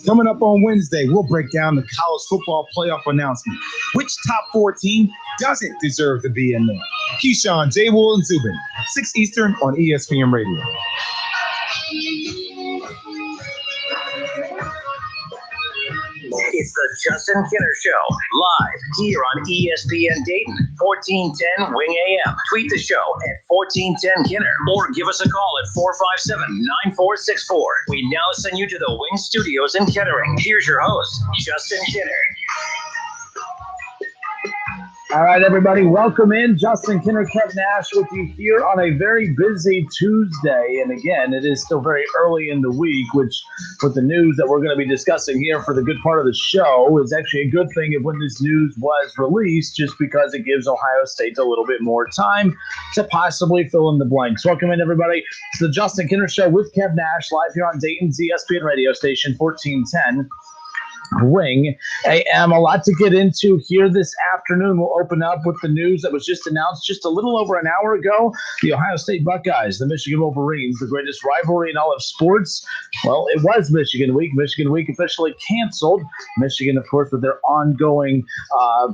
Coming up on Wednesday, we'll break down the college football playoff announcement. Which top 4 team doesn't deserve to be in there? Keyshawn, J. Wool, and Zubin, 6 Eastern on ESPN Radio. It's the Justin Kinner Show, live here on ESPN Dayton, 1410 Wing AM. Tweet the show at 1410 Kinner or give us a call at 457-9464. We now send you to the Wing Studios in Kettering. Here's your host, Justin Kinner. All right, everybody, welcome in. Justin Kinner, Kev Nash with you here on a very busy Tuesday. And again, it is still very early in the week, which with the news that we're going to be discussing here for the good part of the show is actually a good thing when this news was released, just because it gives Ohio State a little bit more time to possibly fill in the blanks. Welcome in, everybody. It's the Justin Kinner Show with Kev Nash, live here on Dayton's ESPN radio station, 1410. Wing AM. A lot to get into here this afternoon. We'll open up with the news that was just announced just a little over an hour ago. The Ohio State Buckeyes, the Michigan Wolverines, the greatest rivalry in all of sports. Well, it was Michigan Week. Michigan Week officially canceled. Michigan, of course, with their ongoing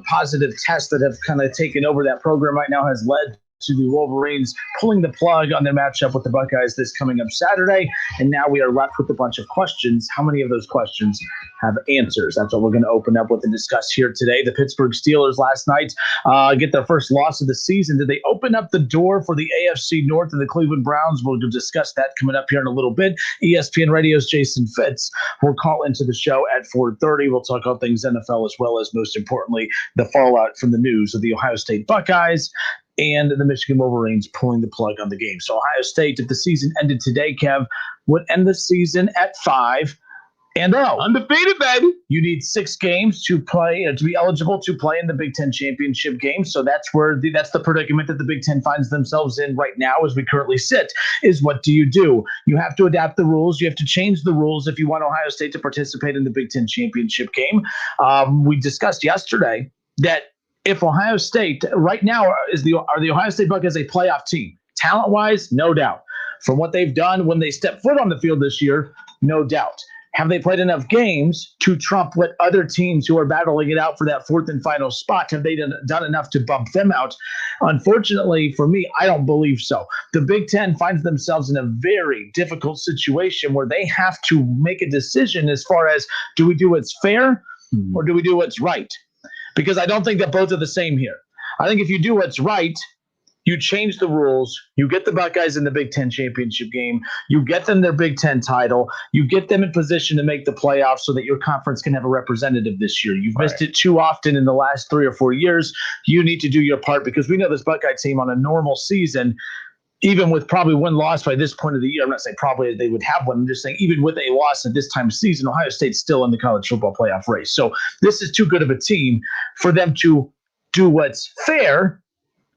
positive tests that have kind of taken over that program right now, has led to the Wolverines pulling the plug on their matchup with the Buckeyes this coming up Saturday. And now we are left with a bunch of questions. How many of those questions have answers? That's what we're going to open up with and discuss here today. The Pittsburgh Steelers last night get their first loss of the season. Did they open up the door for the AFC North and the Cleveland Browns? We'll discuss that coming up here in a little bit. ESPN Radio's Jason Fitz will call into the show at 4:30. We'll talk all things NFL as well as, most importantly, the fallout from the news of the Ohio State Buckeyes and the Michigan Wolverines pulling the plug on the game. So Ohio State, if the season ended today, Kev, would end the season at 5-0. Undefeated, baby. You need 6 games to play to be eligible to play in the Big Ten championship game. So that's where that's the predicament that the Big Ten finds themselves in right now as we currently sit, is what do? You have to adapt the rules. You have to change the rules if you want Ohio State to participate in the Big Ten championship game. We discussed yesterday that if Ohio State right now are the Ohio State Buckeyes a playoff team, talent-wise, no doubt. From what they've done when they step foot on the field this year, no doubt. Have they played enough games to trump what other teams who are battling it out for that 4th and final spot? Have they done enough to bump them out? Unfortunately for me, I don't believe so. The Big Ten finds themselves in a very difficult situation where they have to make a decision as far as, do we do what's fair or do we do what's right? Because I don't think that both are the same here. I think if you do what's right, you change the rules, you get the Buckeyes in the Big Ten championship game, you get them their Big Ten title, you get them in position to make the playoffs so that your conference can have a representative this year. You've missed it too often in the last 3 or 4 years. You need to do your part, because we know this Buckeye team on a normal season, even with probably one loss by this point of the year, I'm not saying probably they would have one. I'm just saying even with a loss at this time of season, Ohio State's still in the college football playoff race. So this is too good of a team for them to do what's fair,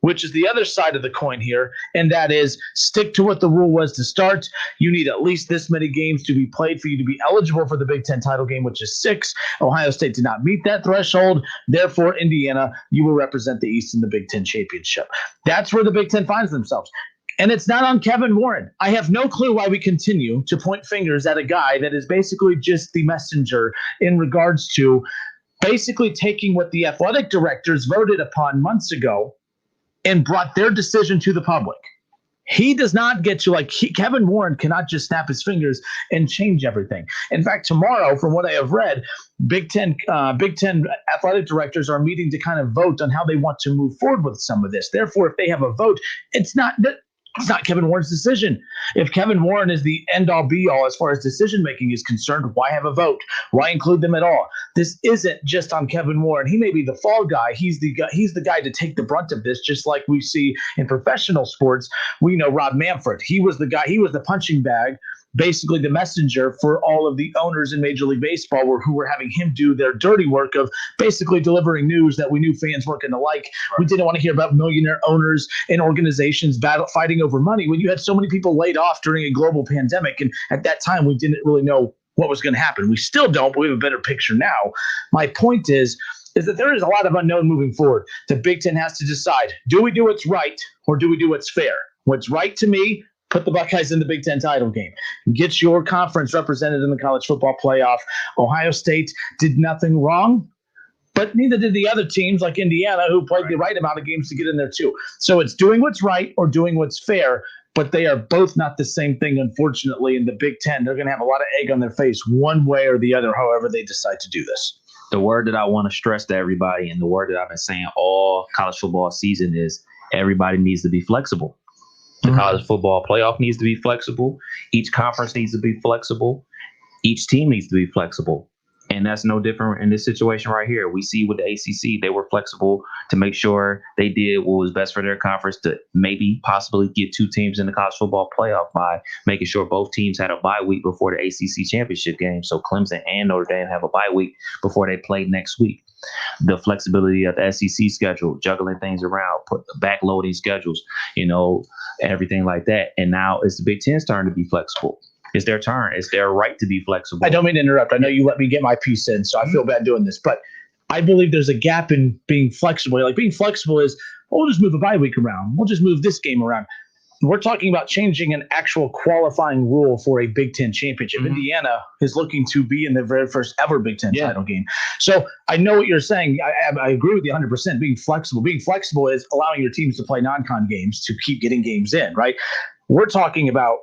which is the other side of the coin here, and that is stick to what the rule was to start. You need at least this many games to be played for you to be eligible for the Big Ten title game, which is 6. Ohio State did not meet that threshold. Therefore, Indiana, you will represent the East in the Big Ten championship. That's where the Big Ten finds themselves. And it's not on Kevin Warren. I have no clue why we continue to point fingers at a guy that is basically just the messenger in regards to basically taking what the athletic directors voted upon months ago and brought their decision to the public. He does not get to, Kevin Warren cannot just snap his fingers and change everything. In fact, tomorrow, from what I have read, Big Ten athletic directors are meeting to kind of vote on how they want to move forward with some of this. Therefore, if they have a vote, it's not Kevin Warren's decision. If Kevin Warren is the end-all, be-all as far as decision-making is concerned, why have a vote? Why include them at all? This isn't just on Kevin Warren. He may be the fall guy. He's the guy to take the brunt of this, just like we see in professional sports. We know Rob Manfred. He was the guy. He was the punching bag, basically the messenger for all of the owners in Major League Baseball who were having him do their dirty work of basically delivering news that we knew fans weren't going to like. We didn't want to hear about millionaire owners and organizations fighting over money when you had so many people laid off during a global pandemic. And at that time, we didn't really know what was going to happen. We still don't, but we have a better picture now. My point is that there is a lot of unknown moving forward. The Big Ten has to decide, do we do what's right or do we do what's fair? What's right to me Put the Buckeyes in the Big Ten title game. Get your conference represented in the college football playoff. Ohio State did nothing wrong, but neither did the other teams like Indiana, who played the right amount of games to get in there too. So it's doing what's right or doing what's fair, but they are both not the same thing, unfortunately. In the Big Ten, they're going to have a lot of egg on their face one way or the other, however they decide to do this. The word that I want to stress to everybody, and the word that I've been saying all college football season, is everybody needs to be flexible. The college football playoff needs to be flexible. Each conference needs to be flexible. Each team needs to be flexible. And that's no different in this situation right here. We see with the ACC, they were flexible to make sure they did what was best for their conference to maybe possibly get 2 teams in the college football playoff by making sure both teams had a bye week before the ACC championship game. So Clemson and Notre Dame have a bye week before they play next week. The flexibility of the SEC schedule, juggling things around, backloading schedules, everything like that. And now it's the Big Ten's turn to be flexible. It's their turn. It's their right to be flexible. I don't mean to interrupt. I know you let me get my piece in, so I feel bad doing this. But I believe there's a gap in being flexible. Like, being flexible is, we'll just move a bye week around. We'll just move this game around. We're talking about changing an actual qualifying rule for a Big Ten championship. Indiana is looking to be in the very first ever Big Ten title game. So I know what you're saying. I agree with you 100%. Being flexible. Being flexible is allowing your teams to play non-con games to keep getting games in, right? We're talking about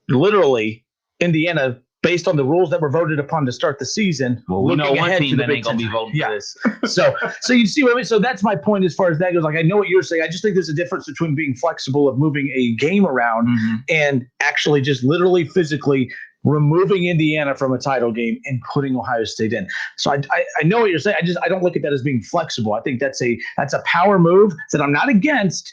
literally Indiana, based on the rules that were voted upon to start the season. Well, we know one team that ain't going to be voting for this. So you see what I mean? So that's my point as far as that goes. Like, I know what you're saying. I just think there's a difference between being flexible of moving a game around and actually just literally physically removing Indiana from a title game and putting Ohio State in. So I know what you're saying. I don't look at that as being flexible. I think that's a power move that I'm not against.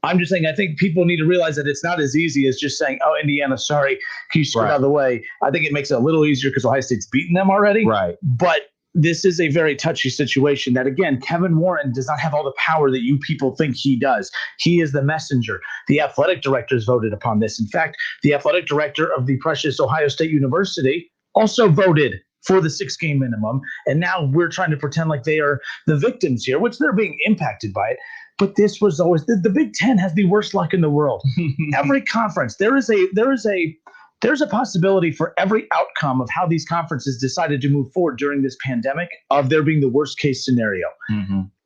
I'm just saying I think people need to realize that it's not as easy as just saying, oh, Indiana, sorry, can you scoot out of the way? I think it makes it a little easier because Ohio State's beaten them already. Right. But this is a very touchy situation that, again, Kevin Warren does not have all the power that you people think he does. He is the messenger. The athletic directors voted upon this. In fact, the athletic director of the precious Ohio State University also voted for the 6-game minimum. And now we're trying to pretend like they are the victims here, which they're being impacted by it. But this was always the Big Ten has the worst luck in the world. Every conference, there is a possibility for every outcome of how these conferences decided to move forward during this pandemic of there being the worst case scenario.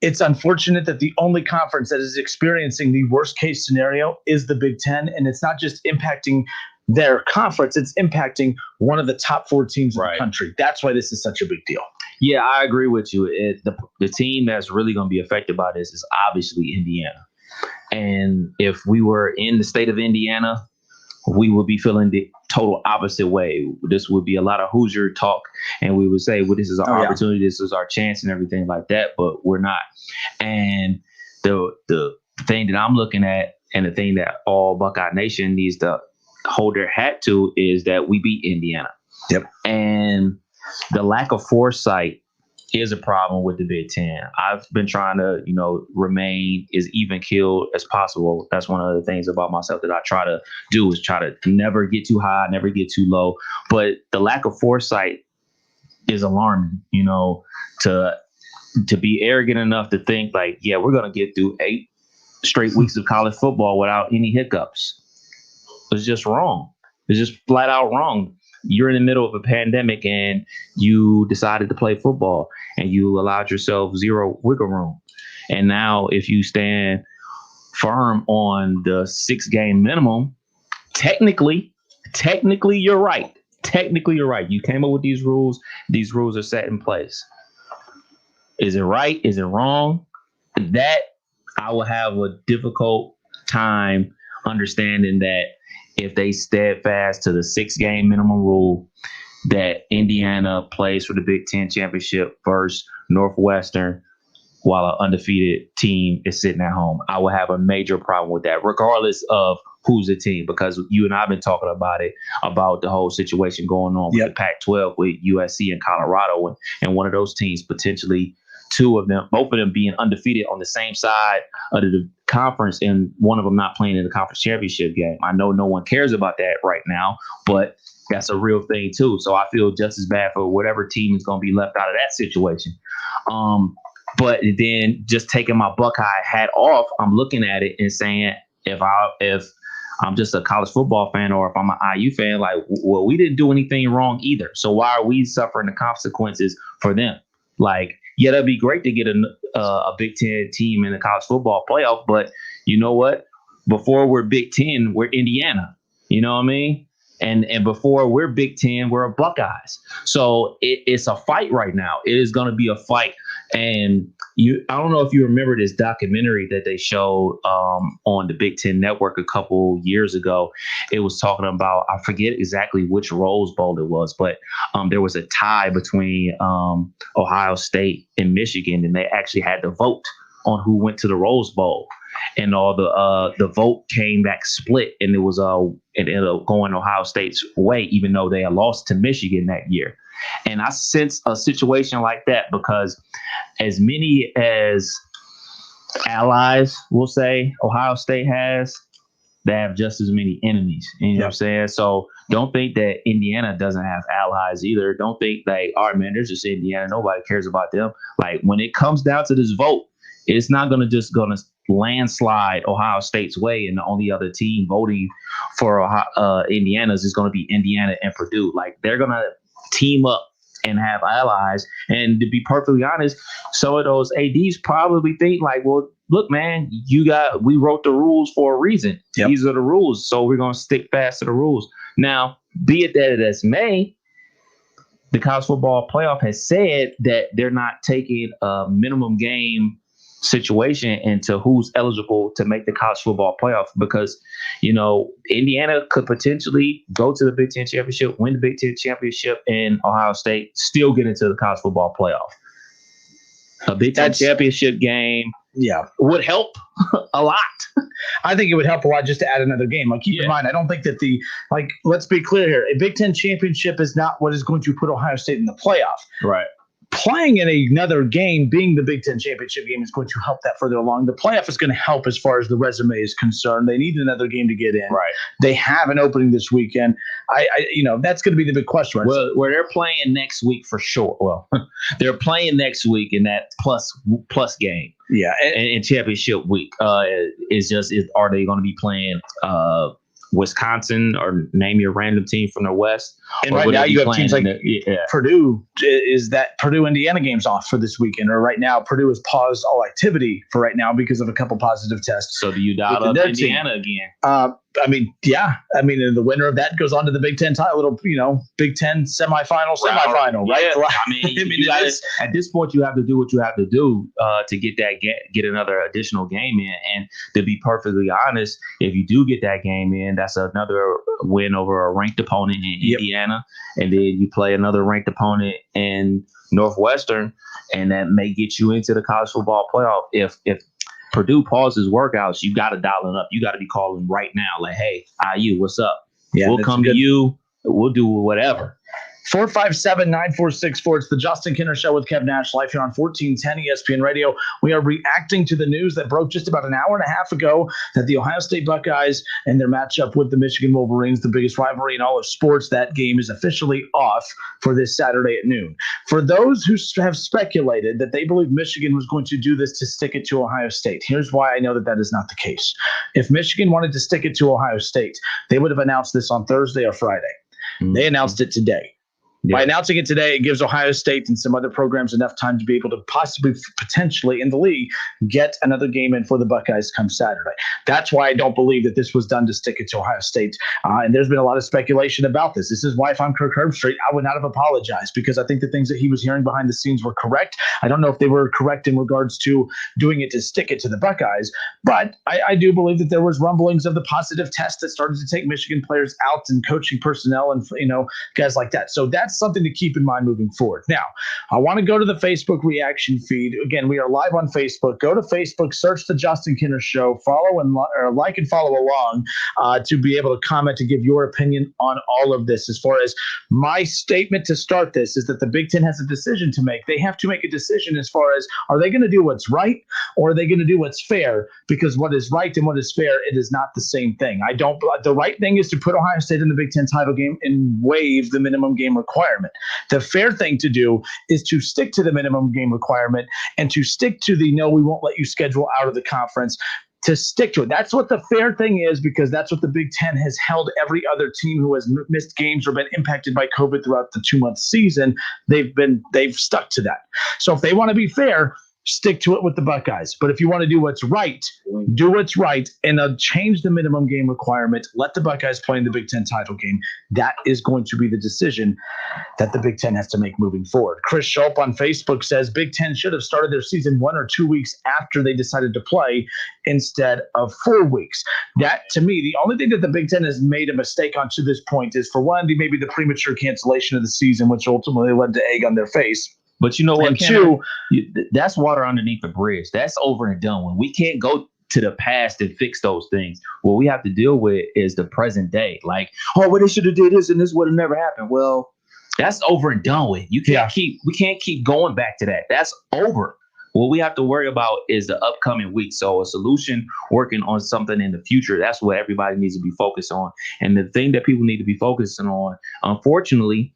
It's unfortunate that the only conference that is experiencing the worst case scenario is the Big Ten, and it's not just impacting their conference, it's impacting one of the top 4 teams in the country. That's why this is such a big deal. Yeah, I agree with you. The team that's really going to be affected by this is obviously Indiana. And if we were in the state of Indiana, we would be feeling the total opposite way. This would be a lot of Hoosier talk, and we would say, well, this is our opportunity, this is our chance and everything like that, but we're not. And the thing that I'm looking at, and the thing that all Buckeye Nation needs to hold their hat to, is that we beat Indiana. Yep. And the lack of foresight is a problem with the Big Ten. I've been trying to, remain as even keeled as possible. That's one of the things about myself that I try to do, is try to never get too high, never get too low. But the lack of foresight is alarming, to be arrogant enough to think like, yeah, we're going to get through 8 straight weeks of college football without any hiccups. It's just wrong. It's just flat out wrong. You're in the middle of a pandemic and you decided to play football and you allowed yourself 0 wiggle room. And now if you stand firm on the 6-game minimum, technically you're right. Technically you're right. You came up with these rules. These rules are set in place. Is it right? Is it wrong? That I will have a difficult time understanding that if they steadfast to the 6-game minimum rule, that Indiana plays for the Big Ten championship versus Northwestern while an undefeated team is sitting at home. I will have a major problem with that, regardless of who's the team, because you and I have been talking about it, about the whole situation going on with the Pac-12 with USC and Colorado, and one of those teams potentially, both of them being undefeated on the same side of the conference, and one of them not playing in the conference championship game. I know no one cares about that right now, but that's a real thing too. So I feel just as bad for whatever team is going to be left out of that situation. But then just taking my Buckeye hat off, I'm looking at it and saying, if I'm just a college football fan, or if I'm an IU fan, like, well, we didn't do anything wrong either. So why are we suffering the consequences for them? Like, yeah, that'd be great to get a Big Ten team in the college football playoff, but you know what? Before we're Big Ten, we're Indiana. You know what I mean? And before we're Big Ten, we're a Buckeyes. So it's a fight right now. It is going to be a fight. And I don't know if you remember this documentary that they showed on the Big Ten Network a couple years ago. It was talking about, I forget exactly which Rose Bowl it was, but there was a tie between Ohio State and Michigan, and they actually had to vote on who went to the Rose Bowl. And all the vote came back split, and it ended up going Ohio State's way, even though they had lost to Michigan that year. And I sense a situation like that because as many as allies, we'll say, Ohio State has, they have just as many enemies. You know what I'm saying? So don't think that Indiana doesn't have allies either. Don't think they are, man, there's just Indiana. Nobody cares about them. Like, when it comes down to this vote, it's not going to landslide Ohio State's way, and the only other team voting for Indiana's is going to be Indiana and Purdue. Like, they're going to team up and have allies. And to be perfectly honest, some of those ADs probably think like, well, look, man, we wrote the rules for a reason. Yep. These are the rules, so we're going to stick fast to the rules. Now, be it that as may, the college football playoff has said that they're not taking a minimum game situation into who's eligible to make the college football playoff, because, you know, Indiana could potentially go to the Big Ten championship, win the Big Ten championship, and Ohio State still get into the college football playoff. A Big Ten championship game would help a lot. I think it would help a lot just to add another game. Like, keep in mind, I don't think that let's be clear here. A Big Ten championship is not what is going to put Ohio State in the playoff. Right. Playing in another game, being the Big Ten championship game, is going to help that further along. The playoff is going to help as far as the resume is concerned. They need another game to get in. Right. They have an opening this weekend. That's going to be the big question. Right? Well, where they're playing next week for sure. Well, they're playing next week in that plus game. Yeah. And championship week are they going to be playing Wisconsin, or name your random team from the West? And right now you have teams like Purdue. Is that Purdue-Indiana game's off for this weekend? Or right now Purdue has paused all activity for right now because of a couple positive tests. So do you dial up Indiana again? The winner of that goes on to the Big Ten title, Big Ten semifinal, right? Yeah. At this point, you have to do what you have to do to get another additional game in. And to be perfectly honest, if you do get that game in, that's another win over a ranked opponent in Indiana, and then you play another ranked opponent in Northwestern, and that may get you into the college football playoff. If Purdue pauses workouts, you got to dial it up. You got to be calling right now, like, hey, IU, what's up? Yeah, we'll come to you. We'll do whatever. 457-9464. It's the Justin Kinner Show with Kev Nash, live here on 1410 ESPN Radio. We are reacting to the news that broke just about an hour and a half ago that the Ohio State Buckeyes and their matchup with the Michigan Wolverines, the biggest rivalry in all of sports, that game is officially off for this Saturday at noon. For those who have speculated that they believe Michigan was going to do this to stick it to Ohio State, here's why I know that is not the case. If Michigan wanted to stick it to Ohio State, they would have announced this on Thursday or Friday. Mm-hmm. They announced it today. Yeah. By announcing it today, it gives Ohio State and some other programs enough time to be able to potentially in the league get another game in for the Buckeyes come Saturday. That's why I don't believe that this was done to stick it to Ohio State. And there's been a lot of speculation about this. This is why if I'm Kirk Herbstreit, I would not have apologized, because I think the things that he was hearing behind the scenes were correct. I don't know if they were correct in regards to doing it to stick it to the Buckeyes, but I do believe that there was rumblings of the positive test that started to take Michigan players out and coaching personnel and, guys like that. So that's something to keep in mind moving forward. Now, I want to go to the Facebook reaction feed. Again, we are live on Facebook. Go to Facebook, search the Justin Kinner Show, follow and like and follow along to be able to comment, to give your opinion on all of this. As far as my statement to start this is that the Big Ten has a decision to make. They have to make a decision as far as, are they going to do what's right, or are they going to do what's fair? Because what is right and what is fair, it is not the same thing. The right thing is to put Ohio State in the Big Ten title game and waive the minimum game requirement. The fair thing to do is to stick to the minimum game requirement and to stick to the no, we won't let you schedule out of the conference. to stick to it. That's what the fair thing is, because that's what the Big Ten has held every other team who has missed games or been impacted by COVID throughout the 2-month season. They've stuck to that. So if they want to be fair, stick to it with the Buckeyes. But if you want to do what's right, do what's right and change the minimum game requirement. Let the Buckeyes play in the Big Ten title game. That is going to be the decision that the Big Ten has to make moving forward. Chris Schulp on Facebook says Big Ten should have started their season 1 or 2 weeks after they decided to play instead of 4 weeks. That, to me, the only thing that the Big Ten has made a mistake on to this point is, for one, maybe the premature cancellation of the season, which ultimately led to egg on their face. But you know what, And Ken, that's water underneath the bridge. That's over and done with. We can't go to the past and fix those things. What we have to deal with is the present day. Like, oh, well, they should have did this and this would have never happened. Well, that's over and done with. We can't keep going back to that. That's over. What we have to worry about is the upcoming week. So a solution, working on something in the future, that's what everybody needs to be focused on. And the thing that people need to be focusing on, unfortunately,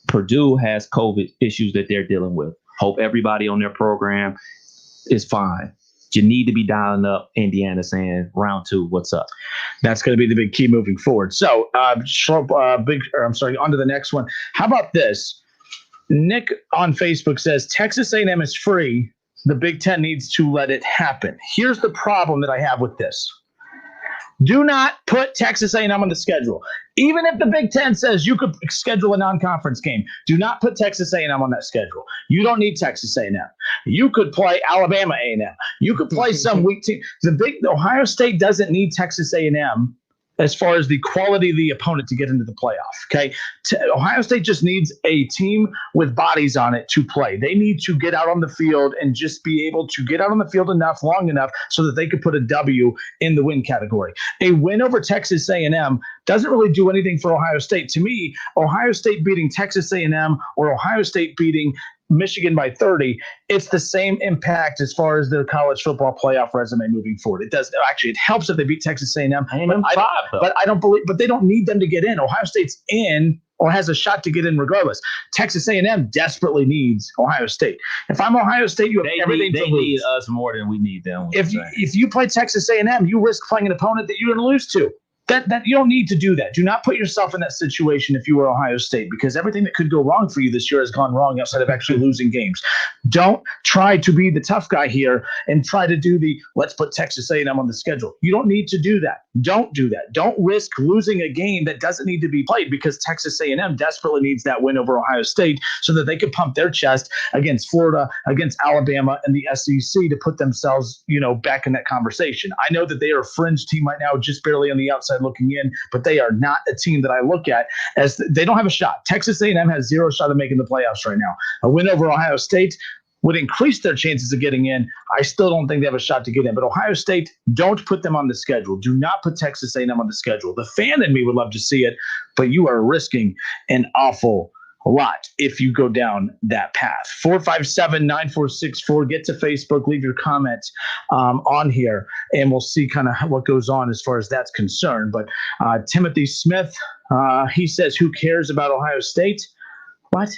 Purdue has COVID issues that they're dealing with. Hope everybody on their program is fine. You need to be dialing up Indiana, saying round 2, what's up? That's going to be the big key moving forward. So, on to the next one. How about this? Nick on Facebook says Texas A&M is free. The Big Ten needs to let it happen. Here's the problem that I have with this. Do not put Texas A&M on the schedule. Even if the Big Ten says you could schedule a non-conference game, do not put Texas A&M on that schedule. You don't need Texas A&M. You could play Alabama A&M. You could play some weak team. Ohio State doesn't need Texas A&M as far as the quality of the opponent to get into the playoff. Okay, Ohio State just needs a team with bodies on it to play. They need to get out on the field and just be able to get out on the field long enough so that they could put a W in the win category. A win over Texas A&M doesn't really do anything for Ohio State. To me, Ohio State beating Texas A&M or Ohio State beating Michigan by 30, it's the same impact as far as the college football playoff resume moving forward. It does actually. It helps if they beat Texas A&M, but I don't believe. But they don't need them to get in. Ohio State's in or has a shot to get in regardless. Texas A&M desperately needs Ohio State. If I'm Ohio State, you have everything to lose. They need us more than we need them. If you play Texas A&M, you risk playing an opponent that you're going to lose to. That you don't need to do that. Do not put yourself in that situation if you were Ohio State, because everything that could go wrong for you this year has gone wrong outside of actually losing games. Don't try to be the tough guy here and try to do let's put Texas A&M on the schedule. You don't need to do that. Don't do that. Don't risk losing a game that doesn't need to be played, because Texas A&M desperately needs that win over Ohio State so that they could pump their chest against Florida, against Alabama, and the SEC to put themselves, back in that conversation. I know that they are a fringe team right now, just barely on the outside looking in, but they are not a team that I look at as they don't have a shot. Texas A&M has zero shot of making the playoffs right now. A win over Ohio State would increase their chances of getting in. I still don't think they have a shot to get in. But Ohio State, don't put them on the schedule. Do not put Texas A&M on the schedule. The fan in me would love to see it, but you are risking an awful lot if you go down that path. 457-9464. Get to Facebook. Leave your comments on here, and we'll see kind of what goes on as far as that's concerned. But Timothy Smith, he says, who cares about Ohio State? What?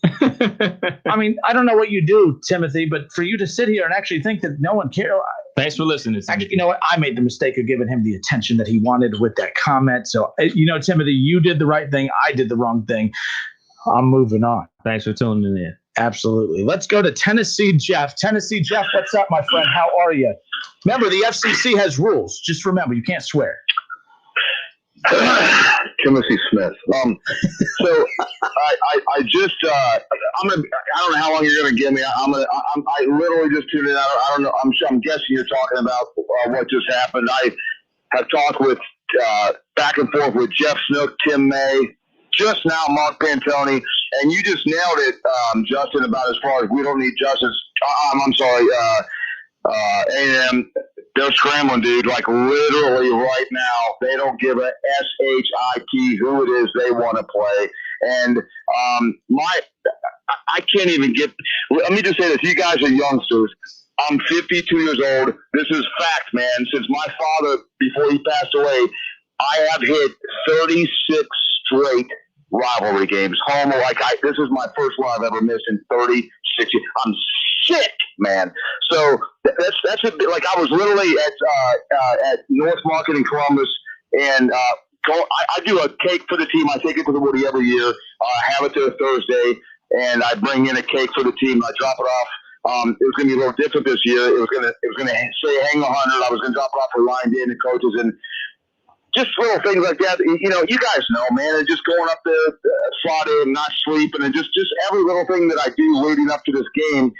I mean, I don't know what you do, Timothy, but for you to sit here and actually think that no one cares. Thanks for listening. Actually, you know what? I made the mistake of giving him the attention that he wanted with that comment. So, Timothy, you did the right thing. I did the wrong thing. I'm moving on. Thanks for tuning in. Absolutely. Let's go to Tennessee Jeff. Tennessee Jeff, what's up, my friend? How are you? Remember, the FCC has rules. Just remember, you can't swear. Timothy Smith. So I just I don't know how long you're going to give me. I literally just tuned in. I don't know. I'm guessing you're talking about what just happened. I have talked with back and forth with Jeff Snook, Tim May, just now Mark Pantoni, and you just nailed it, Justin. About as far as we don't need justice. I'm sorry, A&M. They're scrambling, dude. Like, literally right now, they don't give a SHIT who it is they want to play. And I can't even get – let me just say this. You guys are youngsters. I'm 52 years old. This is fact, man. Since my father, before he passed away, I have hit 36 straight rivalry games. This is my first one I've ever missed in 36 years. I'm sick, man. So that's a bit like I was literally at North Market in Columbus, and I do a cake for the team. I take it to the Woody every year. I have it to a Thursday, and I bring in a cake for the team. I drop it off. It was going to be a little different this year. It was going to say hang 100. I was going to drop it off for Ryan Day and the coaches, and just little things like that. You know, you guys know, man. And just going up there Friday and not sleeping, and just every little thing that I do leading up to this game.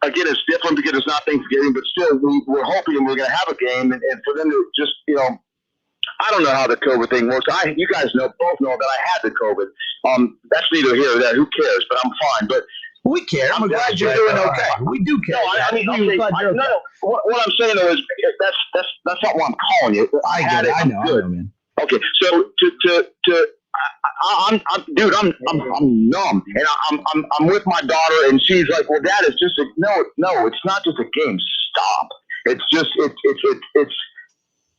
Again, it's different because it's not Thanksgiving, but still, we're hoping we're going to have a game, and for them to just, you know, I don't know how the COVID thing works. You guys both know that I had the COVID. That's neither here nor there. Who cares? But I'm fine. But we care. I'm glad you're doing okay. We do care. No, what I'm saying though is that's not what I'm calling you. I get it. I know, man. Okay, so I'm numb, and I'm with my daughter, and she's like, "Well, Dad, it's just no, it's not just a game. Stop. It's just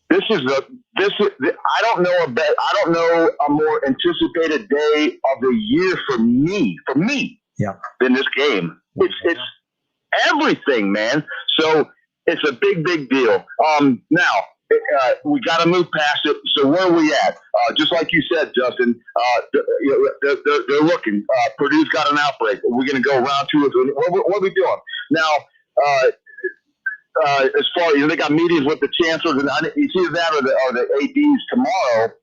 I don't know a more anticipated day of the year for me than this game. It's everything, man. So it's a big deal. Now we got to move past it. So where are we at? Just like you said, Justin, they're looking. Purdue's got an outbreak. We're going to go round 2 or 3. What are we doing now? As far as they got meetings with the chancellors, and it's either that or the ADs tomorrow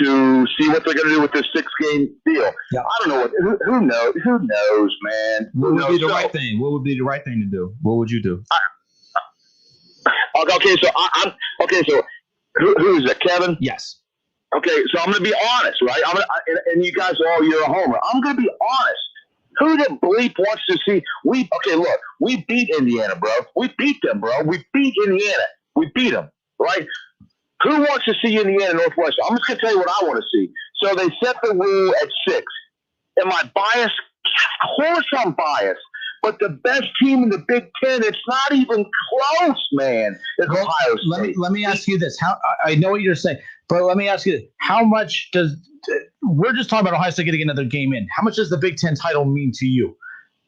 to see what they're going to do with this 6-game deal. Yeah. I don't know who knows. Who knows, man? What would be the right thing? What would be the right thing to do? What would you do? Okay, so So who's that? Kevin? Yes. Okay, so I'm going to be honest, right? And you guys are you're a homer. I'm going to be honest. Who the bleep wants to see? Look, we beat Indiana, bro. We beat them, bro. We beat Indiana. We beat them, right? Who wants to see Indiana Northwestern? I'm just going to tell you what I want to see. So they set the rule at 6. Am I biased? Of course I'm biased. But the best team in the Big Ten, it's not even close, man. It's Ohio State. Let me ask you this. I know what you're saying, but let me ask you this. How much we're just talking about Ohio State getting another game in. How much does the Big Ten title mean to you?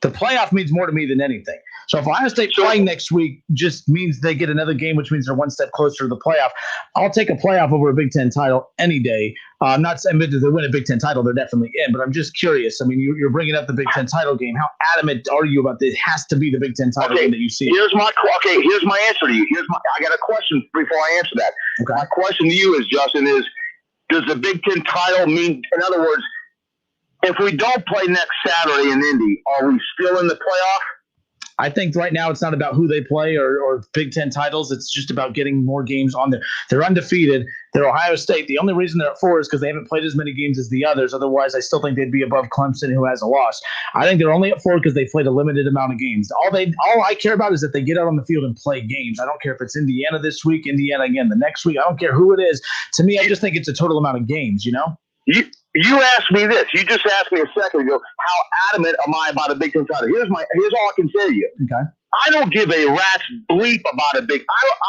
The playoff means more to me than anything. So if Ohio State playing next week just means they get another game, which means they're one step closer to the playoff, I'll take a playoff over a Big Ten title any day. I'm not saying that they win a Big Ten title, they're definitely in, but I'm just curious. I mean, you're bringing up the Big Ten title game. How adamant are you about this? It has to be the Big Ten title game that you see. Here's my answer to you. I got a question before I answer that. Okay. My question to you is, Justin, does the Big Ten title mean, in other words, if we don't play next Saturday in Indy, are we still in the playoff? I think right now it's not about who they play or Big Ten titles. It's just about getting more games on there. They're undefeated. They're Ohio State. The only reason they're at 4 is because they haven't played as many games as the others. Otherwise, I still think they'd be above Clemson, who has a loss. I think they're only at 4 because they played a limited amount of games. All I care about is that they get out on the field and play games. I don't care if it's Indiana this week, Indiana again the next week. I don't care who it is. To me, I just think it's a total amount of games, you know? You asked me this. You just asked me a second ago, how adamant am I about a Big Ten title? Here's all I can tell you. Okay. I don't give a rat's bleep about a big.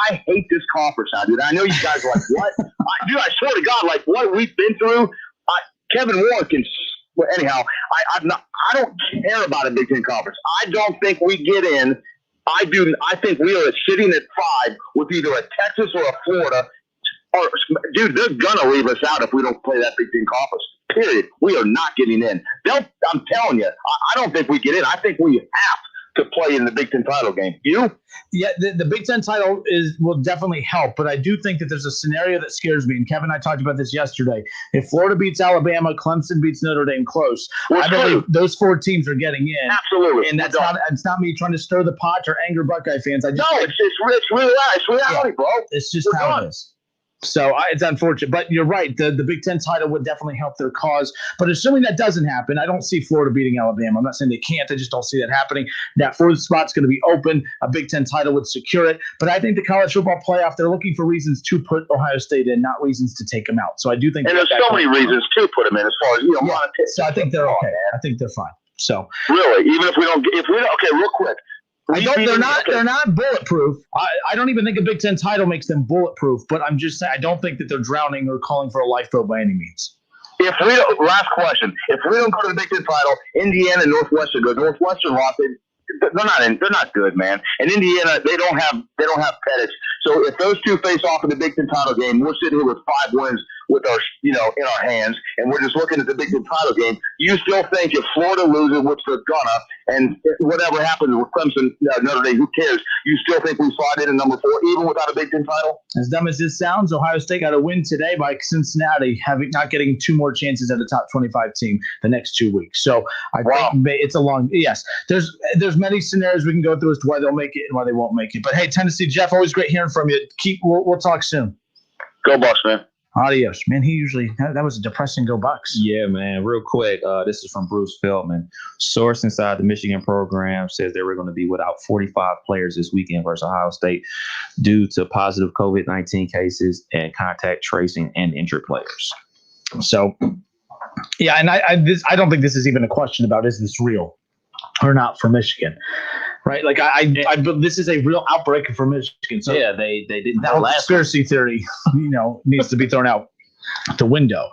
I hate this conference now, dude. I know you guys are like, what? I swear to God, like what we've been through. Kevin Warren can. Well, anyhow, I don't care about a Big Ten conference. I don't think we get in. I do. I think we are sitting at 5 with either a Texas or a Florida. Or, dude, they're gonna leave us out if we don't play that Big Ten conference. Period. We are not getting in. I'm telling you, I don't think we get in. I think we have to play in the Big Ten title game. You? Yeah, the Big Ten title will definitely help, but I do think that there's a scenario that scares me. And Kevin and I talked about this yesterday. If Florida beats Alabama, Clemson beats Notre Dame close, I believe those 4 teams are getting in. Absolutely. And it's not me trying to stir the pot or anger Buckeye fans. It's reality, bro. It's just how it is. So it's unfortunate, but you're right. The Big Ten title would definitely help their cause. But assuming that doesn't happen, I don't see Florida beating Alabama. I'm not saying they can't. I just don't see that happening. That 4th spot's going to be open. A Big Ten title would secure it. But I think the college football playoff, they're looking for reasons to put Ohio State in, not reasons to take them out. So I do think. And there's so many reasons to put them in as far as, So I think they're okay. I think they're fine. So really, even if we don't, okay, real quick. They're not bulletproof. I don't even think a Big Ten title makes them bulletproof, but I'm just saying I don't think that they're drowning or calling for a lifeboat by any means. Last question. If we don't go to the Big Ten title, Indiana and Northwestern go. Northwestern lost. they're not good, man. And Indiana, they don't have Pettis. So if those two face off in the Big Ten title game, we're sitting here with 5 wins with our, in our hands, and we're just looking at the Big Ten title game. You still think if Florida loses, which they're gonna, and whatever happens with Clemson, Notre Dame, who cares? You still think we slide in at number 4, even without a Big Ten title? As dumb as this sounds, Ohio State got a win today by Cincinnati, not getting 2 more chances at the top 25 team the next 2 weeks. So I think it's a long yes. There's many scenarios we can go through as to why they'll make it and why they won't make it. But hey, Tennessee Jeff, always great hearing from you. We'll talk soon. Go Bucks, man. Adios, man. He usually that was a depressing go Bucks. Yeah, man. Real quick, this is from Bruce Feldman. Source inside the Michigan program says they were going to be without 45 players this weekend versus Ohio State due to positive COVID-19 cases and contact tracing and injured players. So, yeah, and I don't think this is even a question about is this real or not for Michigan. Right, like this is a real outbreak for Michigan. So yeah, they didn't. That whole conspiracy theory, needs to be thrown out the window,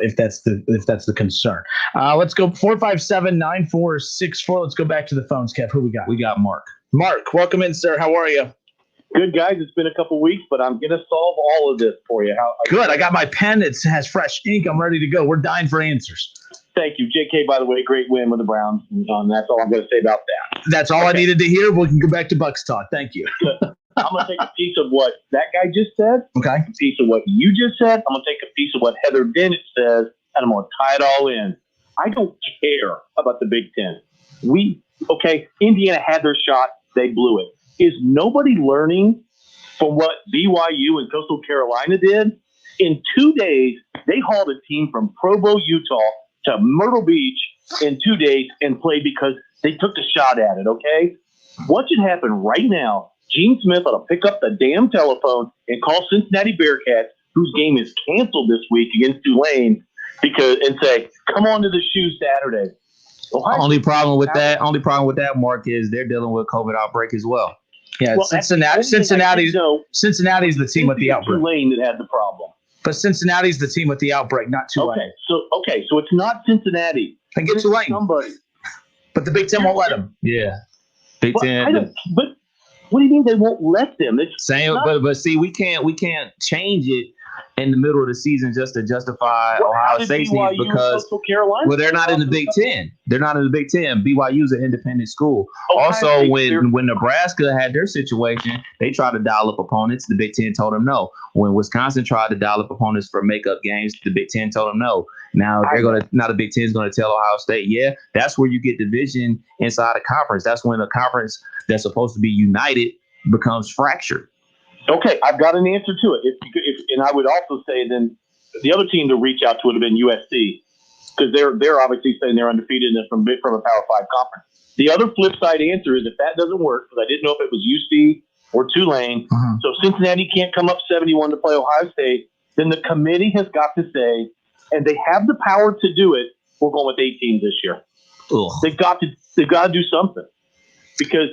if that's the concern. Let's go 457-9464. Let's go back to the phones, Kev. Who we got? We got Mark. Mark, welcome in, sir. How are you? Good, guys. It's been a couple weeks, but I'm going to solve all of this for you. Good. I got my pen. It has fresh ink. I'm ready to go. We're dying for answers. Thank you. JK, by the way, great win with the Browns. That's all I'm going to say about that. That's all I needed to hear. We can go back to Bucks talk. Thank you. I'm going to take a piece of what that guy just said. Okay. A piece of what you just said. I'm going to take a piece of what Heather Dennett says, and I'm going to tie it all in. I don't care about the Big Ten. Indiana had their shot. They blew it. Is nobody learning from what BYU and Coastal Carolina did? In 2 days, they hauled a team from Provo, Utah to Myrtle Beach in 2 days and played because they took a shot at it, okay? What should happen right now, Gene Smith ought to pick up the damn telephone and call Cincinnati Bearcats, whose game is canceled this week against Tulane, and say, come on to the shoe Saturday. Only problem with that, Mark, is they're dealing with COVID outbreak as well. Yeah, well, Cincinnati's the team with the outbreak. Tulane that had the problem. But Cincinnati's the team with the outbreak, not Tulane. So it's not Cincinnati. They get Tulane. Somebody. But the Big Ten won't let them. Yeah. Big Ten. But what do you mean they won't let them? But see, we can't change it in the middle of the season just to justify Ohio State's needs because they're not in the Big Ten. They're not in the Big Ten. BYU's an independent school. Also, when Nebraska had their situation, they tried to dial up opponents. The Big Ten told them no. When Wisconsin tried to dial up opponents for makeup games, the Big Ten told them no. Now the Big Ten is going to tell Ohio State, yeah, that's where you get division inside a conference. That's when a conference that's supposed to be united becomes fractured. Okay, I've got an answer to it. And I would also say then the other team to reach out to would have been USC because they're obviously saying they're undefeated and from a Power 5 conference. The other flip side answer is if that doesn't work, because I didn't know if it was UC or Tulane, so Cincinnati can't come up 71 to play Ohio State, then the committee has got to say, and they have the power to do it, we're going with 8 teams this year. Ugh. They've got to do something because.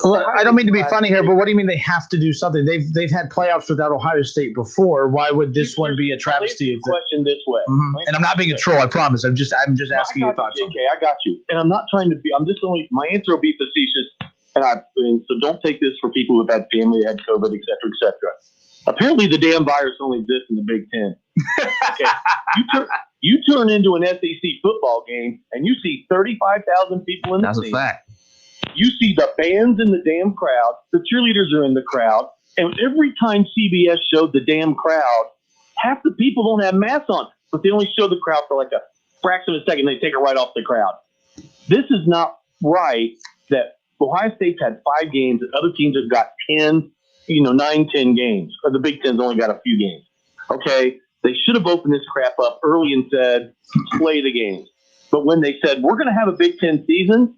Well, I don't mean to be funny here, but what do you mean they have to do something? They've had playoffs without Ohio State before. Why would this one be a travesty? Question this way, and I'm not being a troll. I promise. I'm just asking your thoughts. Okay, I got you, and I'm not trying to be. I'm just only. My answer will be facetious, and so don't take this for people who've had family, had COVID, et cetera, et cetera. Apparently, the damn virus only exists in the Big Ten. Okay, you turn into an SEC football game, and you see 35,000 people in the seats. That's a fact. You see the bands in the damn crowd. The cheerleaders are in the crowd. And every time CBS showed the damn crowd, half the people don't have masks on. But they only show the crowd for like a fraction of a second. They take it right off the crowd. This is not right that Ohio State's had 5 games and other teams have got 10, 9, 10 games. Or the Big Ten's only got a few games. Okay? They should have opened this crap up early and said, play the games. But when they said, we're going to have a Big Ten season,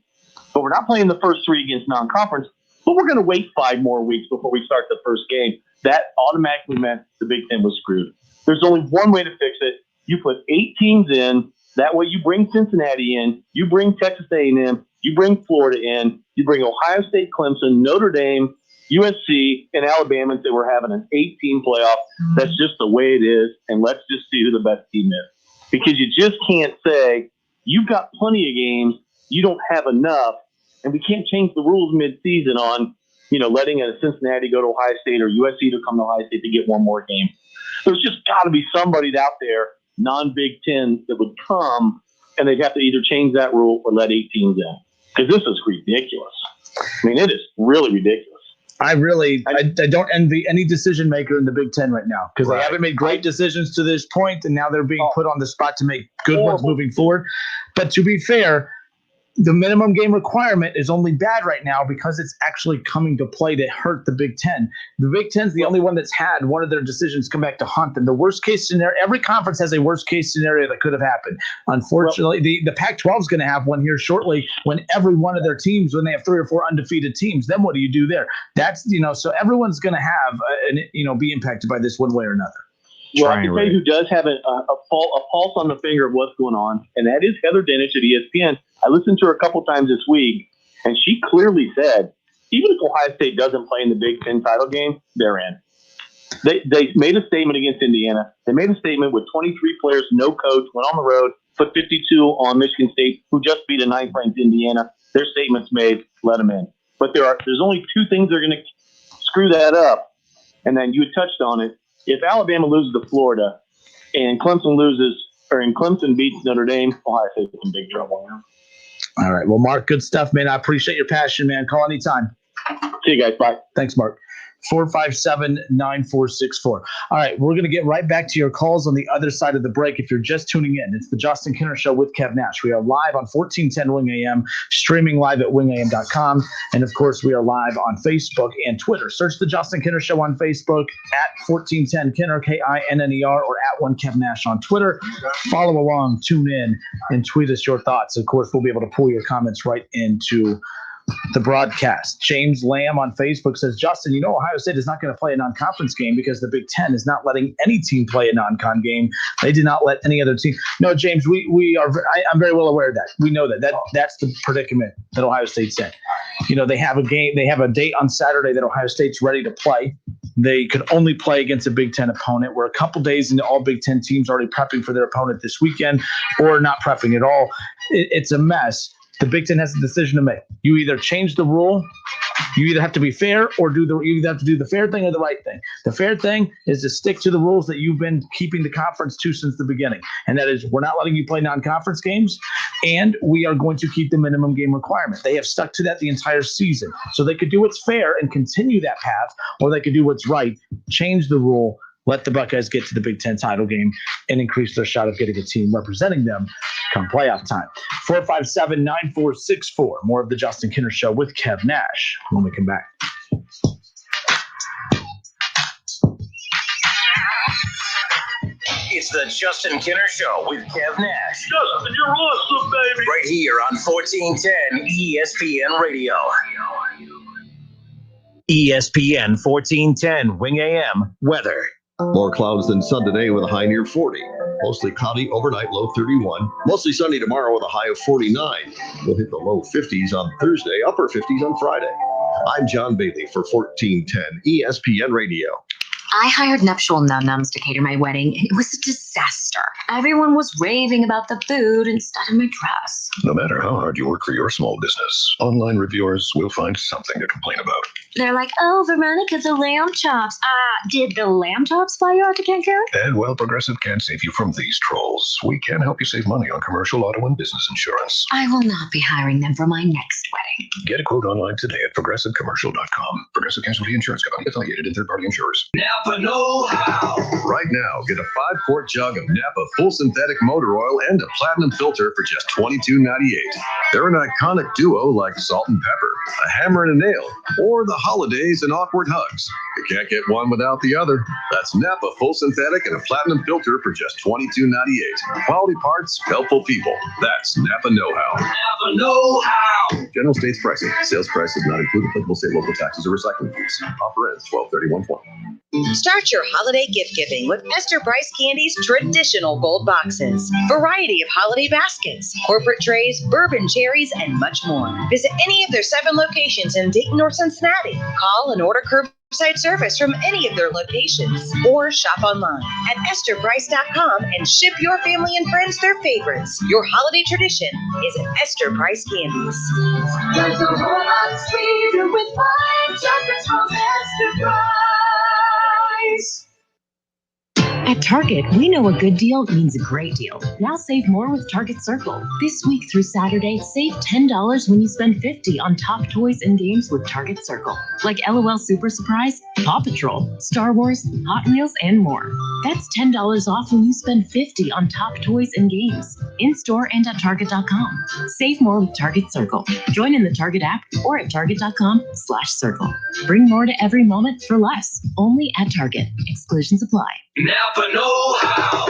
but we're not playing the first 3 against non-conference, but we're going to wait 5 more weeks before we start the first game. That automatically meant the Big Ten was screwed. There's only one way to fix it. You put 8 teams in. That way you bring Cincinnati in. You bring Texas A&M. You bring Florida in. You bring Ohio State, Clemson, Notre Dame, USC, and Alabama and say we're having an 8-team playoff. That's just the way it is, and let's just see who the best team is. Because you just can't say you've got plenty of games. You don't have enough, And we can't change the rules mid-season on, letting a Cincinnati go to Ohio State or USC to come to Ohio State to get one more game. There's just got to be somebody out there, non-Big Ten, that would come, and they'd have to either change that rule or let 8 teams in. Because this is ridiculous. I mean, it is really ridiculous. I don't envy any decision maker in the Big Ten right now because they haven't made great decisions to this point, and now they're being put on the spot to make good ones moving forward. But to be fair, the minimum game requirement is only bad right now because it's actually coming to play to hurt the Big Ten. The Big Ten's the only one that's had one of their decisions come back to haunt them. The worst case scenario, every conference has a worst case scenario that could have happened. Unfortunately, the Pac-12 is going to have one here shortly when every one of their teams, when they have 3 or 4 undefeated teams, then what do you do there? That's, so everyone's going to have, be impacted by this one way or another. Well, I can tell you who does have a pulse on the finger of what's going on, and that is Heather Dinich at ESPN. I listened to her a couple times this week, and she clearly said, even if Ohio State doesn't play in the Big Ten title game, they're in. They made a statement against Indiana. They made a statement with 23 players, no coach, went on the road, put 52 on Michigan State, who just beat a 9th-ranked Indiana. Their statement's made, let them in. But there's only 2 things that are going to screw that up, and then you touched on it. If Alabama loses to Florida and Clemson beats Notre Dame, Ohio State's in big trouble now. All right. Well, Mark, good stuff, man. I appreciate your passion, man. Call anytime. See you guys. Bye. Thanks, Mark. 457-9464. All right, we're going to get right back to your calls on the other side of the break. If you're just tuning in, it's the Justin Kinner Show with Kev Nash. We are live on 1410 Wing AM, streaming live at wingam.com. And, of course, we are live on Facebook and Twitter. Search the Justin Kinner Show on Facebook at 1410 Kinner, KINNER, or at 1Kev Nash on Twitter. Follow along, tune in, and tweet us your thoughts. Of course, we'll be able to pull your comments right into the broadcast. James Lamb on Facebook says, Justin, Ohio State is not going to play a non-conference game because the Big Ten is not letting any team play a non-con game. They did not let any other team. No, James, I'm very well aware of that. We know that's the predicament that Ohio State's in. They have a game, they have a date on Saturday that Ohio State's ready to play. They could only play against a Big Ten opponent. We're a couple days into all Big Ten teams already prepping for their opponent this weekend or not prepping at all. It's a mess. The Big Ten has a decision to make. You either change the rule, you either have to be fair, or you either have to do the fair thing or the right thing. The fair thing is to stick to the rules that you've been keeping the conference to since the beginning. And that is, we're not letting you play non-conference games, and we are going to keep the minimum game requirement. They have stuck to that the entire season. So they could do what's fair and continue that path, or they could do what's right, change the rule, let the Buckeyes get to the Big Ten title game, and increase their shot of getting a team representing them come playoff time. 457-9464. More of the Justin Kinner Show with Kev Nash when we come back. It's the Justin Kinner Show with Kev Nash. Justin, you're awesome, baby. Right here on 1410 ESPN Radio. ESPN 1410 Wing AM weather. More clouds than sun today with a high near 40. Mostly cloudy overnight, low 31. Mostly sunny tomorrow with a high of 49. We'll hit the low 50s on Thursday, upper 50s on Friday. I'm John Bailey for 1410 ESPN Radio. I hired nuptial num-nums to cater my wedding, and it was a disaster. Everyone was raving about the food instead of my dress. No matter how hard you work for your small business, online reviewers will find something to complain about. They're like, oh, Veronica, the lamb chops. Did the lamb chops fly you out to Cancun? And while Progressive can't save you from these trolls, we can help you save money on commercial auto and business insurance. I will not be hiring them for my next wedding. Get a quote online today at progressivecommercial.com. Progressive Casualty Insurance Company, affiliated and third-party insurers. Napa know-how. Right now, get a 5-quart jug of Napa full synthetic motor oil and a platinum filter for just $22.98. They're an iconic duo like salt and pepper, a hammer and a nail, or the holidays and awkward hugs. You can't get one without the other. That's Napa full synthetic and a platinum filter for just $22.98. Quality parts, helpful people. That's Napa know-how. Napa know-how. General States pricing. Sales price does not include applicable state, local taxes, or recycling fees. Offer ends 12/31/20. Start your holiday gift giving with Esther Price Candy's traditional gold boxes. Variety of holiday baskets, corporate trays, bourbon cherries, and much more. Visit any of their 7 locations in Dayton or Cincinnati. Call and order curbside curbside service from any of their locations, or shop online at EstherPrice.com and ship your family and friends their favorites. Your holiday tradition is at Esther Price Candies. There's a whole lot sweeter with fine chocolates from Esther Price. At Target, we know a good deal means a great deal. Now save more with Target Circle. This week through Saturday, save $10 when you spend $50 on top toys and games with Target Circle. Like LOL Super Surprise, Paw Patrol, Star Wars, Hot Wheels, and more. That's $10 off when you spend $50 on top toys and games. In-store and at Target.com. Save more with Target Circle. Join in the Target app or at Target.com/circle. Bring more to every moment for less. Only at Target. Exclusions apply. Napa know-how.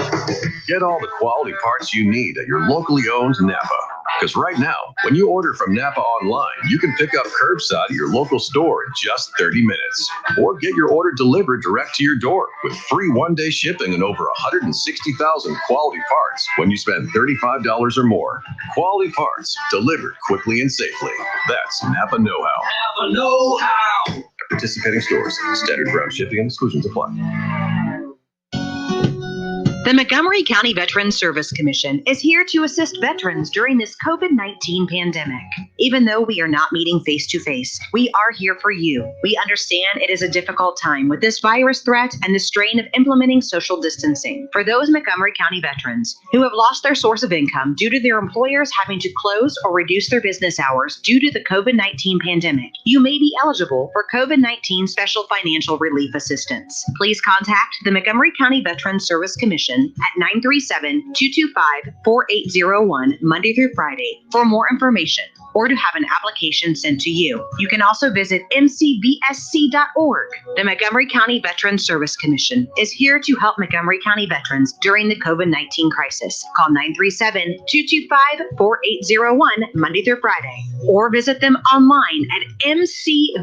Get all the quality parts you need at your locally owned Napa. Because right now, when you order from Napa online, you can pick up curbside at your local store in just 30 minutes. Or get your order delivered direct to your door with free one-day shipping and over 160,000 quality parts when you spend $35 or more. Quality parts delivered quickly and safely. That's Napa know-how. Napa know-how. At participating stores, standard ground shipping and exclusions apply. The Montgomery County Veterans Service Commission is here to assist veterans during this COVID-19 pandemic. Even though we are not meeting face-to-face, we are here for you. We understand it is a difficult time with this virus threat and the strain of implementing social distancing. For those Montgomery County veterans who have lost their source of income due to their employers having to close or reduce their business hours due to the COVID-19 pandemic, you may be eligible for COVID-19 special financial relief assistance. Please contact the Montgomery County Veterans Service Commission at 937-225-4801 Monday through Friday for more information or to have an application sent to you. You can also visit mcvsc.org. The Montgomery County Veterans Service Commission is here to help Montgomery County veterans during the COVID-19 crisis. Call 937-225-4801 Monday through Friday or visit them online at mcvsc.org.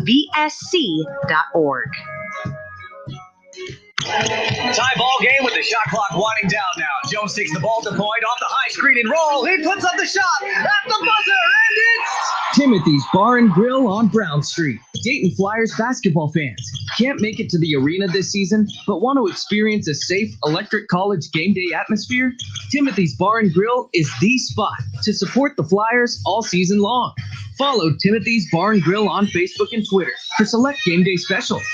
Tie ball game with the shot clock winding down now. Jones takes the ball to point off the high screen and roll. He puts up the shot at the buzzer, and it's Timothy's Bar and Grill on Brown Street. Dayton Flyers basketball fans can't make it to the arena this season, but want to experience a safe electric college game day atmosphere? Timothy's Bar and Grill is the spot to support the Flyers all season long. Follow Timothy's Bar and Grill on Facebook and Twitter for select game day specials.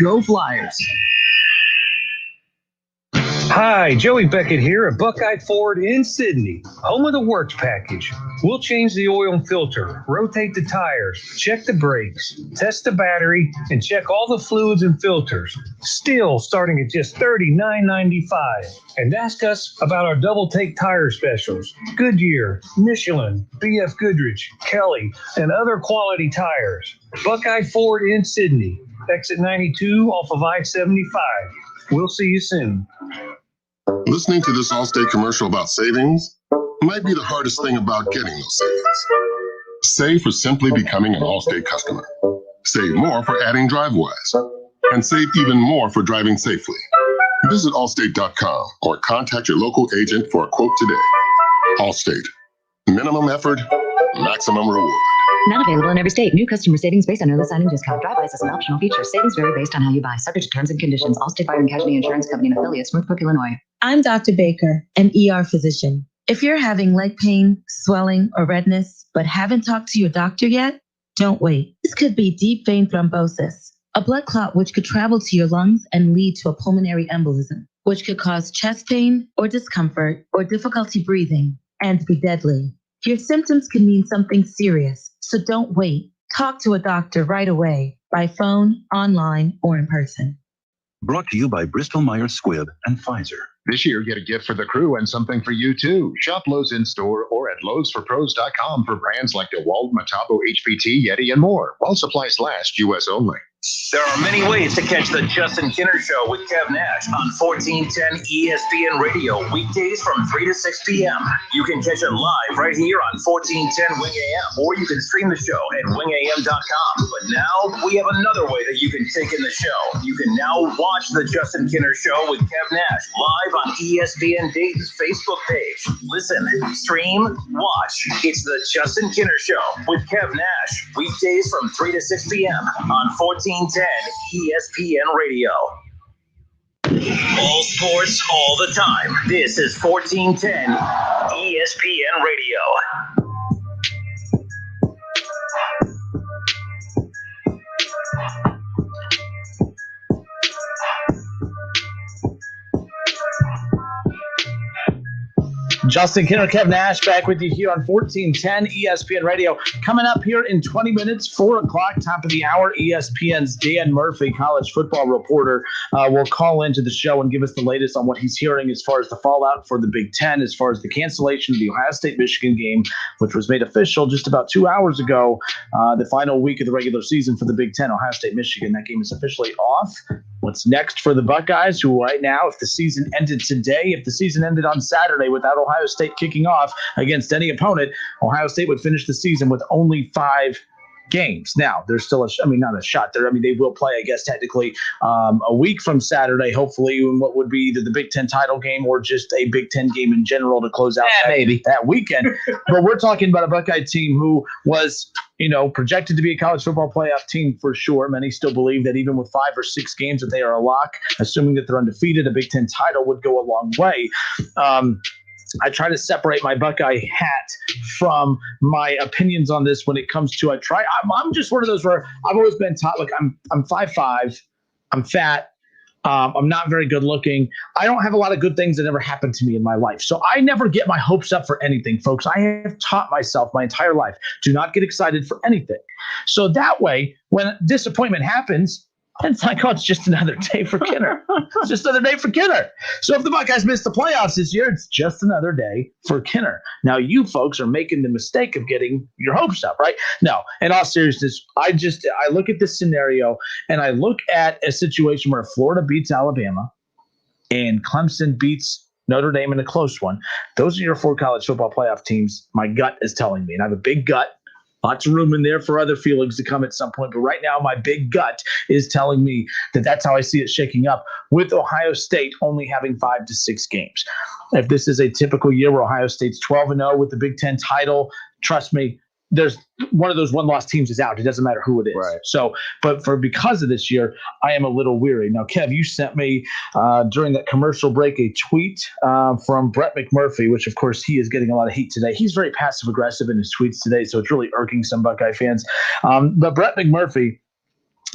Go Flyers! Hi, Joey Beckett here at Buckeye Ford in Sydney, home of the Works package. We'll change the oil and filter, rotate the tires, check the brakes, test the battery, and check all the fluids and filters. Still starting at just $39.95. And ask us about our double take tire specials. Goodyear, Michelin, BF Goodrich, Kelly, and other quality tires. Buckeye Ford in Sydney, exit 92 off of I-75. We'll see you soon. Listening to this Allstate commercial about savings might be the hardest thing about getting those savings. Save for simply becoming an Allstate customer. Save more for adding DriveWise. And save even more for driving safely. Visit Allstate.com or contact your local agent for a quote today. Allstate. Minimum effort, maximum reward. Not available in every state. New customer savings based on early signing discount. Drive-bys as an optional feature. Savings vary based on how you buy. Subject to terms and conditions. Allstate Fire and Casualty Insurance Company and affiliates. Smoothbrook, Illinois. I'm Dr. Baker, an ER physician. If you're having leg pain, swelling, or redness, but haven't talked to your doctor yet, don't wait. This could be deep vein thrombosis, a blood clot which could travel to your lungs and lead to a pulmonary embolism, which could cause chest pain or discomfort or difficulty breathing and be deadly. Your symptoms can mean something serious, so don't wait. Talk to a doctor right away, by phone, online, or in person. Brought to you by Bristol-Myers Squibb and Pfizer. This year, get a gift for the crew and something for you, too. Shop Lowe's in-store or at lowesforpros.com for brands like DeWalt, Metabo, HPT, Yeti, and more. While supplies last, U.S. only. There are many ways to catch the Justin Kinner Show with Kev Nash on 1410 ESPN Radio, weekdays from 3 to 6 p.m. You can catch it live right here on 1410 Wing AM, or you can stream the show at wingam.com. But now we have another way that you can take in the show. You can now watch the Justin Kinner Show with Kev Nash live on ESPN Dayton's Facebook page. Listen, stream, watch. It's the Justin Kinner Show with Kev Nash, weekdays from 3 to 6 p.m. on 1410 1410 ESPN Radio. All sports, all the time. This is 1410 ESPN Radio. Justin Kinner, Kev Nash back with you here on 1410 ESPN Radio. Coming up here in 20 minutes, 4 o'clock, top of the hour, ESPN's Dan Murphy, college football reporter, will call into the show and give us the latest on what he's hearing as far as the fallout for the Big Ten, as far as the cancellation of the Ohio State-Michigan game, which was made official just about 2 hours ago, the final week of the regular season for the Big Ten, Ohio State-Michigan. That game is officially off. What's next for the Buckeyes, who right now, if the season ended today, if the season ended on Saturday without Ohio State kicking off against any opponent, Ohio State would finish the season with only 5 games. Now, there's still not a shot there. I mean, they will play, I guess, technically a week from Saturday, hopefully, in what would be either the Big Ten title game or just a Big Ten game in general to close out that weekend. But we're talking about a Buckeye team who was, projected to be a college football playoff team for sure. Many still believe that even with 5 or 6 games that they are a lock, assuming that they're undefeated, a Big Ten title would go a long way. I try to separate my Buckeye hat from my opinions on this when it comes to I'm just one of those where I've always been taught, like, I'm 5'5", I'm fat, I'm not very good looking. I don't have a lot of good things that ever happened to me in my life. So I never get my hopes up for anything, folks. I have taught myself my entire life, do not get excited for anything. So that way, when disappointment happens, it's like, it's just another day for Kinner. It's just another day for Kinner. So if the Buckeyes miss the playoffs this year, it's just another day for Kinner. Now, you folks are making the mistake of getting your hopes up, right? No, in all seriousness, I look at this scenario and I look at a situation where Florida beats Alabama and Clemson beats Notre Dame in a close one. Those are your 4 college football playoff teams. My gut is telling me, and I have a big gut. Lots of room in there for other feelings to come at some point. But right now, my big gut is telling me that that's how I see it shaking up, with Ohio State only having 5 to 6 games. If this is a typical year where Ohio State's 12-0 with the Big Ten title, trust me, there's one of those one-loss teams is out. It doesn't matter who it is. Right. So, because of this year, I am a little weary. Now, Kev, you sent me during that commercial break a tweet from Brett McMurphy, which, of course, he is getting a lot of heat today. He's very passive-aggressive in his tweets today, so it's really irking some Buckeye fans. But Brett McMurphy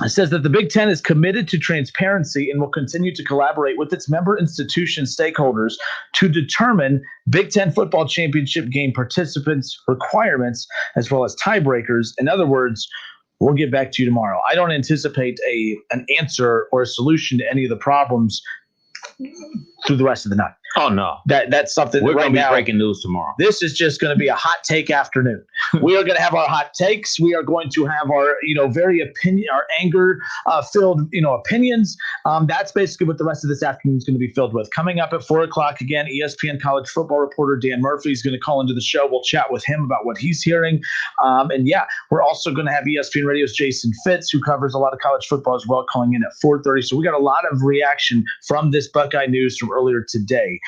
says that the Big Ten is committed to transparency and will continue to collaborate with its member institution stakeholders to determine Big Ten football championship game participants' requirements as well as tiebreakers. In other words, we'll get back to you tomorrow. I don't anticipate an answer or a solution to any of the problems through the rest of the night. Oh, no. That's something we're that going to right be now, breaking news tomorrow. This is just going to be a hot take afternoon. We are going to have our hot takes. We are going to have our, our anger-filled, opinions. That's basically what the rest of this afternoon is going to be filled with. Coming up at 4 o'clock, again, ESPN college football reporter Dan Murphy is going to call into the show. We'll chat with him about what he's hearing. We're also going to have ESPN Radio's Jason Fitz, who covers a lot of college football as well, calling in at 4:30. So we got a lot of reaction from this Buckeye news from earlier today.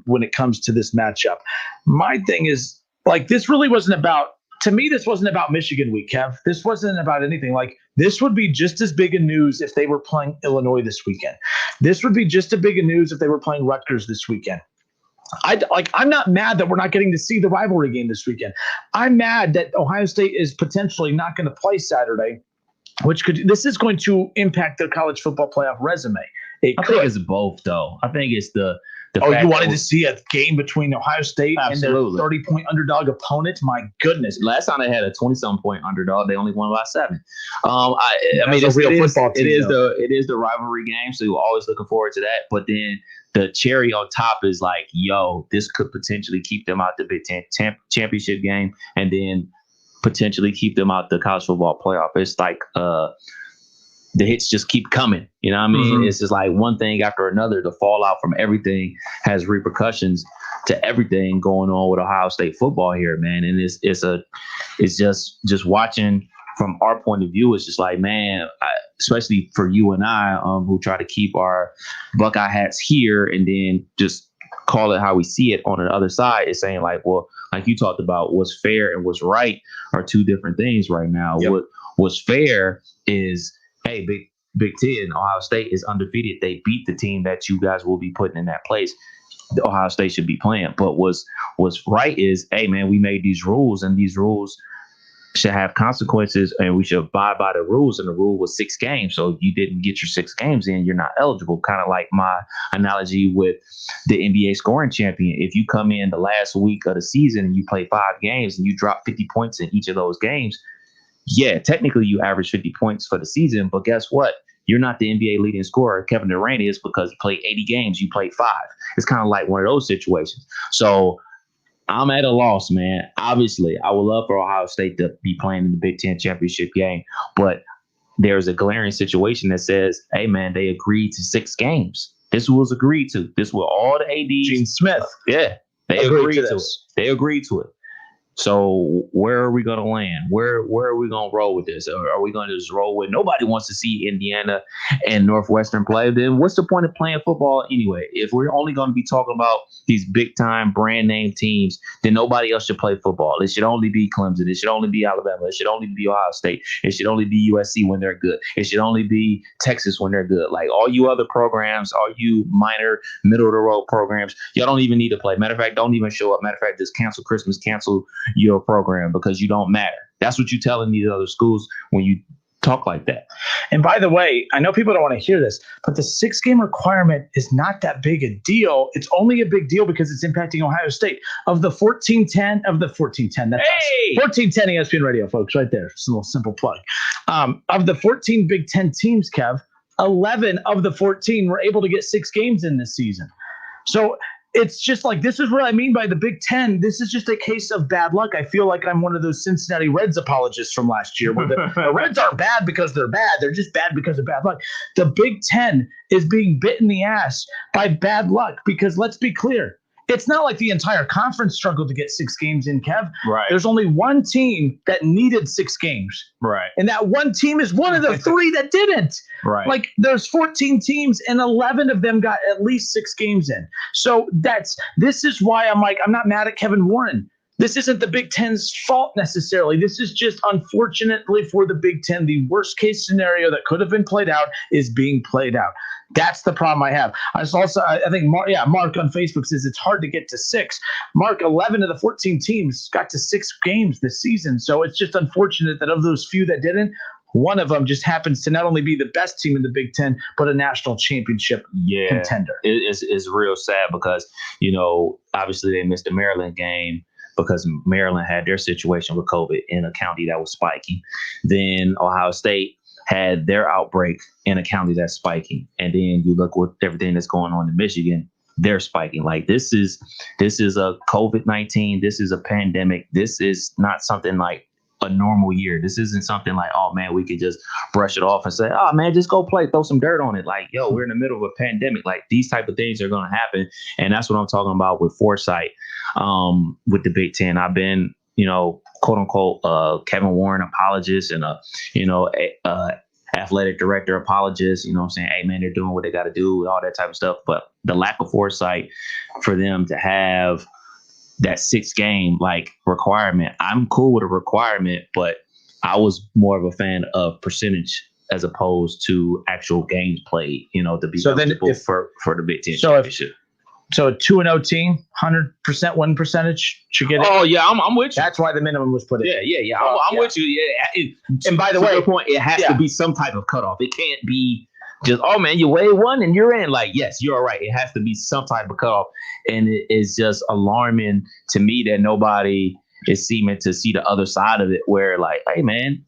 When it comes to this matchup, my thing is, this really wasn't about, to me, this wasn't about Michigan week, Kev. This wasn't about anything. This would be just as big a news if they were playing Illinois this weekend. This would be just as big a news if they were playing Rutgers this weekend. I'm not mad that we're not getting to see the rivalry game this weekend. I'm mad that Ohio State is potentially not going to play Saturday, this is going to impact their college football playoff resume. I think it's both, though. I think it's the you wanted to see a game between Ohio State and their 30-point underdog opponent? My goodness. Last time they had a 20-some point underdog, they only won by 7. It is the rivalry game, so you're always looking forward to that. But then the cherry on top is this could potentially keep them out the Big Ten championship game, and then potentially keep them out the college football playoff. It's the hits just keep coming. You know what I mean? Mm-hmm. It's just one thing after another. The fallout from everything has repercussions to everything going on with Ohio State football here, man. And it's just watching from our point of view. It's just especially for you and I, who try to keep our Buckeye hats here and then just call it how we see it on the other side. It's saying like you talked about, what's fair and what's right are two different things right now. Yep. What's fair is hey, Big Ten, Ohio State is undefeated. They beat the team that you guys will be putting in that place. The Ohio State should be playing. But what's right is, hey, man, we made these rules, and these rules should have consequences, and we should abide by the rules. And the rule was 6 games. So if you didn't get your 6 games in, you're not eligible. Kind of like my analogy with the NBA scoring champion. If you come in the last week of the season and you play 5 games and you drop 50 points in each of those games, yeah, technically you average 50 points for the season. But guess what? You're not the NBA leading scorer. Kevin Durant is, because he played 80 games. You played 5. It's kind of like one of those situations. So I'm at a loss, man. Obviously, I would love for Ohio State to be playing in the Big Ten championship game, but there's a glaring situation that says, hey, man, they agreed to 6 games. This was agreed to. This was all the ADs. Gene Smith. Yeah, they agreed to it. They agreed to it. So where are we going to land? Where are we going to roll with this? Or are we going to just roll with nobody wants to see Indiana and Northwestern play? Then what's the point of playing football anyway? If we're only going to be talking about these big time brand name teams, then nobody else should play football. It should only be Clemson. It should only be Alabama. It should only be Ohio State. It should only be USC when they're good. It should only be Texas when they're good. Like all you other programs, all you minor, middle of the road programs, y'all don't even need to play. Matter of fact, don't even show up. Matter of fact, just cancel Christmas, cancel your program, because you don't matter. That's what you're telling these other schools when you talk like that. And by the way, I know people don't want to hear this, but the 6-game requirement is not that big a deal. It's only a big deal because it's impacting Ohio State. Of the 14-10, that's 14-10 ESPN Radio, folks, right there. It's a little simple plug. Of the 14 Big Ten teams, Kev, 11 of the 14 were able to get 6 games in this season. So it's just like, this is what I mean by the Big Ten. This is just a case of bad luck. I feel like I'm one of those Cincinnati Reds apologists from last year, where the Reds aren't bad because they're bad. They're just bad because of bad luck. The Big Ten is being bit in the ass by bad luck because, let's be clear, it's not like the entire conference struggled to get 6 games in, Kev. Right. There's only one team that needed 6 games. Right. And that one team is one of the 3 that didn't. Right. Like there's 14 teams and 11 of them got at least 6 games in. So this is why I'm not mad at Kevin Warren. This isn't the Big Ten's fault necessarily. This is just, unfortunately for the Big Ten, the worst case scenario that could have been played out is being played out. That's the problem I have. I think Mark on Facebook says it's hard to get to 6. Mark, 11 of the 14 teams got to 6 games this season. So it's just unfortunate that of those few that didn't, one of them just happens to not only be the best team in the Big Ten, but a national championship contender. It's real sad because, obviously they missed the Maryland game because Maryland had their situation with COVID in a county that was spiking. Then Ohio State had their outbreak in a county that's spiking. And then you look with everything that's going on in Michigan, they're spiking. Like this is a COVID-19. This is a pandemic. This is not something like a normal year. This isn't something like, oh man, we could just brush it off and say, oh man, just go play, throw some dirt on it. Like, yo, we're in the middle of a pandemic. Like these type of things are going to happen. And that's what I'm talking about with foresight, with the Big Ten. I've been, quote unquote, Kevin Warren apologist and athletic director apologist, saying, hey man, they're doing what they got to do, all that type of stuff. But the lack of foresight for them to have that 6-game requirement, I'm cool with a requirement, but I was more of a fan of percentage as opposed to actual games played, to be eligible for the Big Ten championship. So a 2-0 team, 100% win percentage should get it. Oh yeah, I'm with you. That's why the minimum was put in. Yeah. I'm with you. Yeah. And by the way, point, it has to be some type of cutoff. It can't be just, oh man, you weigh 1 and you're in. Like, yes, you're right. It has to be some type of cutoff. And it is just alarming to me that nobody is seeming to see the other side of it, where like, hey man,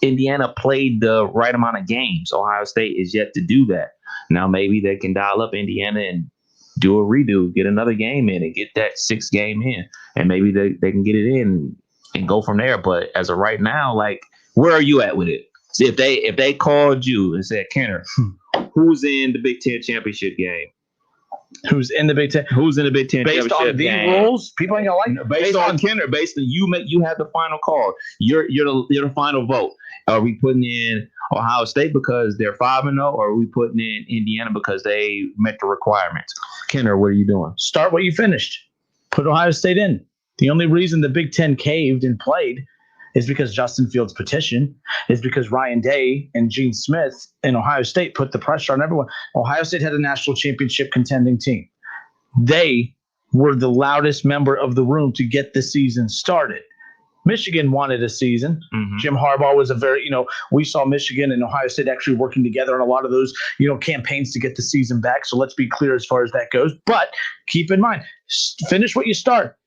Indiana played the right amount of games. Ohio State is yet to do that. Now maybe they can dial up Indiana and do a redo, get another game in and get that 6th game in. And maybe they can get it in and go from there. But as of right now, like, where are you at with it? See, if they called you and said, Kenner, who's in the Big Ten championship game? Who's in the Big Ten? Who's in the Big Ten based championship on these game? rules? People ain't gonna like based on Kenner. Based on you have the final call. You're the final vote. Are we putting in Ohio State because they're 5-0, or are we putting in Indiana because they met the requirements? Kenner, what are you doing? Start what you finished. Put Ohio State in. The only reason the Big Ten caved and played Is because Justin Fields petition. Is because Ryan Day and Gene Smith in Ohio State put the pressure on everyone. Ohio State had a national championship contending team. They were the loudest member of the room to get the season started. Michigan wanted a season. Jim Harbaugh was we saw Michigan and Ohio State actually working together on a lot of those, campaigns to get the season back. So let's be clear as far as that goes. But keep in mind, finish what you start.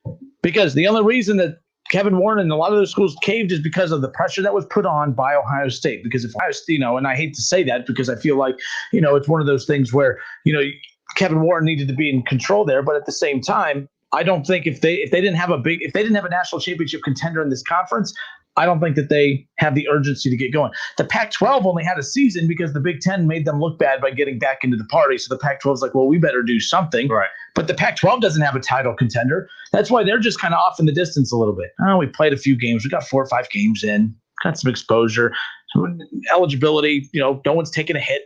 Because the only reason that Kevin Warren and a lot of those schools caved is because of the pressure that was put on by Ohio State. Because if Ohio State, and I hate to say that because I feel like, it's one of those things where, Kevin Warren needed to be in control there. But at the same time, I don't think if they didn't have a national championship contender in this conference, I don't think that they have the urgency to get going. The Pac-12 only had a season because the Big Ten made them look bad by getting back into the party. So the Pac-12 is like, well, we better do something. Right. But the Pac-12 doesn't have a title contender. That's why they're just kind of off in the distance a little bit. Oh, we played a few games. We got 4 or 5 games in, got some exposure, some eligibility. No one's taking a hit.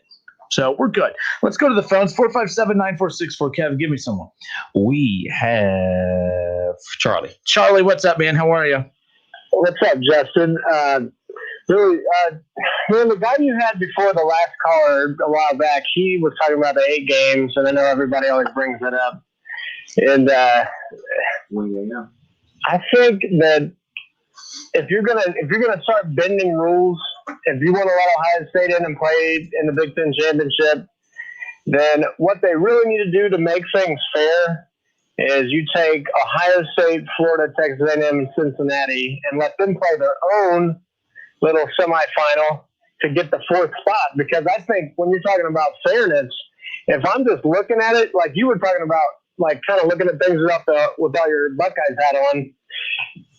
So we're good. Let's go to the phones. 457-9464. Kevin, give me someone. We have Charlie. Charlie, what's up, man? How are you? What's up, Justin? The guy you had before the last caller a while back, he was talking about the 8 games, and I know everybody always brings it up. And I think that if you're gonna start bending rules, if you want to let Ohio State in and play in the Big Ten championship, then what they really need to do to make things fair is you take Ohio State, Florida, Texas A&M, and Cincinnati and let them play their own little semifinal to get the 4th spot. Because I think when you're talking about fairness, if I'm just looking at it like you were talking about, like kind of looking at things without your Buckeyes hat on,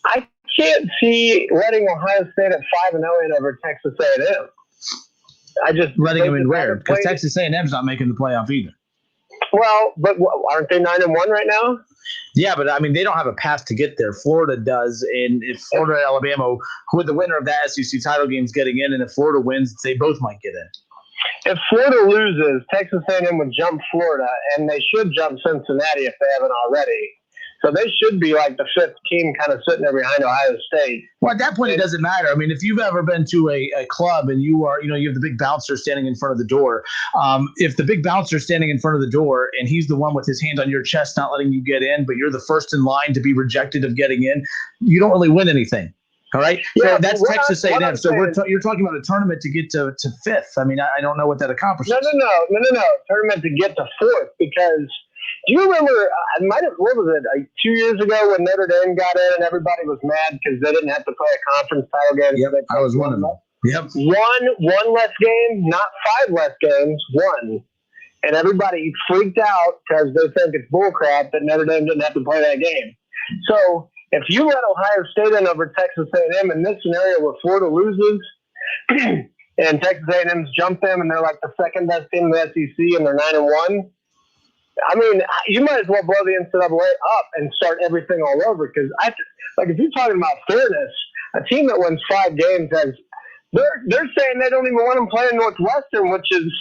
I can't see letting Ohio State at 5-0 in over Texas A&M. I just letting them in where? Because Texas A&M's not making the playoff either. Well, but aren't they 9-1 right now? Yeah, but I mean, they don't have a path to get there. Florida does, and if Florida and Alabama, with the winner of that SEC title game, is getting in, and if Florida wins, they both might get in. If Florida loses, Texas A&M would jump Florida, and they should jump Cincinnati if they haven't already. So they should be like the 5th team kind of sitting there behind Ohio State. Well, at that point, it doesn't matter. I mean, if you've ever been to a club and you are, you have the big bouncer standing in front of the door. If the big bouncer standing in front of the door and he's the one with his hand on your chest, not letting you get in, but you're the first in line to be rejected of getting in, you don't really win anything. All right. Yeah, so that's Texas A&M. So you're talking about a tournament to get to 5th. I mean, I don't know what that accomplishes. No. Tournament to get to 4th because. Do you remember, what was it, 2 years ago when Notre Dame got in and everybody was mad because they didn't have to play a conference title game? Yep, I was one of them. Yep. One less game, not 5 less games, 1. And everybody freaked out because they think it's bullcrap that Notre Dame didn't have to play that game. So if you let Ohio State in over Texas A&M in this scenario where Florida loses and Texas A&M's jumped them and they're like the 2nd best team in the SEC and they're 9-1, I mean, you might as well blow the NCAA up and start everything all over. Because if you're talking about fairness, a team that wins 5 games they're saying they don't even want them playing Northwestern, which is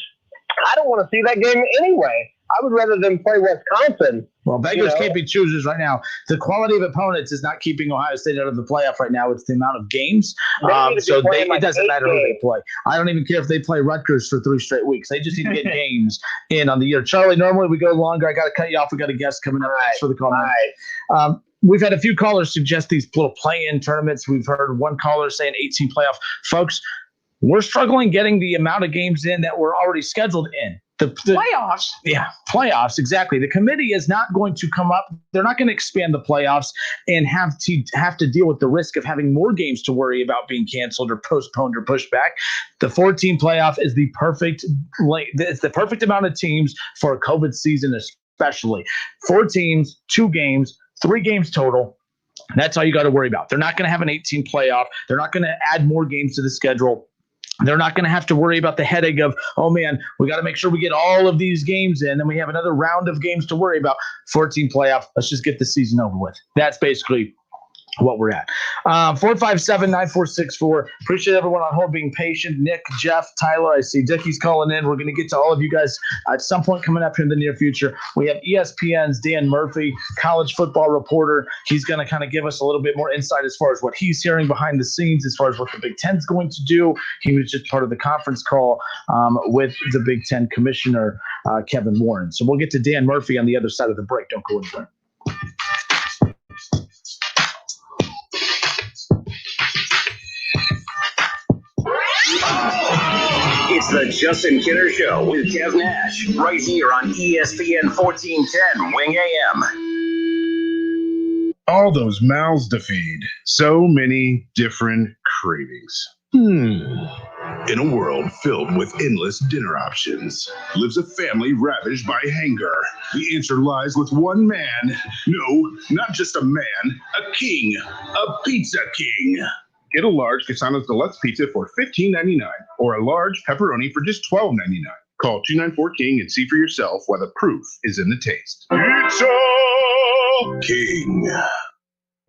I don't want to see that game anyway. I would rather them play Wisconsin. Well, beggars can't be choosers right now. The quality of opponents is not keeping Ohio State out of the playoff right now. It's the amount of games. It doesn't matter who they play. I don't even care if they play Rutgers for 3 straight weeks. They just need to get games in on the year. Charlie, normally we go longer. I got to cut you off. We got a guest coming up. Thanks for the call. Right. We've had a few callers suggest these little play-in tournaments. We've heard one caller saying 18 playoff. Folks, we're struggling getting the amount of games in that were already scheduled in. The playoffs. Yeah, playoffs, exactly. The committee is not going to come up. They're not going to expand the playoffs and have to deal with the risk of having more games to worry about being canceled or postponed or pushed back. The 14 playoff is the perfect amount of teams for a COVID season, especially. 4 teams, 2 games, 3 games total. That's all you got to worry about. They're not going to have an 18 playoff. They're not going to add more games to the schedule. They're not going to have to worry about the headache of, oh, man, we got to make sure we get all of these games in. Then we have another round of games to worry about. 14 playoff. Let's just get the season over with. That's basically what we're at. 457-9464. Appreciate everyone on hold being patient. Nick, Jeff, Tyler, I see Dickie's calling in. We're going to get to all of you guys at some point coming up here in the near future. We have ESPN's Dan Murphy, college football reporter. He's going to kind of give us a little bit more insight as far as what he's hearing behind the scenes, as far as what the Big Ten's going to do. He was just part of the conference call with the Big Ten commissioner, Kevin Warren. So we'll get to Dan Murphy on the other side of the break. Don't go anywhere. It's the Justin Kinner Show with Kev Nash, right here on ESPN 1410 Wing AM. All those mouths to feed. So many different cravings. In a world filled with endless dinner options, lives a family ravaged by hunger. The answer lies with one man. No, not just a man, a king, a pizza king. Get a large Casano's Deluxe Pizza for $15.99 or a large pepperoni for just $12.99. Call 294-KING and see for yourself why the proof is in the taste. Pizza King.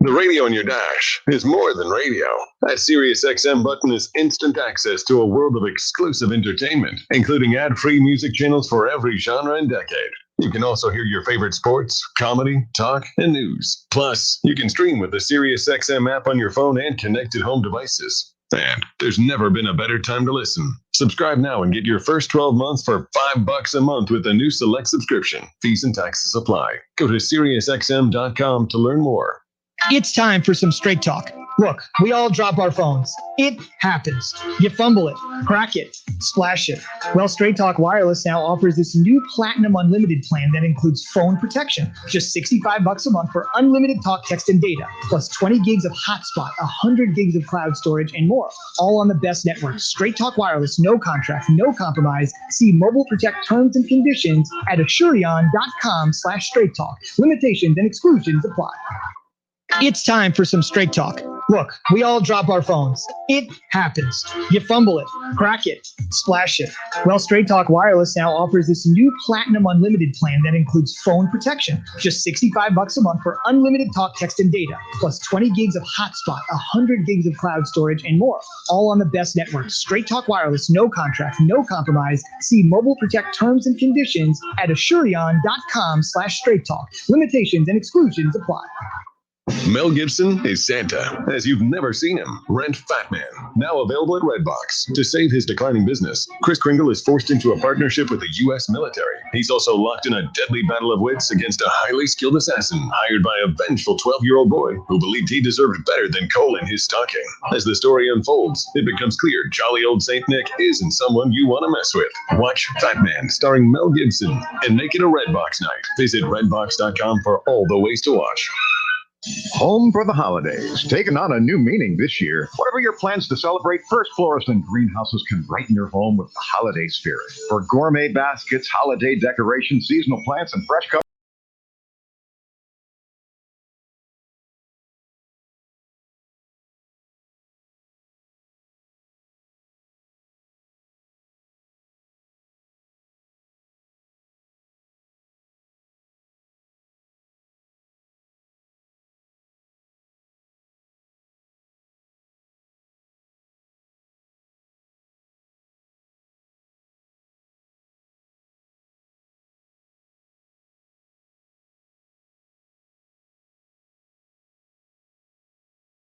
The radio in your dash is more than radio. That SiriusXM button is instant access to a world of exclusive entertainment, including ad-free music channels for every genre and decade. You can also hear your favorite sports, comedy, talk, and news. Plus, you can stream with the SiriusXM app on your phone and connected home devices. And there's never been a better time to listen. Subscribe now and get your first 12 months for $5 a month with a new select subscription. Fees and taxes apply. Go to SiriusXM.com to learn more. It's time for some straight talk. Look, we all drop our phones. It happens. You fumble it, crack it, splash it. Well, Straight Talk Wireless now offers this new Platinum Unlimited plan that includes phone protection. Just $65 a month for unlimited talk, text, and data, plus 20 gigs of hotspot, 100 gigs of cloud storage, and more. All on the best network. Straight Talk Wireless, no contract, no compromise. See Mobile Protect terms and conditions at Asurion.com/Straight Talk. Limitations and exclusions apply. It's time for some straight talk. Look, we all drop our phones. It happens. You fumble it, crack it, splash it. Well, Straight Talk Wireless now offers this new Platinum Unlimited plan that includes phone protection. Just $65 a month for unlimited talk, text, and data, plus 20 gigs of hotspot, 100 gigs of cloud storage, and more. All on the best network. Straight Talk Wireless, no contract, no compromise. See Mobile Protect terms and conditions at Asurion.com/Straight Talk. Limitations and exclusions apply. Mel Gibson is Santa, as you've never seen him. Rent Fat Man, now available at Redbox. To save his declining business, Kris Kringle is forced into a partnership with the U.S. military. He's also locked in a deadly battle of wits against a highly skilled assassin hired by a vengeful 12-year-old boy who believed he deserved better than coal in his stocking. As the story unfolds, it becomes clear jolly old Saint Nick isn't someone you want to mess with. Watch Fat Man, starring Mel Gibson, and make it a Redbox night. Visit redbox.com for all the ways to watch. Home for the holidays, taking on a new meaning this year. Whatever your plans to celebrate, First Florist and Greenhouses can brighten your home with the holiday spirit. For gourmet baskets, holiday decorations, seasonal plants, and fresh cut.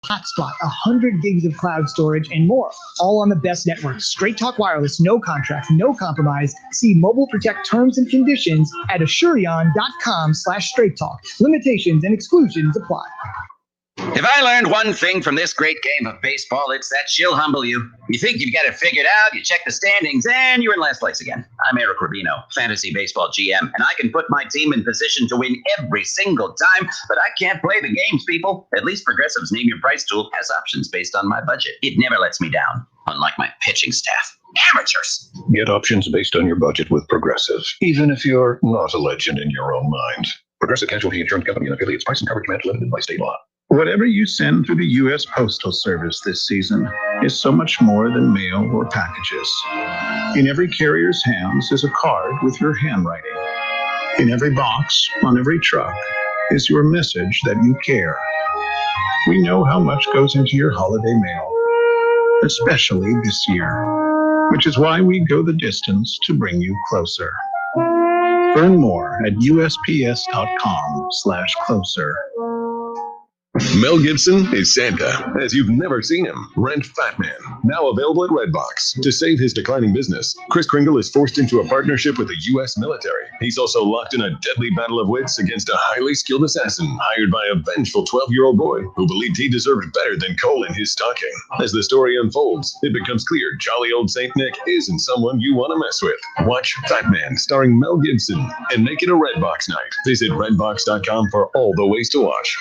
Hotspot, 100 gigs of cloud storage, and more. All on the best network. Straight Talk Wireless, no contract, no compromise. See Mobile Protect terms and conditions at Asurion.com/Straight Talk. Limitations and exclusions apply. If I learned one thing from this great game of baseball, it's that she'll humble you. You think you've got it figured out, you check the standings, and you're in last place again. I'm Eric Rubino, Fantasy Baseball GM, and I can put my team in position to win every single time, but I can't play the games, people. At least Progressive's Name Your Price tool has options based on my budget. It never lets me down, unlike my pitching staff. Amateurs! Get options based on your budget with Progressive, even if you're not a legend in your own mind. Progressive Casualty Insurance Company and affiliates. Price and coverage match limited by state law. Whatever you send through the U.S. Postal Service this season is so much more than mail or packages. In every carrier's hands is a card with your handwriting. In every box, on every truck, is your message that you care. We know how much goes into your holiday mail, especially this year, which is why we go the distance to bring you closer. Learn more at usps.com/closer. Mel Gibson is Santa, as you've never seen him. Rent Fat Man, now available at Redbox. To save his declining business, Kris Kringle is forced into a partnership with the U.S. military. He's also locked in a deadly battle of wits against a highly skilled assassin hired by a vengeful 12-year-old boy who believed he deserved better than coal in his stocking. As the story unfolds, it becomes clear jolly old Saint Nick isn't someone you want to mess with. Watch Fat Man starring Mel Gibson and make it a Redbox night. Visit redbox.com for all the ways to watch.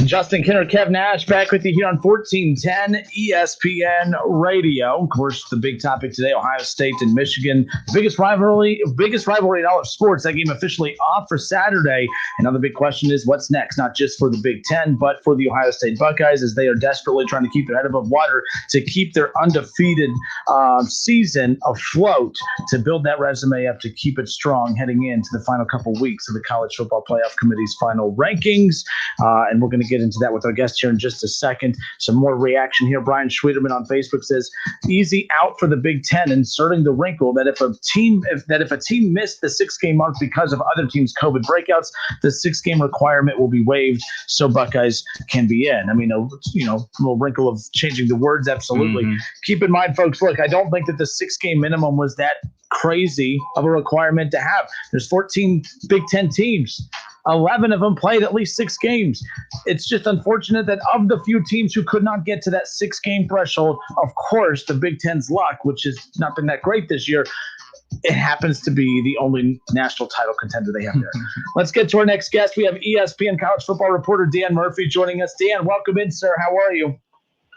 Justin Kinner, Kev Nash, back with you here on 1410 ESPN Radio. Of course, the big topic today, Ohio State and Michigan. The biggest rivalry in all of sports. That game officially off for Saturday. And now the big question is, what's next? Not just for the Big Ten, but for the Ohio State Buckeyes, as they are desperately trying to keep their head above water to keep their undefeated season afloat, to build that resume up, to keep it strong heading into the final couple weeks of the College Football Playoff Committee's final rankings. And we're going to get into that with our guest here in just a second. Some more reaction here. Brian Schwederman on Facebook says, easy out for the Big Ten, inserting the wrinkle that if a team missed the 6-game mark because of other teams' COVID breakouts, the 6-game requirement will be waived so Buckeyes can be in. I mean, a little wrinkle of changing the words, absolutely. Mm-hmm. Keep in mind, folks, look, I don't think that the 6-game minimum was that crazy of a requirement to have. There's 14 Big Ten teams. 11 of them played at least 6 games. It's just unfortunate that of the few teams who could not get to that 6-game threshold, of course, the Big Ten's luck, which has not been that great this year, it happens to be the only national title contender they have there. Let's get to our next guest. We have ESPN college football reporter Dan Murphy joining us. Dan, welcome in, sir. How are you?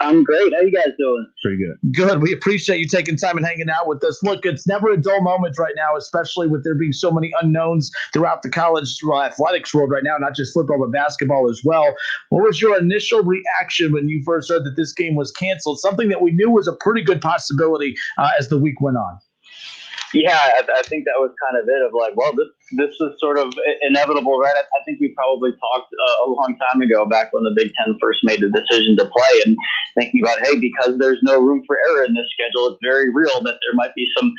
I'm great. How you guys doing? Pretty good. Good. We appreciate you taking time and hanging out with us. Look, it's never a dull moment right now, especially with there being so many unknowns throughout the college athletics world right now, not just football, but basketball as well. What was your initial reaction when you first heard that this game was canceled? Something that we knew was a pretty good possibility as the week went on. Yeah, I think that was kind of it of like, well, this is sort of inevitable, right? I think we probably talked a long time ago, back when the Big Ten first made the decision to play, and thinking about, hey, because there's no room for error in this schedule, it's very real that there might be some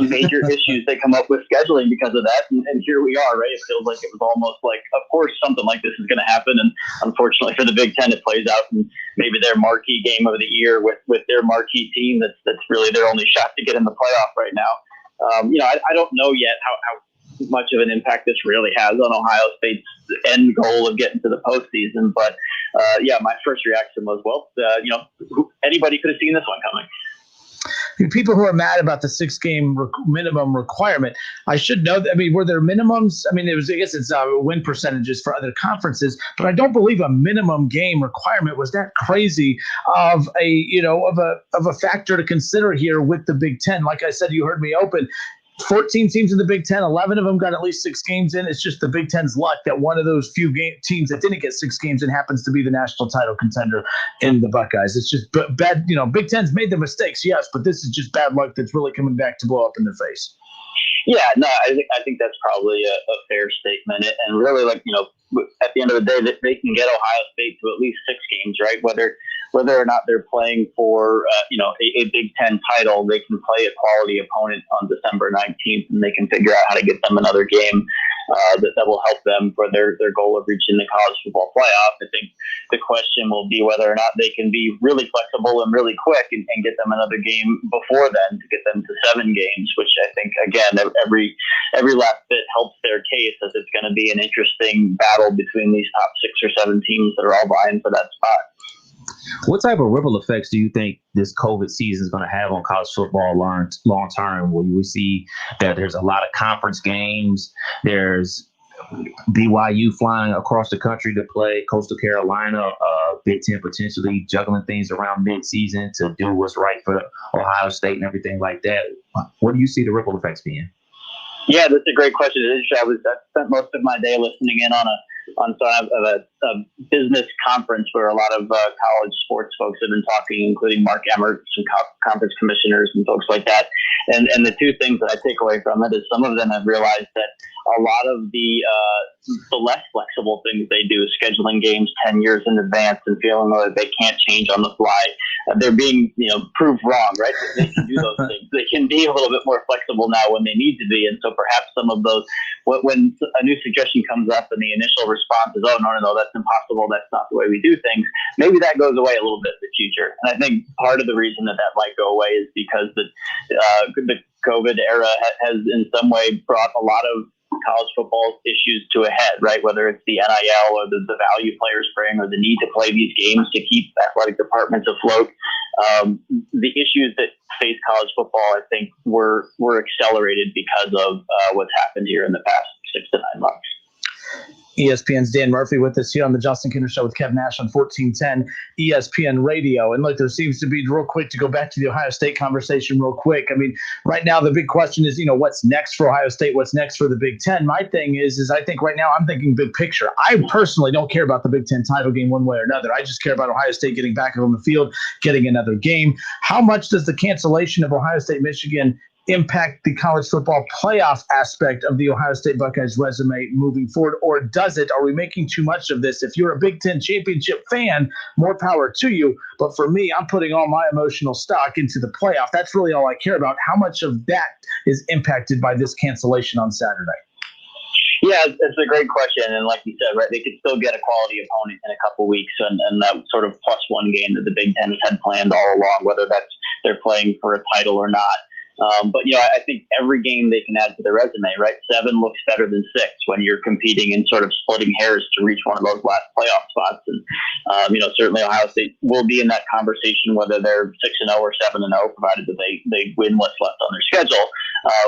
major issues they come up with scheduling because of that. And here we are, right? It feels like it was almost like, of course, something like this is going to happen. And unfortunately for the Big Ten, it plays out in maybe their marquee game of the year with their marquee team. That's really their only shot to get in the playoff right now. I don't know yet how much of an impact this really has on Ohio State's end goal of getting to the postseason. But, my first reaction was, anybody could have seen this one coming. People who are mad about the 6-game minimum requirement, I should know that. I mean, were there minimums? I mean, I guess it's win percentages for other conferences, but I don't believe a minimum game requirement was that crazy of a factor to consider here with the Big Ten. Like I said, you heard me open. 14 teams in the Big Ten, 11 of them got at least 6 games in. It's just the Big Ten's luck that one of those few teams that didn't get 6 games in happens to be the national title contender in the Buckeyes. It's just bad. Big Ten's made the mistakes, yes, but this is just bad luck that's really coming back to blow up in their face. Yeah, no, I think that's probably a fair statement. And really, at the end of the day, that they can get Ohio State to at least 6 games, right? Whether or not they're playing for a Big Ten title, they can play a quality opponent on December 19th, and they can figure out how to get them another game that will help them for their goal of reaching the college football playoff. I think the question will be whether or not they can be really flexible and really quick and get them another game before then to get them to 7 games, which I think, again, every last bit helps their case, as it's going to be an interesting battle between these top 6 or 7 teams that are all vying for that spot. What type of ripple effects do you think this COVID season is going to have on college football long term? Will we see that there's a lot of conference games? There's BYU flying across the country to play Coastal Carolina, Big Ten potentially juggling things around mid-season to do what's right for Ohio State and everything like that. What do you see the ripple effects being? Yeah, that's a great question. I spent most of my day listening in on a business conference where a lot of college sports folks have been talking, including Mark Emmert, some conference commissioners and folks like that. And the two things that I take away from it is some of them have realized that a lot of the less flexible things they do, scheduling games 10 years in advance and feeling that they can't change on the fly, they're being proved wrong, right? They can do those things. They can be a little bit more flexible now when they need to be. And so perhaps some of those, when a new suggestion comes up and the initial response is, oh, no, that's impossible, that's not the way we do things, maybe that goes away a little bit in the future. And I think part of the reason that might go away is because the COVID era has in some way brought a lot of college football issues to a head, right? Whether it's the NIL or the value players bring or the need to play these games to keep athletic departments afloat. The issues that face college football, I think, were accelerated because of what's happened here in the past 6 to 9 months. ESPN's Dan Murphy with us here on the Justin Kinner Show with Kev Nash on 1410 ESPN Radio. And look, there seems to be, real quick, to go back to the Ohio State conversation real quick. I mean, right now the big question is, what's next for Ohio State? What's next for the Big Ten? My thing is I think right now I'm thinking big picture. I personally don't care about the Big Ten title game one way or another. I just care about Ohio State getting back on the field, getting another game. How much does the cancellation of Ohio State-Michigan impact the college football playoff aspect of the Ohio State Buckeyes resume moving forward, or does it? Are we making too much of this? If you're a Big Ten championship fan, more power to you. But for me, I'm putting all my emotional stock into the playoff. That's really all I care about. How much of that is impacted by this cancellation on Saturday? Yeah, it's a great question. And like you said, right, they could still get a quality opponent in a couple weeks, and that sort of +1 game that the Big Ten has had planned all along, whether that's they're playing for a title or not. But I think every game they can add to their resume, right? 7 looks better than 6 when you're competing and sort of splitting hairs to reach one of those last playoff spots. And certainly Ohio State will be in that conversation, whether they're 6-0 or 7-0, provided that they win what's left on their schedule.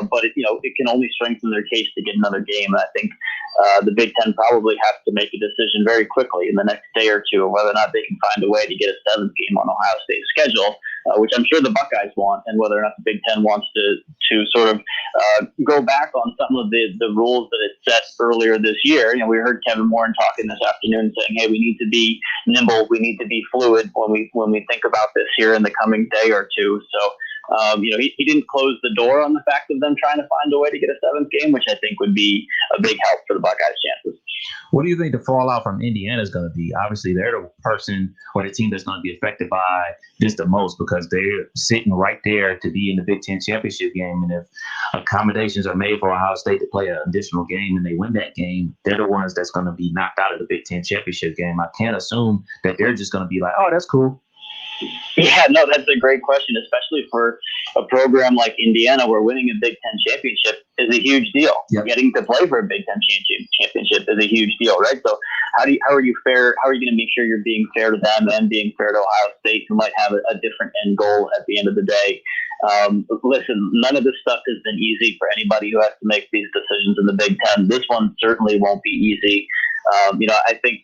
But it can only strengthen their case to get another game. And I think the Big Ten probably has to make a decision very quickly in the next day or two of whether or not they can find a way to get a 7th game on Ohio State's schedule, which I'm sure the Buckeyes want, and whether or not the Big Ten wants to sort of go back on some of the rules that it set earlier this year. We heard Kevin Warren talking this afternoon saying, hey, we need to be nimble, we need to be fluid when we think about this here in the coming day or two. So he didn't close the door on the fact of them trying to find a way to get a 7th game, which I think would be a big help for the Buckeyes' chances. What do you think the fallout from Indiana is going to be? Obviously, they're the person or the team that's going to be affected by this the most, because they're sitting right there to be in the Big Ten championship game. And if accommodations are made for Ohio State to play an additional game and they win that game, they're the ones that's going to be knocked out of the Big Ten championship game. I can't assume that they're just going to be like, oh, that's cool. Yeah, no, that's a great question, especially for a program like Indiana, where winning a Big Ten championship is a huge deal. Yep. Getting to play for a Big Ten championship is a huge deal, right? So how are you going to make sure you're being fair to them and being fair to Ohio State, who might have a different end goal at the end of the day? Listen, none of this stuff has been easy for anybody who has to make these decisions in the Big Ten. This one certainly won't be easy. I think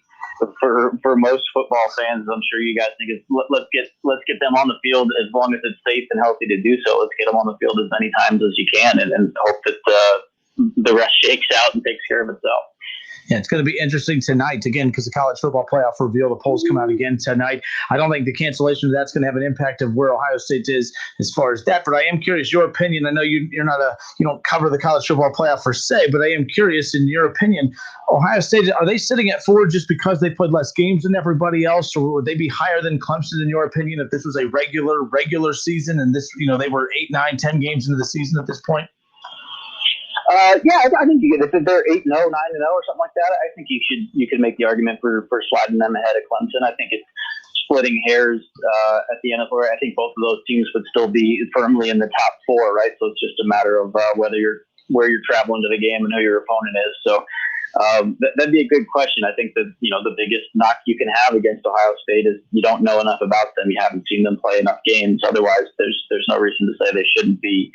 for most football fans, I'm sure you guys think it's let's get them on the field as long as it's safe and healthy to do so. Let's get them on the field as many times as you can, and hope that the rest shakes out and takes care of itself. Yeah, it's going to be interesting tonight, again, because the college football playoff reveal, the polls come out again tonight. I don't think the cancellation of that's going to have an impact of where Ohio State is as far as that, but I am curious your opinion. I know you don't cover the college football playoff per se, but I am curious in your opinion, Ohio State, are they sitting at 4 just because they played less games than everybody else, or would they be higher than Clemson in your opinion if this was a regular season and this, they were 8, 9, 10 games into the season at this point? I think you could, if they're 8-0, 9-0 or something like that, I think you could make the argument for sliding them ahead of Clemson. I think it's splitting hairs at the end of it. I think both of those teams would still be firmly in the top 4, right? So it's just a matter of where you're traveling to the game and who your opponent is. So that'd be a good question. I think that the biggest knock you can have against Ohio State is you don't know enough about them. You haven't seen them play enough games. Otherwise, there's no reason to say they shouldn't be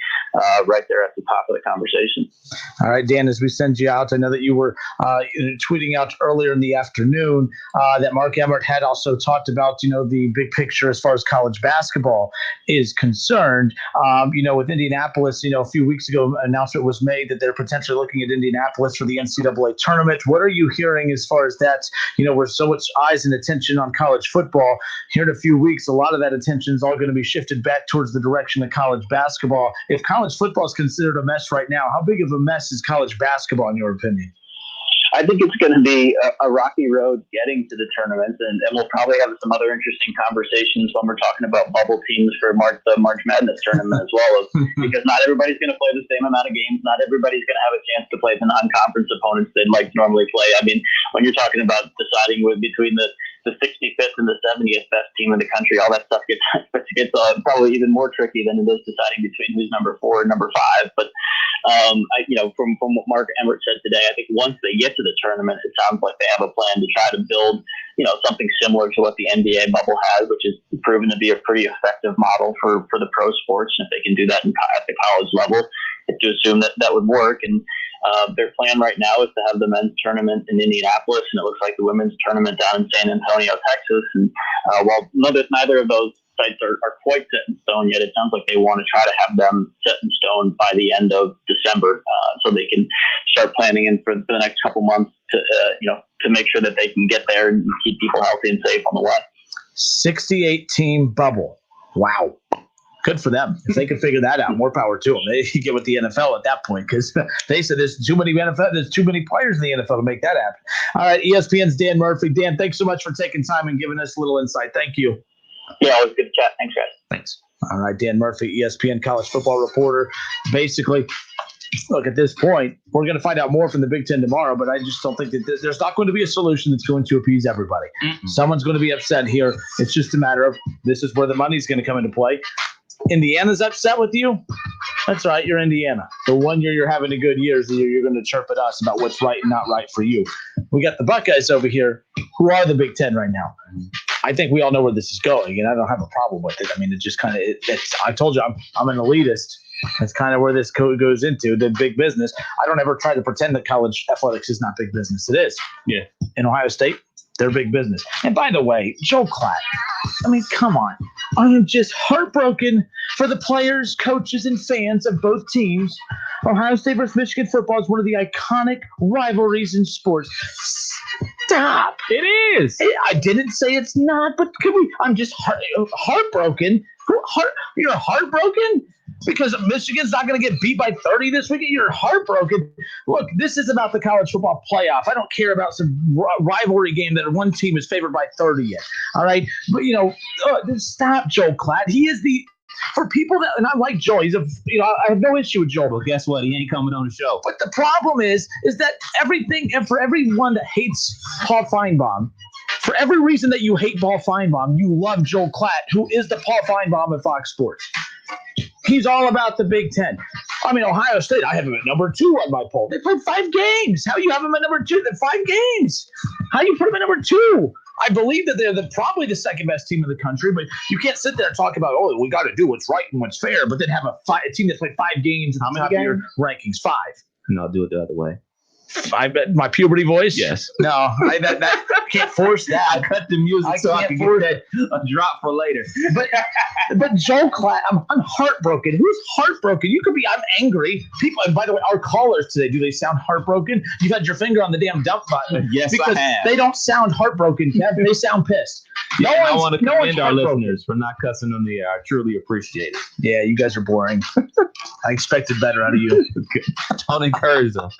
right there at the top of the conversation. All right, Dan, as we send you out, I know that you were tweeting out earlier in the afternoon that Mark Emmert had also talked about the big picture as far as college basketball is concerned. With Indianapolis, a few weeks ago, an announcement was made that they're potentially looking at Indianapolis for the NCAA tournament. tournament. What are you hearing as far as that? We're so much eyes and attention on college football. Here in a few weeks, a lot of that attention is all going to be shifted back towards the direction of college basketball. If college football is considered a mess right now, how big of a mess is college basketball in your opinion? I think it's going to be a rocky road getting to the tournament, and we'll probably have some other interesting conversations when we're talking about bubble teams for the March Madness tournament as well, because not everybody's going to play the same amount of games. Not everybody's going to have a chance to play the non-conference opponents they'd like to normally play. I mean, when you're talking about deciding between the 65th and the 70th best team in the country, all that stuff gets probably even more tricky than it is deciding between who's number 4 and number 5. But from what Mark Emmert said today, I think once they get to the tournament, it sounds like they have a plan to try to build, something similar to what the NBA bubble has, which is proven to be a pretty effective model for the pro sports. And if they can do that at the college level, to assume that would work. And their plan right now is to have the men's tournament in Indianapolis, and it looks like the women's tournament down in San Antonio, Texas. And while neither of those sites are quite set in stone yet, it sounds like they want to try to have them set in stone by the end of December, so they can start planning in for the next couple months to make sure that they can get there and keep people healthy and safe on the way. 68-team bubble. Wow. Good for them. If they can figure that out, more power to them. They get with the NFL at that point, because they said there's too many players in the NFL to make that happen. All right, ESPN's Dan Murphy. Dan, thanks so much for taking time and giving us a little insight. Thank you. Yeah, always good to chat. Thanks, guys. Thanks. All right, Dan Murphy, ESPN college football reporter. Basically, look, at this point, we're going to find out more from the Big Ten tomorrow, but I just don't think that there's not going to be a solution that's going to appease everybody. Someone's going to be upset here. It's just a matter of this is where the money's going to come into play. Indiana's upset with you? That's right, you're Indiana. The 1 year you're having a good year is the year you're going to chirp at us about what's right and not right for you. We got the Buckeyes over here, who are the Big Ten right now. I think we all know where this is going, and I don't have a problem with it. I mean, it just kind of – I told you I'm an elitist. That's kind of where this goes into, the big business. I don't ever try to pretend that college athletics is not big business. It is. Yeah. In Ohio State, they're big business. And by the way, Joe Klatt, I mean, come on. I am just heartbroken for the players, coaches, and fans of both teams. Ohio State versus Michigan football is one of the iconic rivalries in sports. Stop. It is. I didn't say it's not, but I'm just heartbroken. You're heartbroken? Because Michigan's not going to get beat by 30 this weekend? You're heartbroken. Look, this is about the college football playoff. I don't care about some rivalry game that one team is favored by 30 yet. All right? But, stop Joel Klatt. He is for people that, and I like Joel. He's I have no issue with Joel. But guess what? He ain't coming on the show. But the problem is that everything, and for everyone that hates Paul Feinbaum, for every reason that you hate Paul Feinbaum, you love Joel Klatt, who is the Paul Feinbaum of Fox Sports. He's all about the Big Ten. I mean, Ohio State, I have him at number 2 on my poll. They played 5 games. How you have him at number 2? They're 5 games. How you put him at number 2? I believe that they're probably the second best team in the country, but you can't sit there and talk about, we got to do what's right and what's fair, but then have a team that's played 5 games and top of your rankings. 5. No, do it the other way. I bet my puberty voice. Yes. No, I can't force that. I cut the music so I can get that a drop for later. But Joel Klatt, I'm heartbroken. Who's heartbroken? I'm angry. People, and by the way, our callers today, do they sound heartbroken? You've had your finger on the damn dump button. Yes, because I have. They don't sound heartbroken, Kevin. They sound pissed. I want to commend our listeners for not cussing on the air. I truly appreciate it. Yeah, you guys are boring. I expected better out of you. Don't encourage them.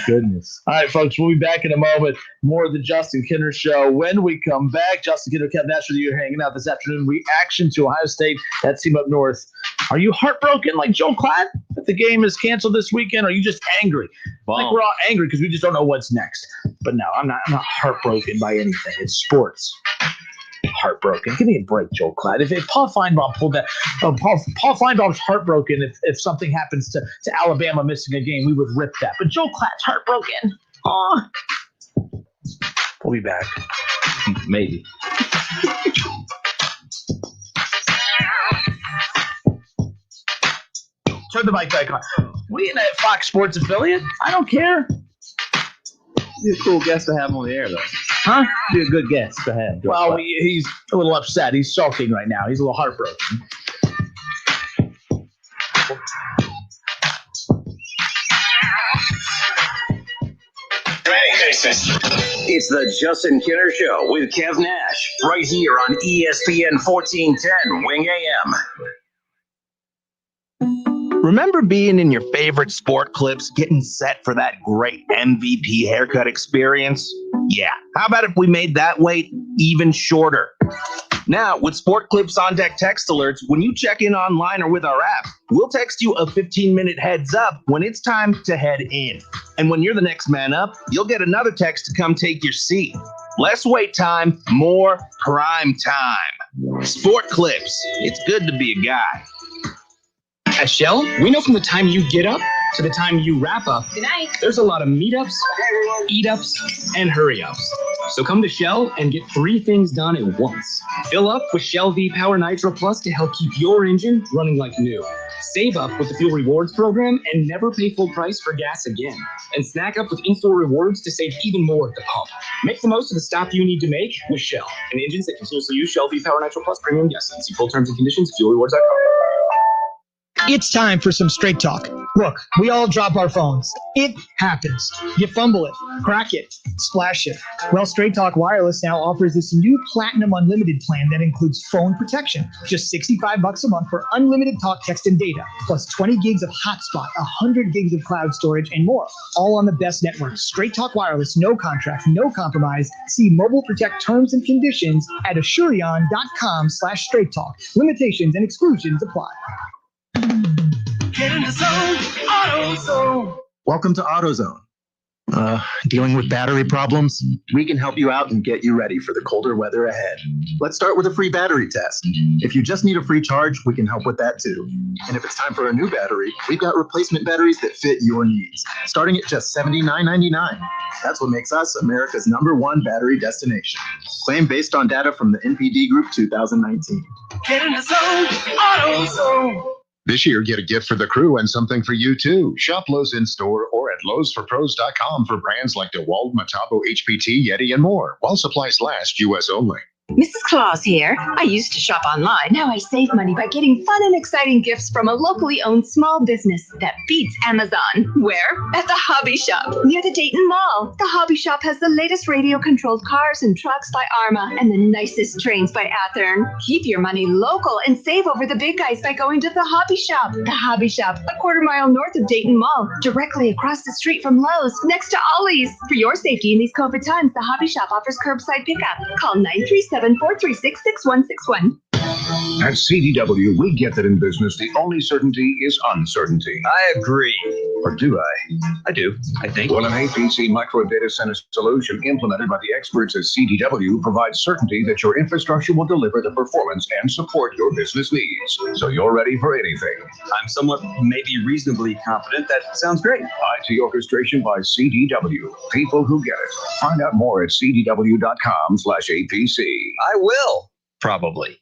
Goodness. All right, folks, we'll be back in a moment. More of the Justin Kinner Show. When we come back, Justin Kinner, Kevin Nash with you hanging out this afternoon. Reaction to Ohio State, that team up north. Are you heartbroken like Joel Klatt that the game is canceled this weekend? Or are you just angry? Like we're all angry because we just don't know what's next. But no, I'm not heartbroken by anything. It's sports. Heartbroken. Give me a break, Joel Klatt. If Paul Feinbaum pulled that, Paul Feinbaum's heartbroken if something happens to Alabama missing a game, we would rip that. But Joel Klatt's heartbroken. Aw. We'll be back. Maybe. Turn the mic back on. We in a Fox Sports affiliate? I don't care. Be a cool guest to have on the air, though. Huh? Be a good guest to have. Well, he's a little upset. He's sulking right now. He's a little heartbroken. breakfast. It's the Justin Kinner Show with Kev Nash, right here on ESPN 1410 Wing AM. Remember being in your favorite sport clips, getting set for that great MVP haircut experience? Yeah. How about if we made that wait even shorter? Now, with Sport Clips On Deck text alerts, when you check in online or with our app, we'll text you a 15-minute heads up when it's time to head in. And when you're the next man up, you'll get another text to come take your seat. Less wait time, more prime time. Sport Clips. It's good to be a guy. At Shell, we know from the time you get up to the time you wrap up, Good night. there's a lot of meetups, eat-ups, and hurry-ups. So come to Shell and get 3 things done at once. Fill up with Shell V-Power Nitro Plus to help keep your engine running like new. Save up with the Fuel Rewards program and never pay full price for gas again. And snack up with in-store rewards to save even more at the pump. Make the most of the stop you need to make with Shell and engines that continuously use Shell V-Power Nitro Plus premium gas. See full terms and conditions at fuelrewards.com. It's time for some straight talk. Look, we all drop our phones. It happens. You fumble it, crack it, splash it. Well, Straight Talk Wireless now offers this new Platinum Unlimited plan that includes phone protection. Just $65 a month for unlimited talk, text, and data, plus 20 gigs of hotspot, 100 gigs of cloud storage, and more. All on the best network. Straight Talk Wireless, no contract, no compromise. See Mobile Protect terms and conditions at Asurion.com/Straight Talk. Limitations and exclusions apply. Get in the zone, AutoZone. Welcome to AutoZone. Dealing with battery problems? We can help you out and get you ready for the colder weather ahead. Let's start with a free battery test. If you just need a free charge, we can help with that too. And if it's time for a new battery, we've got replacement batteries that fit your needs, starting at just $79.99. That's what makes us America's #1 battery destination. Claim based on data from the NPD Group 2019. Get in the zone, AutoZone. This year, get a gift for the crew and something for you, too. Shop Lowe's in-store or at lowesforpros.com for brands like DeWalt, Metabo, HPT, Yeti, and more. While supplies last, U.S. only. Mrs. Claus here. I used to shop online. Now I save money by getting fun and exciting gifts from a locally owned small business that beats Amazon. Where? At the Hobby Shop, near the Dayton Mall. The Hobby Shop has the latest radio-controlled cars and trucks by Arma and the nicest trains by Athearn. Keep your money local and save over the big guys by going to the Hobby Shop. The Hobby Shop, a quarter-mile north of Dayton Mall, directly across the street from Lowe's, next to Ollie's. For your safety in these COVID times, the Hobby Shop offers curbside pickup. Call 937-436-6161. At CDW, we get that in business, the only certainty is uncertainty. I agree. Or do I? I do, I think. Well, an APC micro data center solution implemented by the experts at CDW provides certainty that your infrastructure will deliver the performance and support your business needs, so you're ready for anything. I'm somewhat, maybe reasonably confident. That sounds great. IT orchestration by CDW. People who get it. Find out more at cdw.com/APC. I will, probably.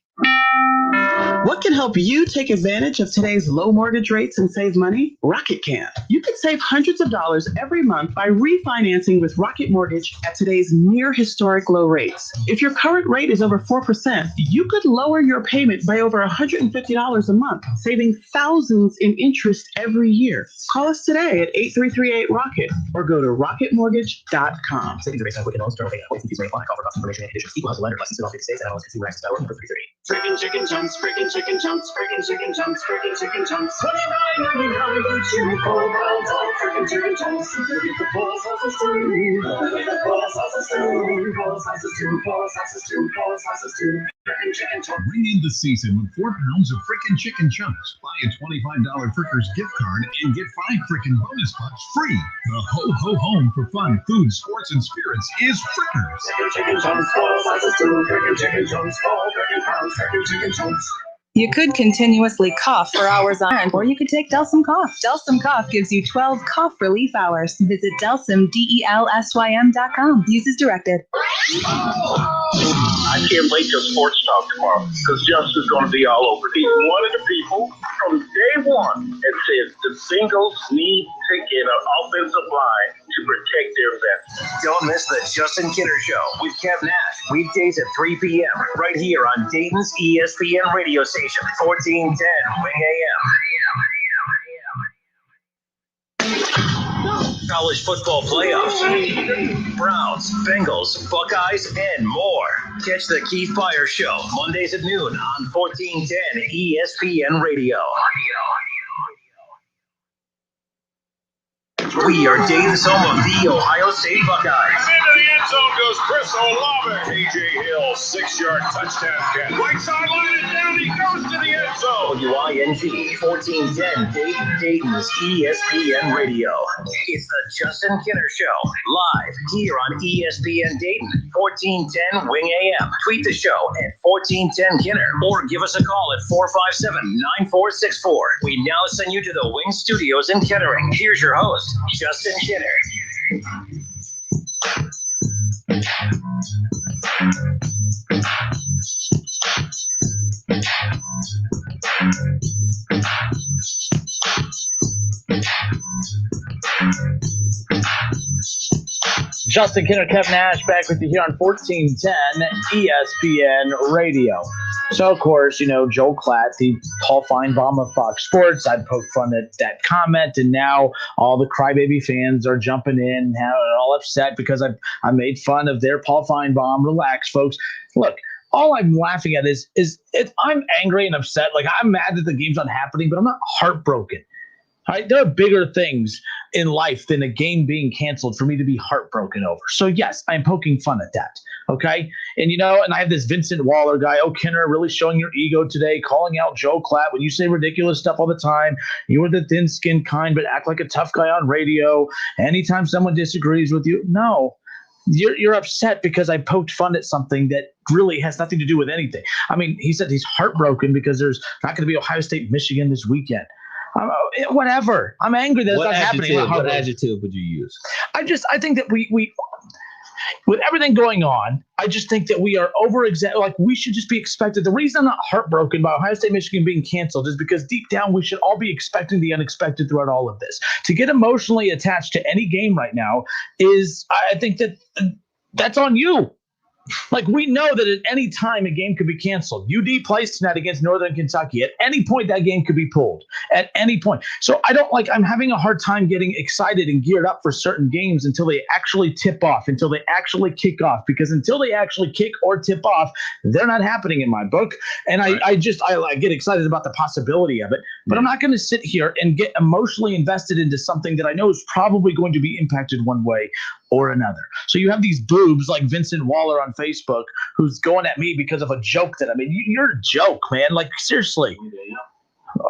What can help you take advantage of today's low mortgage rates and save money? Rocket can. You could save hundreds of dollars every month by refinancing with Rocket Mortgage at today's near historic low rates. If your current rate is over 4%, you could lower your payment by over $150 a month, saving thousands in interest every year. Call us today at 8338-ROCKET or go to rocketmortgage.com. Savings are based on quick and loans, term, and fees may apply. Call for cost information and conditions. Equal housing lender, licensed in all 50 states, and MLS Consumer Access.org number 330. Friggin' chicken chunks, friggin' chicken chunks, friggin' chicken chunks, friggin' chicken chunks. 29.99 each and 4 pounds of friggin' chicken chunks. You can get the full sausage stew. You can get the full sausage stew. Full sausage stew, full sausage stew, full sausage stew. Friggin' chicken chunks. Ring in the season with 4 pounds of frickin' chicken chunks. Buy a $25 Frickers gift card and get 5 frickin' bonus pots free. The ho home for fun, food, sports, and spirits is Frickers. Friggin' chicken chunks, full sausage stew. Friggin' chicken chunks, full friggin' pounds, friggin' chicken chunks. You could continuously cough for hours on end, or you could take Delsym Cough. Delsym Cough gives you 12 cough relief hours. Visit Delsym, DELSYM.com. Use as directed. I can't wait till sports talk tomorrow, because Justin's going to be all over. He's one of the people from day one that says the Bengals need to get an offensive line to protect their vets. Don't miss the Justin Kinner Show with Kev Nash, weekdays at 3 p.m. right here on Dayton's ESPN radio station, 1410 Wing AM. college football playoffs, Browns, Bengals, Buckeyes, and more. Catch the Keith Byers Show Mondays at noon on 1410 ESPN Radio. We are Dayton's home of the Ohio State Buckeyes. And into the end zone goes Chris Olave. A.J. Hill, 6-yard touchdown catch. Right sideline and down he goes to the end zone. WING 1410 Dayton's ESPN Radio. It's the Justin Kinner Show, live here on ESPN Dayton, 1410 Wing AM. Tweet the show at 1410 Kinner or give us a call at 457-9464. We now send you to the Wing Studios in Kettering. Here's your host, Justin Kinner. Justin Kinner, Kevin Nash back with you here on 1410 ESPN Radio. So, of course, Joel Klatt, the Paul Feinbaum of Fox Sports, I poked fun at that comment, and now all the crybaby fans are jumping in and all upset because I made fun of their Paul Feinbaum. Relax, folks. Look, all I'm laughing at is I'm angry and upset. Like, I'm mad that the game's not happening, but I'm not heartbroken. Right? There are bigger things in life than a game being canceled for me to be heartbroken over. So, yes, I'm poking fun at that. Okay? And, and I have this Vincent Waller guy, Kinner, really showing your ego today, calling out Joe Klatt when you say ridiculous stuff all the time. You are the thin-skinned kind, but act like a tough guy on radio. Anytime someone disagrees with you, no. You're upset because I poked fun at something that really has nothing to do with anything. I mean, he said he's heartbroken because there's not going to be Ohio State, Michigan this weekend. Whatever. I'm angry that it's not happening. What adjective would you use? I think that we with everything going on, I just think that we are like we should just be expected. The reason I'm not heartbroken by Ohio State, Michigan being canceled is because deep down we should all be expecting the unexpected throughout all of this. To get emotionally attached to any game right now I think that's on you. Like, we know that at any time a game could be canceled. UD plays tonight against Northern Kentucky. At any point, that game could be pulled. At any point. So I'm having a hard time getting excited and geared up for certain games until they actually tip off, until they actually kick off. Because until they actually kick or tip off, they're not happening in my book. And right. I get excited about the possibility of it. But I'm not going to sit here and get emotionally invested into something that I know is probably going to be impacted one way or another. So you have these boobs like Vincent Waller on Facebook who's going at me because of a joke that I mean. You're a joke, man. Like, seriously.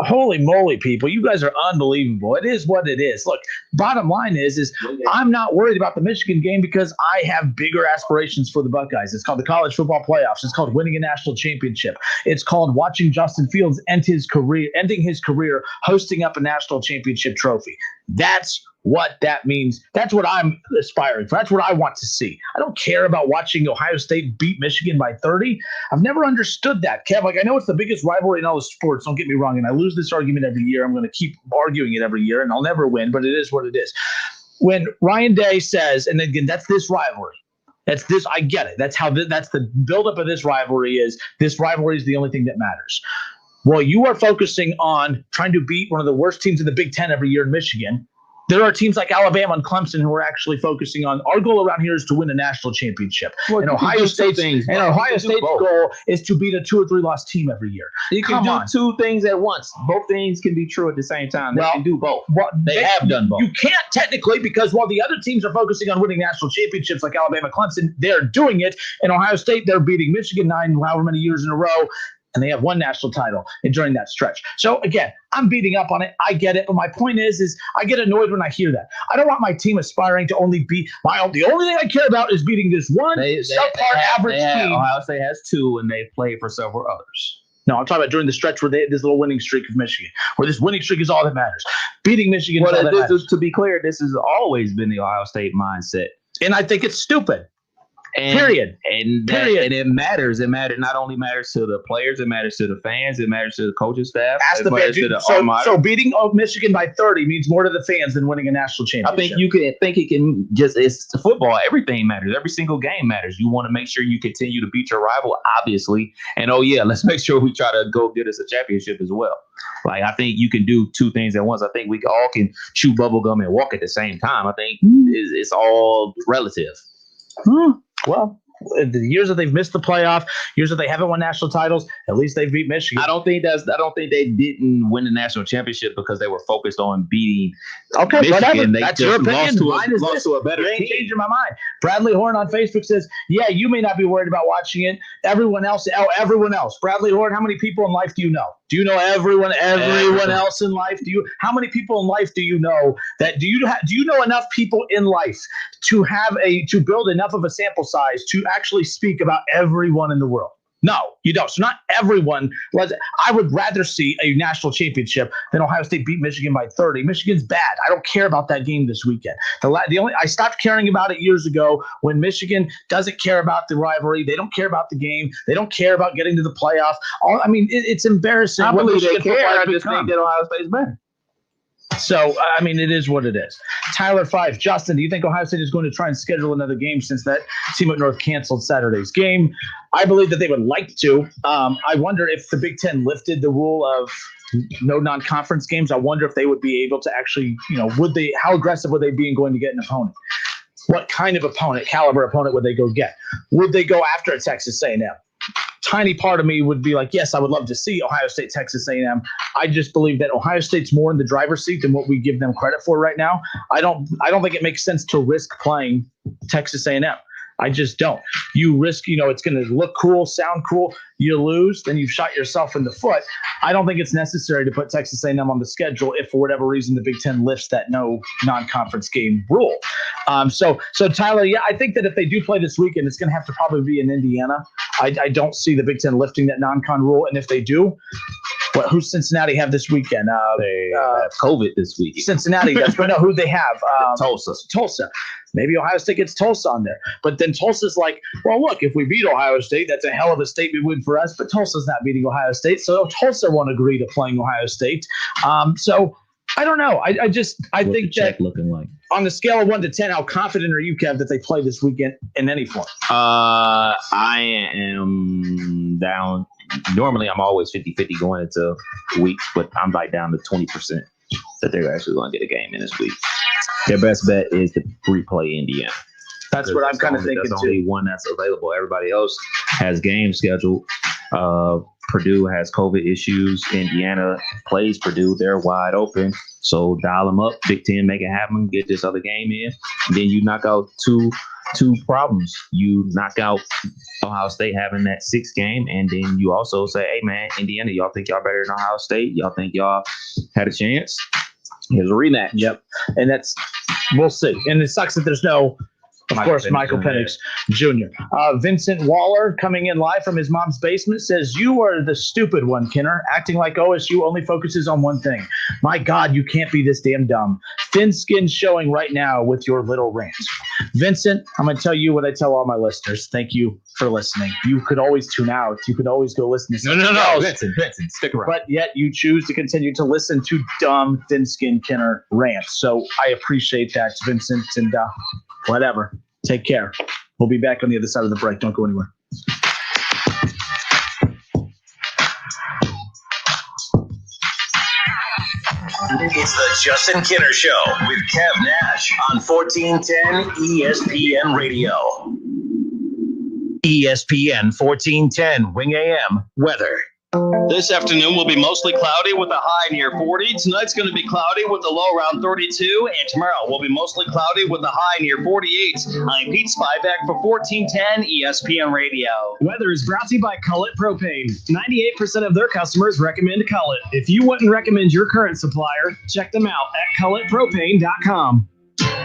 Holy moly, people. You guys are unbelievable. It is what it is. Look, bottom line is I'm not worried about the Michigan game because I have bigger aspirations for the Buckeyes. It's called the college football playoffs. It's called winning a national championship. It's called watching Justin Fields ending his career hosting up a national championship trophy. That's what that means. That's what I'm aspiring for. That's what I want to see. I don't care about watching Ohio State beat Michigan by 30. I've never understood that, Kev. Like, I know it's the biggest rivalry in all of sports. Don't get me wrong. And I lose this argument every year. I'm going to keep arguing it every year, and I'll never win, but it is what it is. When Ryan Day says, and again, that's this rivalry. That's this. I get it. That's the buildup of this rivalry is. This rivalry is the only thing that matters. Well, you are focusing on trying to beat one of the worst teams in the Big Ten every year in Michigan. There are teams like Alabama and Clemson who are actually focusing on our goal around here is to win a national championship. Well, and Ohio State's goal is to beat a 2 or 3 loss team every year. You can do two things at once. Both things can be true at the same time. They can do both. They have done both. You can't technically, because while the other teams are focusing on winning national championships like Alabama, Clemson, they're doing it. In Ohio State, they're beating Michigan however many years in a row. And they have one national title during that stretch. So, again, I'm beating up on it. I get it. But my point is I get annoyed when I hear that. I don't want my team aspiring to only beat the only thing I care about is beating this one subpar average team. Ohio State has 2, and they played for several others. No, I'm talking about during the stretch where they had this little winning streak of Michigan, where this winning streak is all that matters. Beating Michigan is all that matters. To be clear, this has always been the Ohio State mindset. And I think it's stupid. Period. And it matters. It matters. Not only matters to the players, it matters to the fans. It matters to the coaching staff. Ask the fans. So beating Michigan by 30 means more to the fans than winning a national championship. I think it can just. It's football. Everything matters. Every single game matters. You want to make sure you continue to beat your rival, obviously. And let's make sure we try to go get us a championship as well. Like, I think you can do two things at once. I think we all can chew bubblegum and walk at the same time. I think it's all relative. Well, the years that they've missed the playoff, years that they haven't won national titles, at least they've beat Michigan. I don't think they didn't win the national championship because they were focused on beating Michigan. Whatever. They That's your opinion. Lost to a better you ain't team. changing my mind. Bradley Horn on Facebook says, yeah, you may not be worried about watching it. Everyone else. Bradley Horn, how many people in life do you know? Do you know everyone else in life? How many people in life do you know do you know enough people in life to build enough of a sample size to actually speak about everyone in the world? No, you don't. So not everyone. I would rather see a national championship than Ohio State beat Michigan by 30. Michigan's bad. I don't care about that game this weekend. I stopped caring about it years ago when Michigan doesn't care about the rivalry. They don't care about the game. They don't care about getting to the playoff. It's embarrassing. I believe they care. I just think that Ohio State's better. So, it is what it is. Tyler 5, Justin, do you think Ohio State is going to try and schedule another game since that team at North canceled Saturday's game? I believe that they would like to. I wonder if the Big Ten lifted the rule of no non-conference games. I wonder if they would be able to actually, how aggressive would they be in going to get an opponent? What kind of caliber opponent would they go get? Would they go after a Texas A&M? Tiny part of me would be like, yes, I would love to see Ohio State, Texas A&M. I just believe that Ohio State's more in the driver's seat than what we give them credit for right now. I don't think it makes sense to risk playing Texas A&M. I just don't. You risk, it's going to look cool, sound cool. You lose, then you've shot yourself in the foot. I don't think it's necessary to put Texas A&M on the schedule if, for whatever reason, the Big Ten lifts that no non-conference game rule. So Tyler, yeah, I think that if they do play this weekend, it's going to have to probably be in Indiana. I don't see the Big Ten lifting that non-con rule, and if they do, who's Cincinnati have this weekend? They have COVID this week. Cincinnati, that's right. No, who they have? Tulsa. Maybe Ohio State gets Tulsa on there. But then Tulsa's like, well, look, if we beat Ohio State, that's a hell of a statement win for us. But Tulsa's not beating Ohio State. So Tulsa won't agree to playing Ohio State. So I don't know. I think that looking like on the scale of 1 to 10, how confident are you, Kev, that they play this weekend in any form? I am down. Normally, I'm always 50-50 going into weeks, but I'm like down to 20% that they're actually going to get a game in this week. Their best bet is to replay Indiana. That's what I'm kind of thinking, that's the only one that's available. Everybody else has games scheduled. Purdue has COVID issues. Indiana plays Purdue. They're wide open. So dial them up. Big Ten, make it happen. Get this other game in. And then you knock out two problems. You knock out Ohio State having that 6th game, and then you also say, hey, man, Indiana, y'all think y'all better than Ohio State? Y'all think y'all had a chance? Here's a rematch. Yep. And we'll see. And it sucks that there's no, Michael Penix Jr. Vincent Waller, coming in live from his mom's basement, says, you are the stupid one, Kinner, acting like OSU only focuses on one thing. My God, you can't be this damn dumb. Thin skin showing right now with your little rant. Vincent, I'm going to tell you what I tell all my listeners. Thank you for listening. You could always tune out. You could always go listen to something else. Vincent, stick around. But yet you choose to continue to listen to dumb, thin-skinned Kinner rants. So I appreciate that, Vincent, and whatever. Take care. We'll be back on the other side of the break. Don't go anywhere. It's the Justin Kinner Show with Kev Nash on 1410 ESPN Radio. ESPN 1410 Wing AM weather. This afternoon will be mostly cloudy with a high near 40. Tonight's going to be cloudy with a low around 32. And tomorrow will be mostly cloudy with a high near 48. I'm Pete Spivak for 1410 ESPN Radio. Weather is brought to you by Cullet Propane. 98% of their customers recommend Cullet. If you wouldn't recommend your current supplier, check them out at culletpropane.com.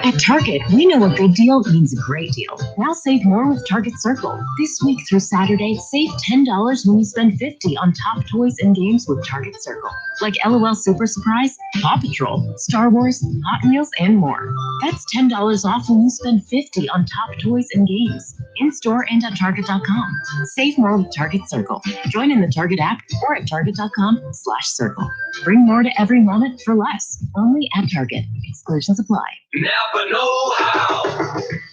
At Target, we know a good deal means a great deal. Now save more with Target Circle. This week through Saturday, save $10 when you spend $50 on top toys and games with Target Circle. Like LOL Super Surprise, Paw Patrol, Star Wars, Hot Wheels, and more. That's $10 off when you spend $50 on top toys and games. In-store and at Target.com. Save more with Target Circle. Join in the Target app or at Target.com/circle. Bring more to every moment for less. Only at Target. Exclusions apply. Napa know-how.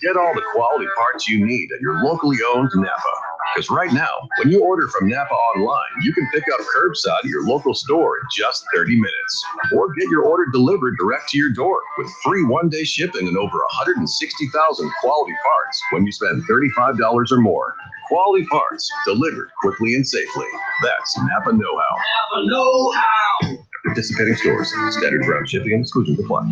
Get all the quality parts you need at your locally owned Napa. Because right now, when you order from Napa online, you can pick up curbside at your local store in just 30 minutes. Or get your order delivered direct to your door with free one-day shipping and over 160,000 quality parts when you spend $35 or more. Quality parts delivered quickly and safely. That's Napa know-how. Napa know-how. Participating stores. Standard ground shipping and exclusions apply.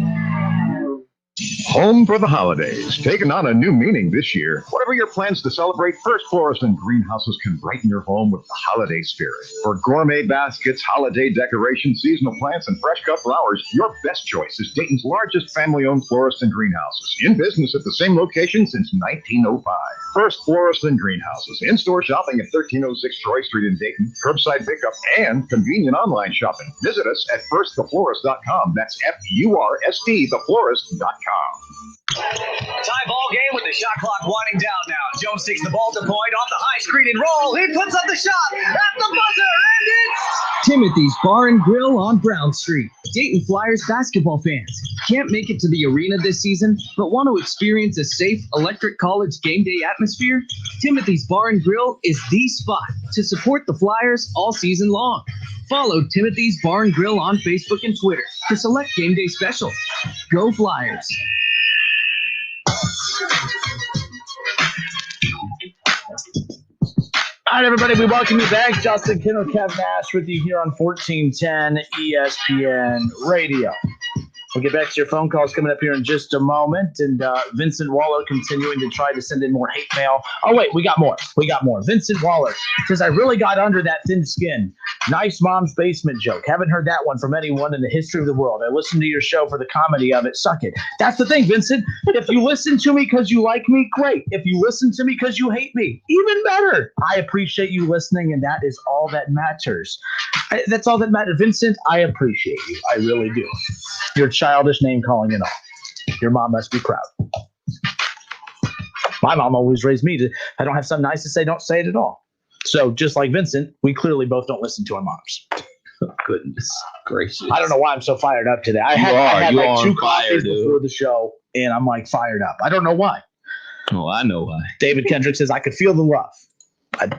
Home for the holidays, taking on a new meaning this year. Whatever your plans to celebrate, First Florist and Greenhouses can brighten your home with the holiday spirit. For gourmet baskets, holiday decorations, seasonal plants, and fresh cut flowers, your best choice is Dayton's largest family-owned florist and greenhouses. In business at the same location since 1905. First Florist and Greenhouses. In-store shopping at 1306 Troy Street in Dayton. Curbside pickup and convenient online shopping. Visit us at firsttheflorist.com. That's FURST, theflorist.com. Tie ball game with the shot clock winding down now. Jones takes the ball to point off the high screen and roll. He puts up the shot at the buzzer, and it's Timothy's Bar and Grill on Brown Street. Dayton Flyers basketball fans can't make it to the arena this season, but want to experience a safe electric college game day atmosphere? Timothy's Bar and Grill is the spot to support the Flyers all season long. Follow Timothy's Bar and Grill on Facebook and Twitter for select game day specials. Go Flyers! All right, everybody, we welcome you back. Justin Kinner, Kev Nash with you here on 1410 ESPN Radio. We'll get back to your phone calls coming up here in just a moment. And Vincent Waller continuing to try to send in more hate mail. Oh, wait, we got more. Vincent Waller says, I really got under that thin skin. Nice mom's basement joke. Haven't heard that one from anyone in the history of the world. I listened to your show for the comedy of it. Suck it. That's the thing, Vincent. If you listen to me because you like me, great. If you listen to me because you hate me, even better. I appreciate you listening, and that is all that matters. That's all that matters. Vincent, I appreciate you. I really do. Your childish name calling and all. Your mom must be proud. My mom always raised me to, I don't have something nice to say, don't say it at all. So just like Vincent, we clearly both don't listen to our moms. Goodness gracious. I don't know why I'm so fired up today. I had like 2 coffees before the show, and I'm like fired up. I don't know why. Oh, I know why. David Kendrick says, I could feel the love.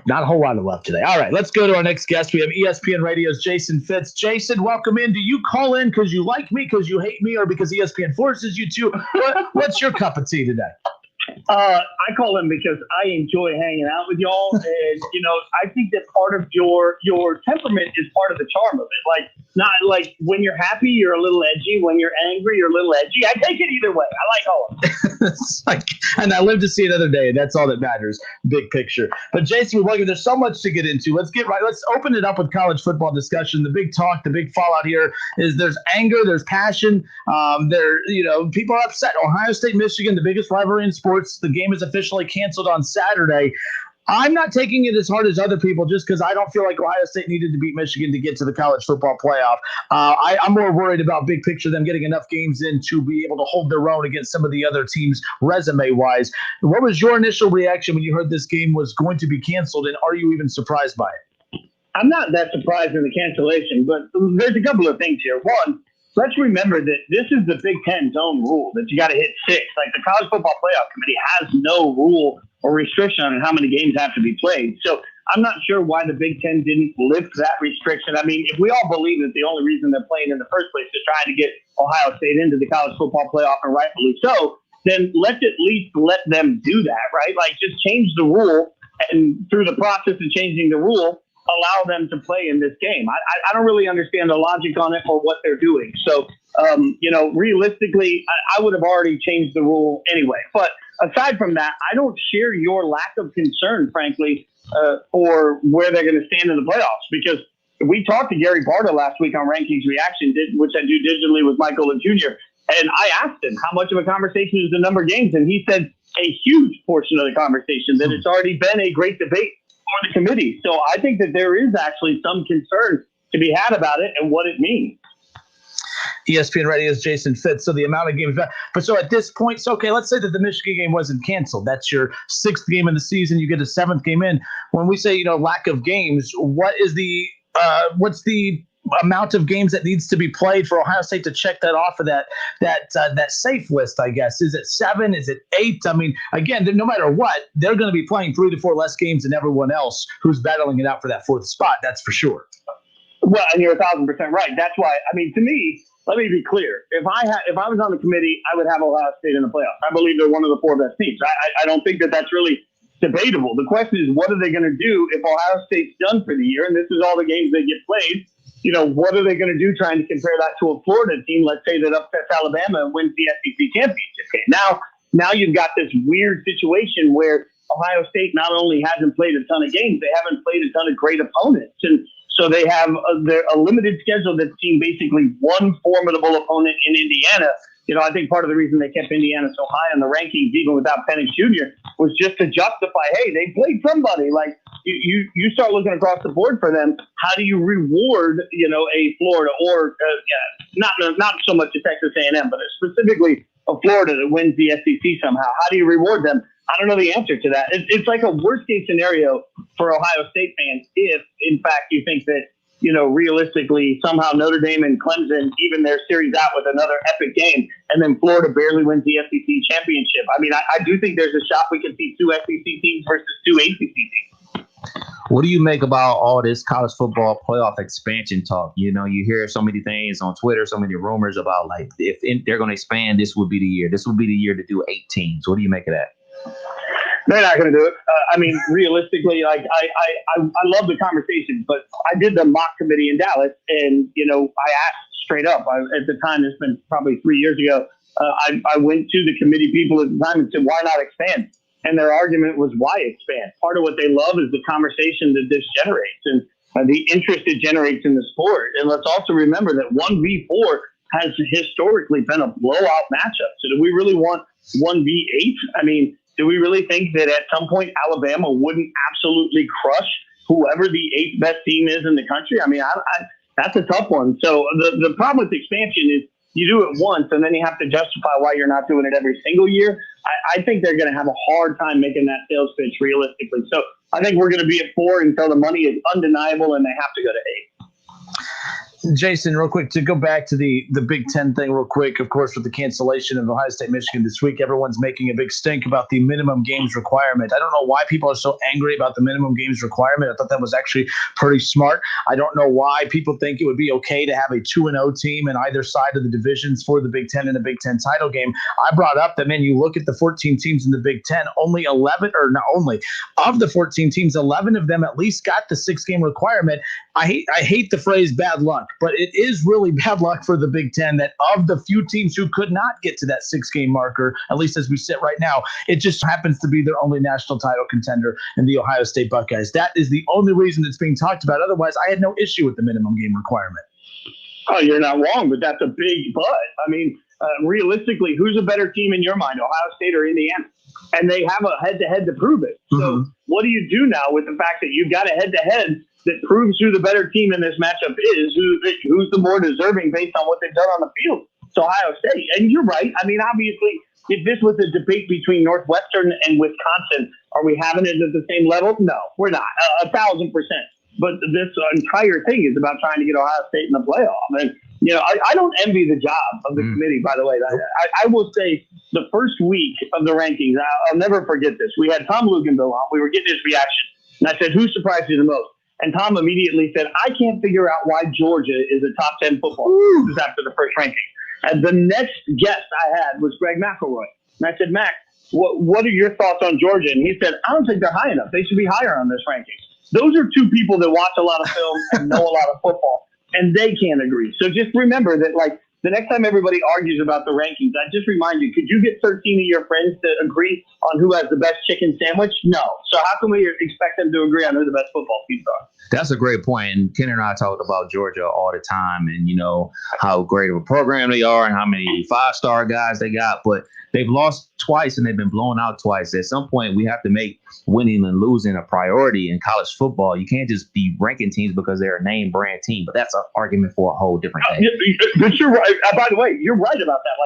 Not a whole lot of love today. All right, let's go to our next guest. We have ESPN Radio's Jason Fitz. Jason, welcome in. Do you call in because you like me, because you hate me, or because ESPN forces you to? What's your cup of tea today? I call in because I enjoy hanging out with y'all, and I think that part of your temperament is part of the charm of it. Like, not like when you're happy, you're a little edgy. When you're angry, you're a little edgy. I take it either way. I like all of it. And I live to see another day. That's all that matters. Big picture. But Jason, there's so much to get into. Let's open it up with college football discussion. The big talk, the big fallout here is there's anger, there's passion. People are upset. Ohio State, Michigan, the biggest rivalry in sports. The game is officially canceled on Saturday. I'm not taking it as hard as other people just because I don't feel like Ohio State needed to beat Michigan to get to the college football playoff. I'm more worried about big picture, them getting enough games in to be able to hold their own against some of the other teams resume-wise. What was your initial reaction when you heard this game was going to be canceled, and are you even surprised by it? I'm not that surprised in the cancellation, but there's a couple of things here. One, let's remember that this is the Big Ten's own rule that you got to hit 6. Like, the College Football Playoff Committee has no rule or restriction on how many games have to be played. So I'm not sure why the Big Ten didn't lift that restriction. I mean, if we all believe that the only reason they're playing in the first place is trying to get Ohio State into the College Football Playoff, and rightfully so, then let's at least let them do that, right? Like, just change the rule, and through the process of changing the rule, allow them to play in this game. I don't really understand the logic on it or what they're doing. So, realistically, I would have already changed the rule anyway. But aside from that, I don't share your lack of concern, frankly, for where they're going to stand in the playoffs, because we talked to Gary Barta last week on Rankings Reaction, which I do digitally with Michael and Jr., And I asked him how much of a conversation is the number of games, and he said a huge portion of the conversation, that it's already been a great debate for the committee. So I think that there is actually some concern to be had about it and what it means. ESPN Radio's Jason Fitz. So the amount of games, but so at this point, so okay, let's say that the Michigan game wasn't canceled. That's your 6th game in the season. You get a 7th game in. When we say, lack of games, what's the amount of games that needs to be played for Ohio State to check that off of that safe list, I guess? Is it 7? Is it 8? I mean, again, no matter what, they're going to be playing 3 to 4 less games than everyone else who's battling it out for that 4th spot. That's for sure. Well, and you're 1,000% right. That's why, to me, let me be clear. If I was on the committee, I would have Ohio State in the playoffs. I believe they're one of the 4 best teams. I don't think that that's really debatable. The question is, what are they going to do if Ohio State's done for the year? And this is all the games they get played. What are they going to do trying to compare that to a Florida team, let's say, that upsets Alabama and wins the SEC championship game? Now you've got this weird situation where Ohio State not only hasn't played a ton of games, they haven't played a ton of great opponents. And so they have a limited schedule that's seen basically one formidable opponent in Indiana. I think part of the reason they kept Indiana so high on the rankings, even without Penix Jr., was just to justify, hey, they played somebody. Like, you start looking across the board for them. How do you reward, a Florida or not so much a Texas A&M, but specifically a Florida that wins the SEC somehow? How do you reward them? I don't know the answer to that. It's like a worst case scenario for Ohio State fans if, in fact, you think that, realistically, somehow Notre Dame and Clemson even their series out with another epic game, and then Florida barely wins the SEC championship. I do think there's a shot we could see 2 SEC teams versus 2 ACC teams. What do you make about all this college football playoff expansion talk? You hear so many things on Twitter, so many rumors about, like, if they're going to expand, this would be the year. This would be the year to do 8 teams. What do you make of that? They're not going to do it. Realistically, I love the conversation, but I did the mock committee in Dallas, and, I asked straight up. At the time, it's been probably 3 years ago, I went to the committee people at the time and said, why not expand? And their argument was, why expand? Part of what they love is the conversation that this generates and the interest it generates in the sport. And let's also remember that 1v4 has historically been a blowout matchup. So do we really want 1v8? Do we really think that at some point Alabama wouldn't absolutely crush whoever the 8th best team is in the country? That's a tough one. So the problem with expansion is you do it once and then you have to justify why you're not doing it every single year. I think they're going to have a hard time making that sales pitch realistically. So I think we're going to be at 4 until the money is undeniable and they have to go to 8. Jason, real quick, to go back to the Big Ten thing real quick, of course, with the cancellation of Ohio State, Michigan this week, everyone's making a big stink about the minimum games requirement. I don't know why people are so angry about the minimum games requirement. I thought that was actually pretty smart. I don't know why people think it would be okay to have a 2-0 team in either side of the divisions for the Big Ten and the Big Ten title game. I brought up that, man, you look at the 14 teams in the Big Ten, of the 14 teams, 11 of them at least got the 6-game requirement. I hate the phrase bad luck, but it is really bad luck for the Big Ten that of the few teams who could not get to that 6-game marker, at least as we sit right now, it just happens to be their only national title contender in the Ohio State Buckeyes. That is the only reason it's being talked about. Otherwise, I had no issue with the minimum game requirement. Oh, you're not wrong, but that's a big but. Realistically, who's a better team in your mind, Ohio State or Indiana? And they have a head-to-head to prove it. So what do you do now with the fact that you've got a head-to-head that proves who the better team in this matchup is, who's the more deserving based on what they've done on the field? It's Ohio State. And you're right. Obviously, if this was a debate between Northwestern and Wisconsin, are we having it at the same level? No, we're not. 1,000%. But this entire thing is about trying to get Ohio State in the playoff. And, I don't envy the job of the committee, by the way. I will say the first week of the rankings, I'll never forget this. We had Tom Luganville on. We were getting his reaction. And I said, who surprised you the most? And Tom immediately said, I can't figure out why Georgia is a top 10 football team. This is after the first ranking. And the next guest I had was Greg McElroy. And I said, Mac, what are your thoughts on Georgia? And he said, I don't think they're high enough. They should be higher on this ranking. Those are two people that watch a lot of film and know a lot of football, and they can't agree. So just remember that, the next time everybody argues about the rankings, I just remind you, could you get 13 of your friends to agree on who has the best chicken sandwich? No. So how can we expect them to agree on who the best football teams are? That's a great point. And Ken and I talked about Georgia all the time and, how great of a program they are and how many 5-star guys they got. But they've lost twice and they've been blown out twice. At some point, we have to make winning and losing a priority in college football. You can't just be ranking teams because they're a name brand team. But that's an argument for a whole different thing. But you're right. By the way, you're right about that.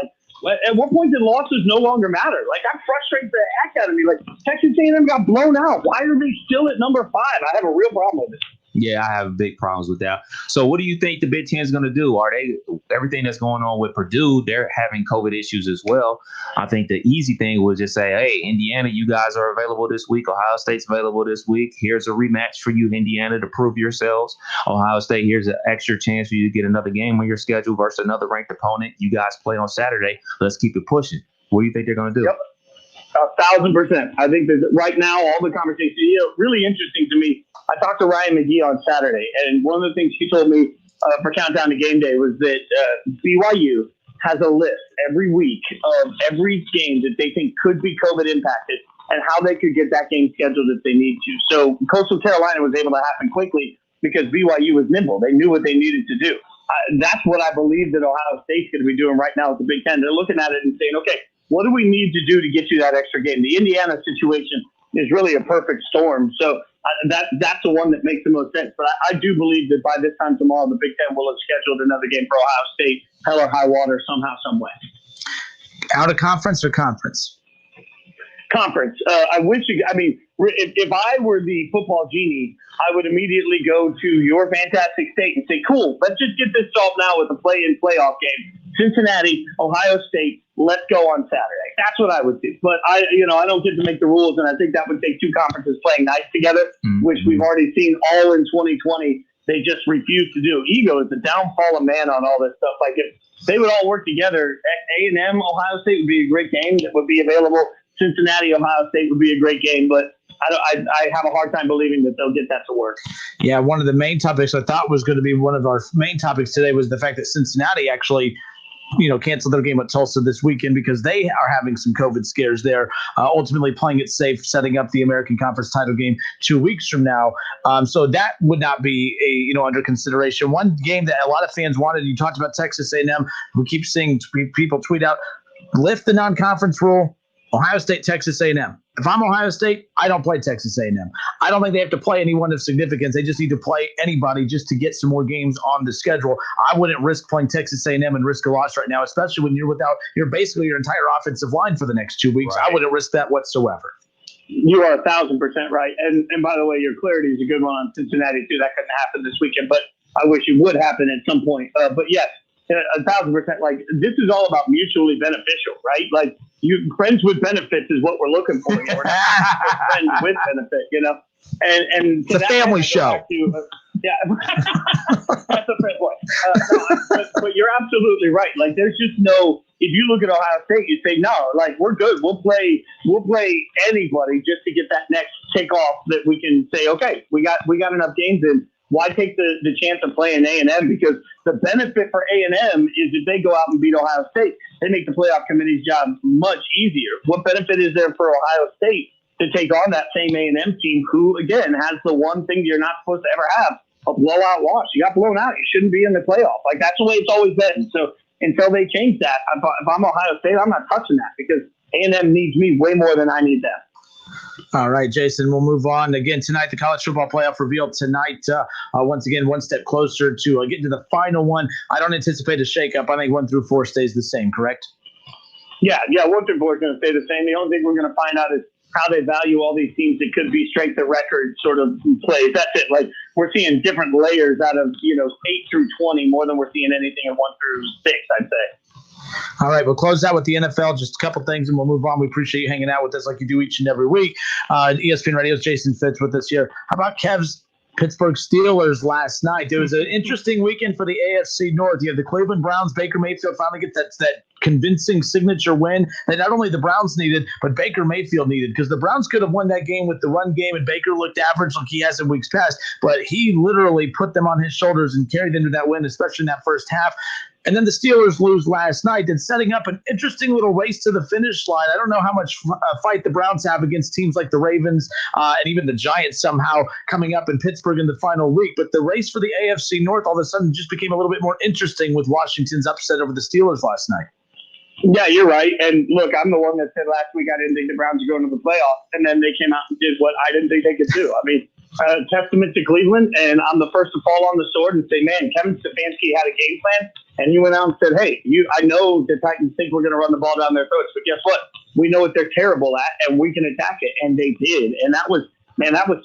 Like, at what point did losses no longer matter? Like, I'm frustrated the heck out of me. Like, Texas A&M got blown out. Why are they still at number 5? I have a real problem with it. Yeah, I have big problems with that. So what do you think the Big Ten is going to do? Are they everything that's going on with Purdue? They're having COVID issues as well. I think the easy thing was just say, hey, Indiana, you guys are available this week. Ohio State's available this week. Here's a rematch for you, Indiana, to prove yourselves. Ohio State, here's an extra chance for you to get another game on your schedule versus another ranked opponent. You guys play on Saturday. Let's keep it pushing. What do you think they're going to do? Yep. 1,000%. I think that right now, all the conversations, really interesting to me. I talked to Ryan McGee on Saturday, and one of the things he told me for Countdown to Game Day was that BYU has a list every week of every game that they think could be COVID impacted and how they could get that game scheduled if they need to. So Coastal Carolina was able to happen quickly because BYU was nimble. They knew what they needed to do. That's what I believe that Ohio State's going to be doing right now with the Big Ten. They're looking at it and saying, okay, what do we need to do to get you that extra game? The Indiana situation is really a perfect storm. So that's the one that makes the most sense. But I do believe that by this time tomorrow, the Big Ten will have scheduled another game for Ohio State, hell or high water, somehow, some way. Out of conference or conference? Conference. If I were the football genie, I would immediately go to your fantastic state and say, cool, let's just get this solved now with a play-in playoff game. Cincinnati, Ohio State, let's go on Saturday. That's what I would do. But I don't get to make the rules, and I think that would take two conferences playing nice together, which we've already seen all in 2020. They just refuse to do. Ego is the downfall of man on all this stuff. Like, if they would all work together, A&M, Ohio State would be a great game that would be available. Cincinnati, Ohio State would be a great game, but I have a hard time believing that they'll get that to work. Yeah, one of the main topics I thought was going to be one of our main topics today was the fact that Cincinnati actually canceled their game at Tulsa this weekend because they are having some COVID scares there, ultimately playing it safe, setting up the American Conference title game 2 weeks from now. So that would not be under consideration. One game that a lot of fans wanted, you talked about Texas A&M. We keep seeing people tweet out, lift the non-conference rule, Ohio State, Texas A&M. If I'm Ohio State, I don't play Texas A&M. I don't think they have to play anyone of significance. They just need to play anybody just to get some more games on the schedule. I wouldn't risk playing Texas A&M and risk a loss right now, especially when you're without basically your entire offensive line for the next 2 weeks. Right. I wouldn't risk that whatsoever. You are 1,000% right. And by the way, your clarity is a good one on Cincinnati too. That couldn't happen this weekend, but I wish it would happen at some point. But yes, 1,000%. Like, this is all about mutually beneficial, right? Like, friends with benefits is what we're looking for. We're not friends with benefit, And it's a family show. That's a fair point. But you're absolutely right. Like, there's just no. If you look at Ohio State, you say no. Like, we're good. We'll play anybody just to get that next kickoff that we can say, okay, we got enough games in. Why take the chance of playing A&M? Because the benefit for A&M is if they go out and beat Ohio State, they make the playoff committee's job much easier. What benefit is there for Ohio State to take on that same A&M team who, again, has the one thing you're not supposed to ever have, a blowout loss? You got blown out. You shouldn't be in the playoff. Like, that's the way it's always been. So until they change that, if I'm Ohio State, I'm not touching that because A&M needs me way more than I need them. All right, Jason, we'll move on. Again, tonight, the college football playoff revealed tonight. Once again, one step closer to getting to the final one. I don't anticipate a shakeup. I think 1 through 4 stays the same, correct? Yeah, 1 through 4 is going to stay the same. The only thing we're going to find out is how they value all these teams that could be strength of record sort of plays. That's it. Like, we're seeing different layers out of 8 through 20 more than we're seeing anything in 1 through 6, I'd say. All right, we'll close out with the NFL. Just a couple things, and we'll move on. We appreciate you hanging out with us like you do each and every week. ESPN Radio's Jason Fitz with us here. How about Kev's Pittsburgh Steelers last night? It was an interesting weekend for the AFC North. You have the Cleveland Browns. Baker Mayfield finally gets that convincing signature win that not only the Browns needed, but Baker Mayfield needed, because the Browns could have won that game with the run game, and Baker looked average like he has in weeks past, but he literally put them on his shoulders and carried them to that win, especially in that first half. And then the Steelers lose last night, and setting up an interesting little race to the finish line. I don't know how much fight the Browns have against teams like the Ravens and even the Giants somehow coming up in Pittsburgh in the final week. But the race for the AFC North all of a sudden just became a little bit more interesting with Washington's upset over the Steelers last night. Yeah, you're right. And look, I'm the one that said last week I didn't think the Browns were going to the playoffs, and then they came out and did what I didn't think they could do. I mean, testament to Cleveland, and I'm the first to fall on the sword and say, man, Kevin Stefanski had a game plan, and he went out and said, hey, I know the Titans think we're going to run the ball down their throats, but guess what? We know what they're terrible at, and we can attack it, and they did. And that was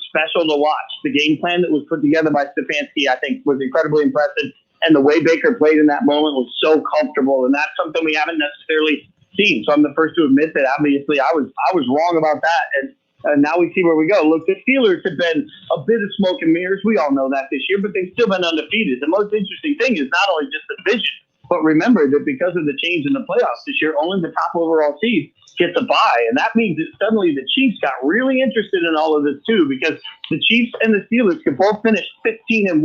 special to watch. The game plan that was put together by Stefanski, I think, was incredibly impressive. And the way Baker played in that moment was so comfortable, and that's something we haven't necessarily seen. So I'm the first to admit that obviously I was wrong about that, and now we see where we go. Look, the Steelers have been a bit of smoke and mirrors. We all know that this year, but they've still been undefeated. The most interesting thing is not only just the division, but remember that because of the change in the playoffs this year, only the top overall seed gets a bye. And that means that suddenly the Chiefs got really interested in all of this too, because the Chiefs and the Steelers could both finish 15-1,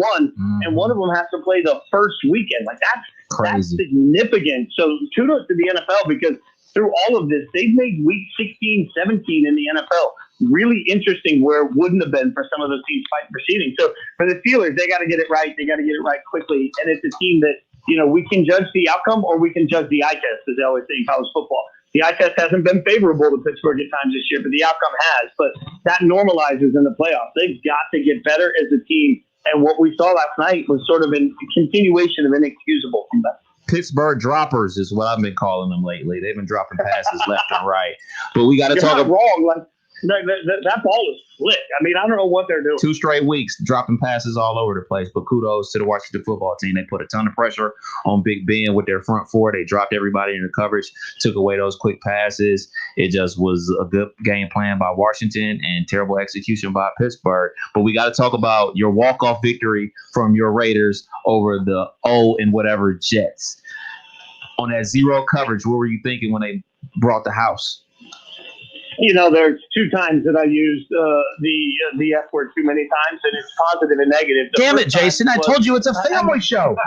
and one of them has to play the first weekend. Like that's significant. So kudos to the NFL, because through all of this, they've made week 16, 17 in the NFL really interesting, where it wouldn't have been for some of those teams fighting for seeding. So for the Steelers, they got to get it right. They got to get it right quickly. And it's a team that, we can judge the outcome or we can judge the eye test, as they always say in college football. The eye test hasn't been favorable to Pittsburgh at times this year, but the outcome has. But that normalizes in the playoffs. They've got to get better as a team. And what we saw last night was sort of a continuation of inexcusable from them. Pittsburgh droppers is what I've been calling them lately. They've been dropping passes left and right. But we got to talk about wrong. Like that ball is slick. I mean, I don't know what they're doing. 2 straight weeks dropping passes all over the place. But kudos to the Washington football team. They put a ton of pressure on Big Ben with their front four. They dropped everybody in the coverage, took away those quick passes. It just was a good game plan by Washington and terrible execution by Pittsburgh. But we got to talk about your walk-off victory from your Raiders over the and whatever Jets. On that zero coverage, what were you thinking when they brought the house? There's 2 times that I used the F word too many times, and it's positive and negative. Damn it, Jason! I told you it's a family show.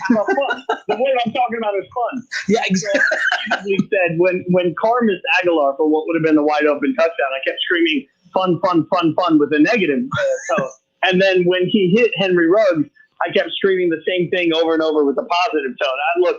The word I'm talking about is fun. Yeah, exactly. We said when Carr missed Aguilar for what would have been the wide open touchdown, I kept screaming fun, fun, fun, fun with a negative tone. And then when he hit Henry Ruggs, I kept screaming the same thing over and over with a positive tone.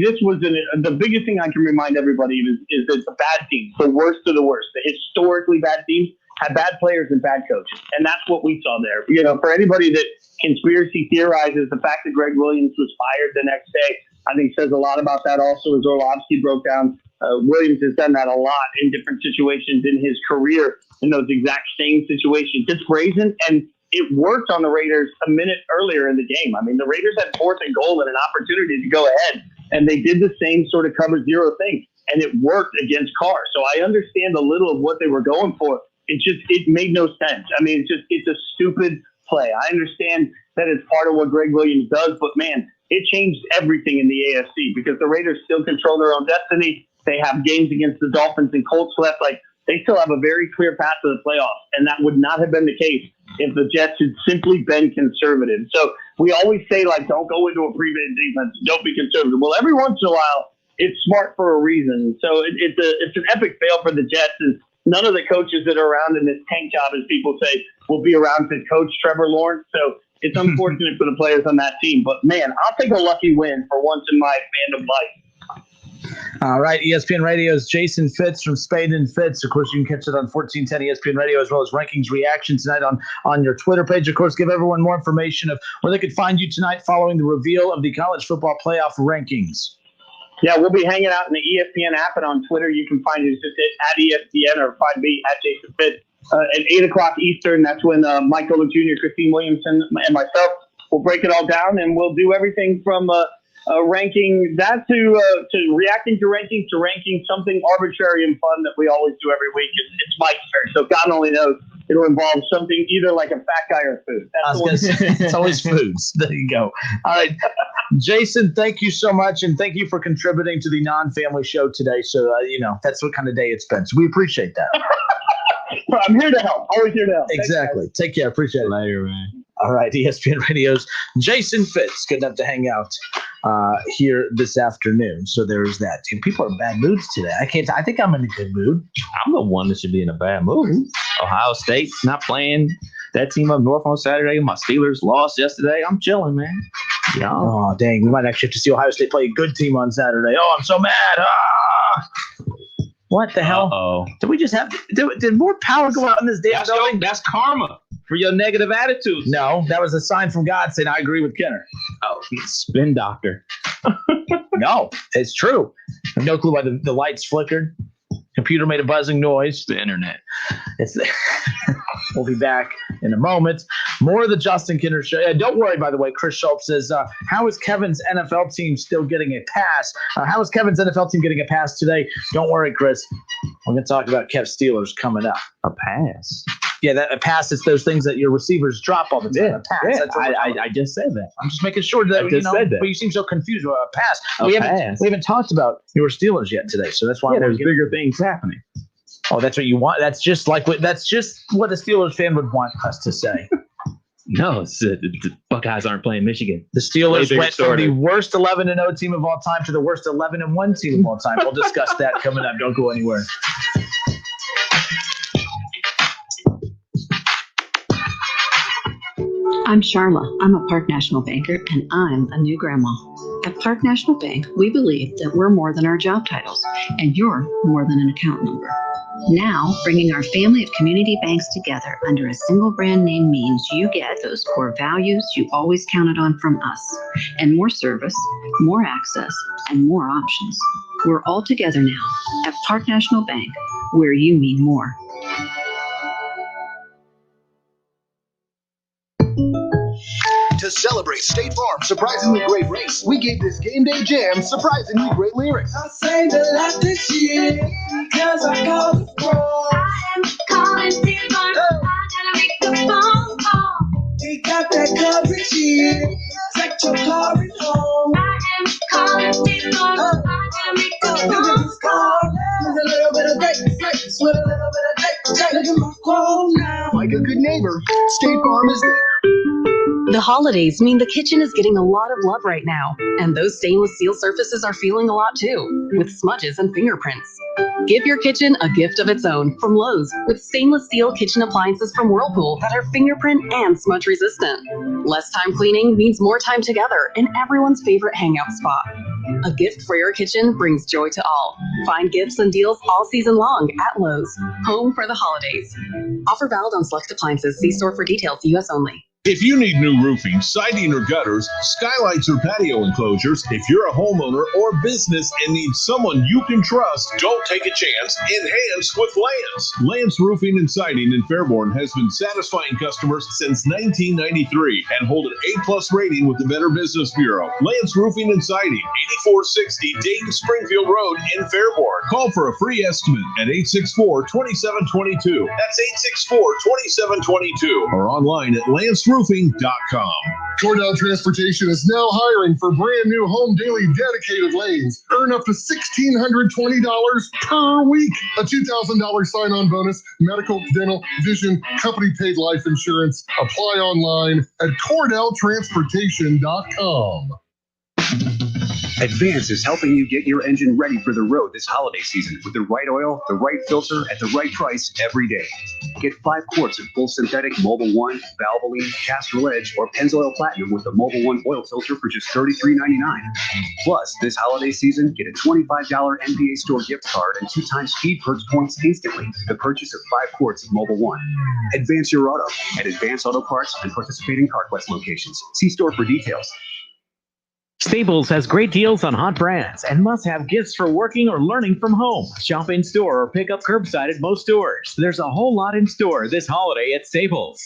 This was the biggest thing I can remind everybody is that the bad teams, the worst of the worst, the historically bad teams, have bad players and bad coaches. And that's what we saw there. For anybody that conspiracy theorizes the fact that Greg Williams was fired the next day, I think says a lot about that also, as Orlovsky broke down. Williams has done that a lot in different situations in his career, in those exact same situations. It's brazen, and it worked on the Raiders a minute earlier in the game. I mean, the Raiders had 4th and goal and an opportunity to go ahead, and they did the same sort of cover zero thing, and it worked against Carr. So I understand a little of what they were going for. It made no sense. I mean, it's a stupid play. I understand that it's part of what Greg Williams does, but man, it changed everything in the AFC, because the Raiders still control their own destiny. They have games against the Dolphins and Colts left. They still have a very clear path to the playoffs, and that would not have been the case if the Jets had simply been conservative. So we always say, don't go into a prevent defense, don't be conservative. Well, every once in a while, it's smart for a reason. So it's an epic fail for the Jets, and none of the coaches that are around in this tank job, as people say, will be around to coach Trevor Lawrence. So it's unfortunate for the players on that team. But, man, I'll take a lucky win for once in my fandom life. All right, ESPN Radio's Jason Fitz from Spade and Fitz. Of course, you can catch it on 1410 ESPN Radio, as well as Rankings Reaction tonight on your Twitter page. Of course, give everyone more information of where they could find you tonight following the reveal of the college football playoff rankings. Yeah, we'll be hanging out in the ESPN app, and on Twitter, you can find us just at ESPN or find me at Jason Fitz at 8 o'clock Eastern. That's when Mike Golick Jr., Christine Williamson, and myself will break it all down, and we'll do everything from ranking that to reacting to rankings to ranking something arbitrary and fun that we always do every week. It's Mike's turn, so God only knows it'll involve something either like a fat guy or food. It's always foods. There you go. All right, Jason, thank you so much, and thank you for contributing to the non-family show today. So that's what kind of day it's been. So we appreciate that. I'm here to help. Always here to help. Exactly. Thanks, take care. Appreciate it. Later, man. All right, ESPN Radio's Jason Fitz. Good enough to hang out here this afternoon. So there's that. Dude, people are in bad moods today. I think I'm in a good mood. I'm the one that should be in a bad mood. Ohio State's not playing that team up north on Saturday. My Steelers lost yesterday. I'm chilling, man. Yeah. Oh, dang. We might actually have to see Ohio State play a good team on Saturday. Oh, I'm so mad. Ah! What the hell? Uh-oh. Did we just have did more power go out in this damn building? That's karma for your negative attitudes. No, that was a sign from God saying I agree with Kenner. Oh, spin doctor. No, it's true. I have no clue why the lights flickered. Computer made a buzzing noise. The internet. We'll be back in a moment. More of the Justin Kinner Show. Don't worry, by the way, Chris Schultz says, how is Kevin's NFL team still getting a pass? How is Kevin's NFL team getting a pass today? Don't worry, Chris. We're going to talk about Kev Steelers coming up. A pass? Yeah, a pass is those things that your receivers drop all the time. Yeah, a pass. Yeah, That's what I just said that. I'm just making sure that, said that. But you seem so confused about a pass. A We pass. haven't talked about your Steelers yet today, so that's why there's bigger things happening. Oh, that's what you want? That's just what a Steelers fan would want us to say. No, the Buckeyes aren't playing Michigan. The Steelers went from the worst 11-0 team of all time to the worst 11-1 team of all time. We'll discuss that coming up. Don't go anywhere. I'm Sharla. I'm a Park National banker, and I'm a new grandma. At Park National Bank, we believe that we're more than our job titles, and you're more than an account number. Now, bringing our family of community banks together under a single brand name means you get those core values you always counted on from us, and more service, more access, and more options. We're all together now at Park National Bank, where you mean more. To celebrate State Farm's surprisingly great race, we gave this game day jam surprisingly great lyrics. I sang a lot this year because I called the pro. I am calling State Farm. I gotta make the phone call. We got that coverage here. Protect your car at home. I am calling State Farm. I gotta make the phone call. With a little bit of grace, with a little bit of grace. Look at my phone now. Like a good neighbor, State Farm is there. The holidays mean the kitchen is getting a lot of love right now, and those stainless steel surfaces are feeling a lot too, with smudges and fingerprints. Give your kitchen a gift of its own from Lowe's with stainless steel kitchen appliances from Whirlpool that are fingerprint and smudge resistant. Less time cleaning means more time together in everyone's favorite hangout spot. A gift for your kitchen brings joy to all. Find gifts and deals all season long at Lowe's. Home for the holidays. Offer valid on select appliances. See store for details. U.S. only. If you need new roofing, siding, or gutters, skylights, or patio enclosures, if you're a homeowner or business and need someone you can trust, don't take a chance. Enhance with Lance. Lance Roofing and Siding in Fairborn has been satisfying customers since 1993 and hold an A+ rating with the Better Business Bureau. Lance Roofing and Siding, 8460 Dayton Springfield Road in Fairborn. Call for a free estimate at 864-2722. That's 864-2722 or online at lanceroofing.com. Cordell Transportation is now hiring for brand new home daily dedicated lanes. Earn up to $1,620 per week. A $2,000 sign-on bonus, medical, dental, vision, company paid life insurance. Apply online at CordellTransportation.com. Advance is helping you get your engine ready for the road this holiday season with the right oil, the right filter, at the right price every day. Get 5 quarts of full synthetic Mobil 1, Valvoline, Castrol Edge, or Pennzoil Platinum with the Mobil 1 oil filter for just $33.99. Plus, this holiday season, get a $25 NBA store gift card and 2 times Speed Perks points instantly with the purchase of 5 quarts of Mobil 1. Advance your auto at Advance Auto Parts and participating CarQuest locations. See store for details. Staples has great deals on hot brands and must-have gifts for working or learning from home. Shop in store or pick up curbside at most stores. There's a whole lot in store this holiday at Staples.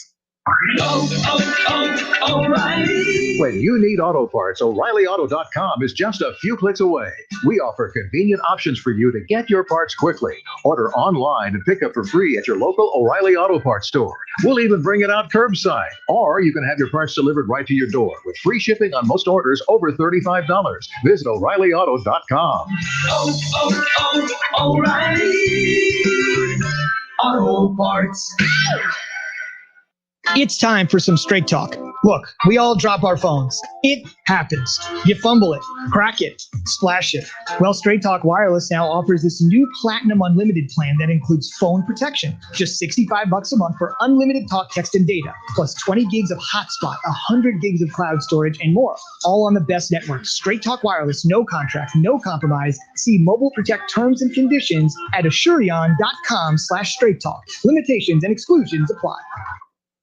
O'Reilly. When you need auto parts, O'ReillyAuto.com is just a few clicks away. We offer convenient options for you to get your parts quickly. Order online and pick up for free at your local O'Reilly Auto Parts store. We'll even bring it out curbside. Or you can have your parts delivered right to your door with free shipping on most orders over $35. Visit O'ReillyAuto.com. O'Reilly Auto Parts. It's time for some straight talk. Look, we all drop our phones. It happens. You fumble it, crack it, splash it. Well, Straight Talk Wireless now offers this new Platinum Unlimited plan that includes phone protection. Just $65 a month for unlimited talk, text, and data, plus 20 gigs of hotspot, 100 gigs of cloud storage, and more. All on the best network. Straight Talk Wireless, no contract, no compromise. See Mobile Protect terms and conditions at Assurion.com/Straight Talk. Limitations and exclusions apply.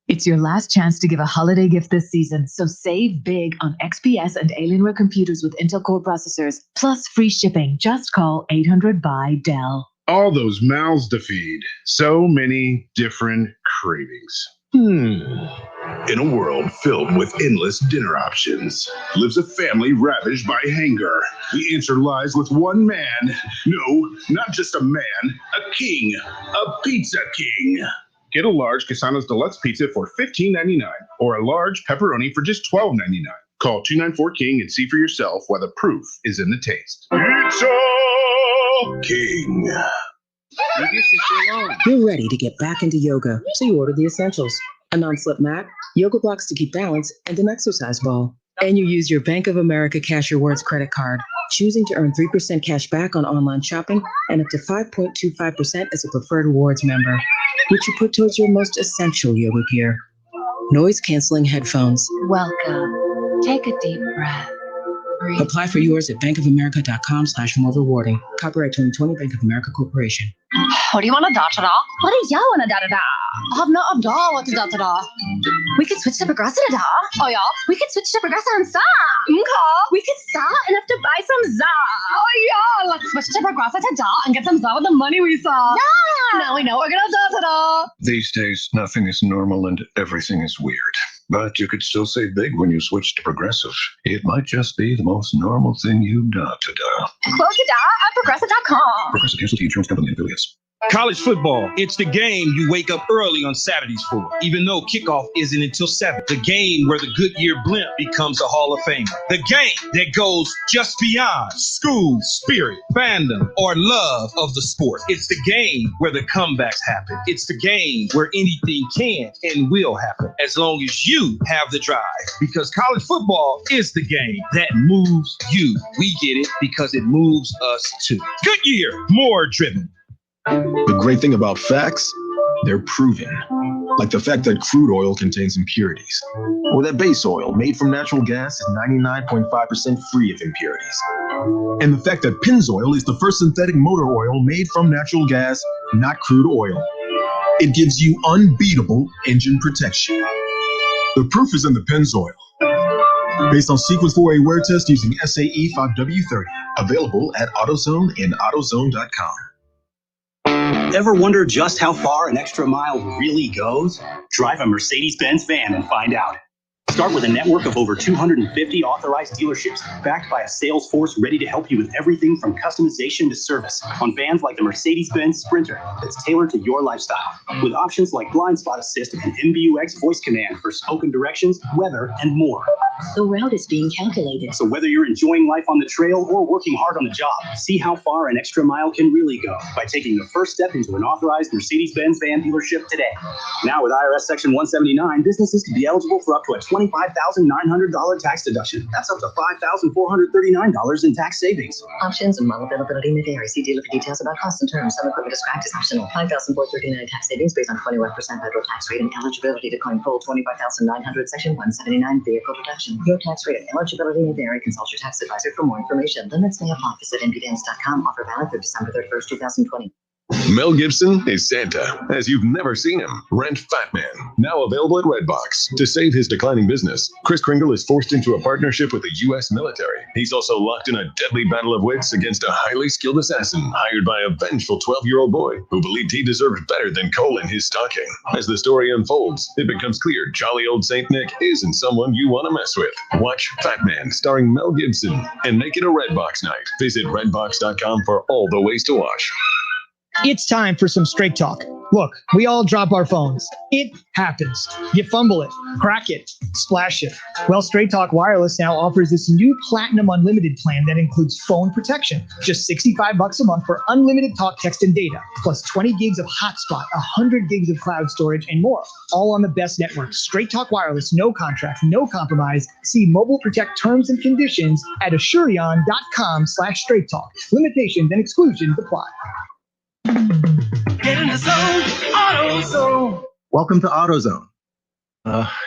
It's your last chance to give a holiday gift this season, so save big on XPS and Alienware computers with Intel Core processors, plus free shipping. Just call 800-BUY-DELL. All those mouths to feed. So many different cravings. In a world filled with endless dinner options, lives a family ravaged by hunger. The answer lies with one man. No, not just a man, a king, a pizza king. Get a large Casano's Deluxe Pizza for $15.99 or a large pepperoni for just $12.99. Call 294-KING and see for yourself why the proof is in the taste. Pizza King. You're ready to get back into yoga, so you order the essentials. A non-slip mat, yoga blocks to keep balance, and an exercise ball. And you use your Bank of America Cash Rewards credit card, choosing to earn 3% cash back on online shopping and up to 5.25% as a preferred rewards member, which you put towards your most essential yoga gear. Noise-canceling headphones. Welcome. Take a deep breath. Breathe. Apply for yours at bankofamerica.com/more-rewarding. Copyright 2020 Bank of America Corporation. What do you want to da-da-da? What do you want to da-da-da? I've not a da what to da-da-da. We could switch to Progressive da. Oh, yeah? We could switch to Progressive and sa. We could sa and have to buy some za. Oh, yeah. Let's switch to Progressive to da and get some za with the money we saw. Yeah. Now we know we're going to da-da-da. These days, nothing is normal and everything is weird. But you could still save big when you switch to Progressive. It might just be the most normal thing you've done to do. Quote to da at Progressive.com. Progressive Casualty Insurance Company and affiliates. College football, it's the game you wake up early on Saturdays for, even though kickoff isn't until 7. The game where the Goodyear blimp becomes a Hall of Famer. The game that goes just beyond school, spirit, fandom, or love of the sport. It's the game where the comebacks happen. It's the game where anything can and will happen, as long as you have the drive. Because college football is the game that moves you. We get it because it moves us too. Goodyear, more driven. The great thing about facts, they're proven. Like the fact that crude oil contains impurities, or that base oil made from natural gas is 99.5% free of impurities. And the fact that Pennzoil is the first synthetic motor oil made from natural gas, not crude oil. It gives you unbeatable engine protection. The proof is in the Pennzoil. Based on Sequence 4A wear test using SAE 5W30. Available at AutoZone and AutoZone.com. Ever wonder just how far an extra mile really goes? Drive a Mercedes-Benz van and find out. Start with a network of over 250 authorized dealerships, backed by a sales force ready to help you with everything from customization to service on vans like the Mercedes-Benz Sprinter that's tailored to your lifestyle, with options like blind spot assist and MBUX voice command for spoken directions, weather, and more. The route is being calculated. So whether you're enjoying life on the trail or working hard on the job, see how far an extra mile can really go by taking the first step into an authorized Mercedes-Benz van dealership today. Now with IRS Section 179, businesses can be eligible for up to a $25,900 tax deduction. That's up to $5,439 in tax savings. Options and model availability may vary. See dealer for details about costs and terms. Some equipment described as optional. $5,439 tax savings based on 21% federal tax rate and eligibility to claim full $25,900 Section 179 vehicle deduction. Your tax rate and eligibility may vary. Consult your tax advisor for more information. Limits may apply. Visit nbdance.com. Offer valid through December 31st, 2020. Mel Gibson is Santa, as you've never seen him. Rent Fat Man, now available at Redbox. To save his declining business, Kris Kringle is forced into a partnership with the U.S. military. He's also locked in a deadly battle of wits against a highly skilled assassin hired by a vengeful 12-year-old boy who believed he deserved better than coal in his stocking. As the story unfolds, it becomes clear jolly old Saint Nick isn't someone you want to mess with. Watch Fat Man starring Mel Gibson and make it a Redbox night. Visit redbox.com for all the ways to watch. It's time for some straight talk. Look, we all drop our phones. It happens. You fumble it, crack it, splash it. Well, Straight Talk Wireless now offers this new Platinum Unlimited plan that includes phone protection. Just $65 a month for unlimited talk, text, and data, plus 20 gigs of hotspot, 100 gigs of cloud storage, and more. All on the best network. Straight Talk Wireless, no contract, no compromise. See Mobile Protect terms and conditions at Asurion.com/Straight Talk. Limitations and exclusions apply. Get in the zone, AutoZone. Welcome to AutoZone.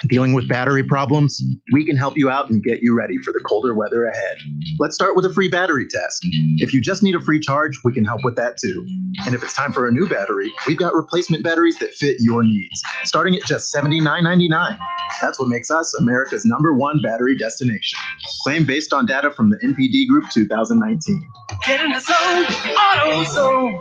Dealing with battery problems? We can help you out and get you ready for the colder weather ahead. Let's start with a free battery test. If you just need a free charge, we can help with that too. And if it's time for a new battery, we've got replacement batteries that fit your needs, starting at just $79.99. That's what makes us America's #1 battery destination. Claim based on data from the NPD Group 2019. Get in the zone, AutoZone.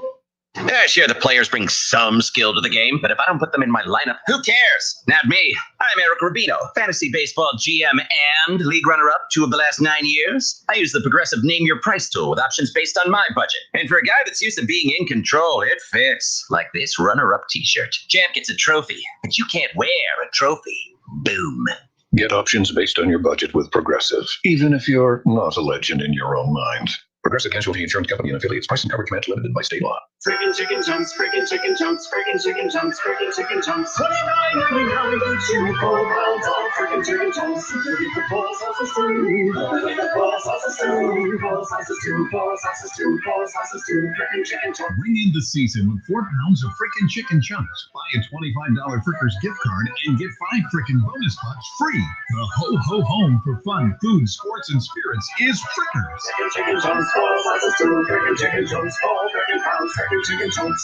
Yeah, sure, the players bring some skill to the game, but if I don't put them in my lineup, who cares? Not me. I'm Eric Rubino, fantasy baseball GM and league runner-up 2 of the last 9 years. I use the progressive Name Your Price tool with options based on my budget. And for a guy that's used to being in control, it fits. Like this runner-up t-shirt. Champ gets a trophy, but you can't wear a trophy. Boom. Get options based on your budget with Progressive, even if you're not a legend in your own mind. Progressive Casualty Insurance Company and affiliates. Price and coverage match limited by state law. Friggin' chicken chunks, friggin' chicken chunks, friggin' chicken chunks, friggin' chicken chunks. $29.99 each in 4 pounds of friggin' chicken chunks. You get the 4 sauces too. The 4 sauces too. 4 sauces too. 4 sauces too. 4 sauces too. Friggin' chicken chunks. Ring in the season with 4 pounds of frickin' chicken chunks. Buy a $25 Frickers gift card and get 5 frickin' bonus pots free. The ho home for fun, food, sports, and spirits is Frickers. Friggin' chicken chunks. 4 sauces too. Friggin' chicken chunks. 4 friggin' pounds. Friggin' chicken chunks.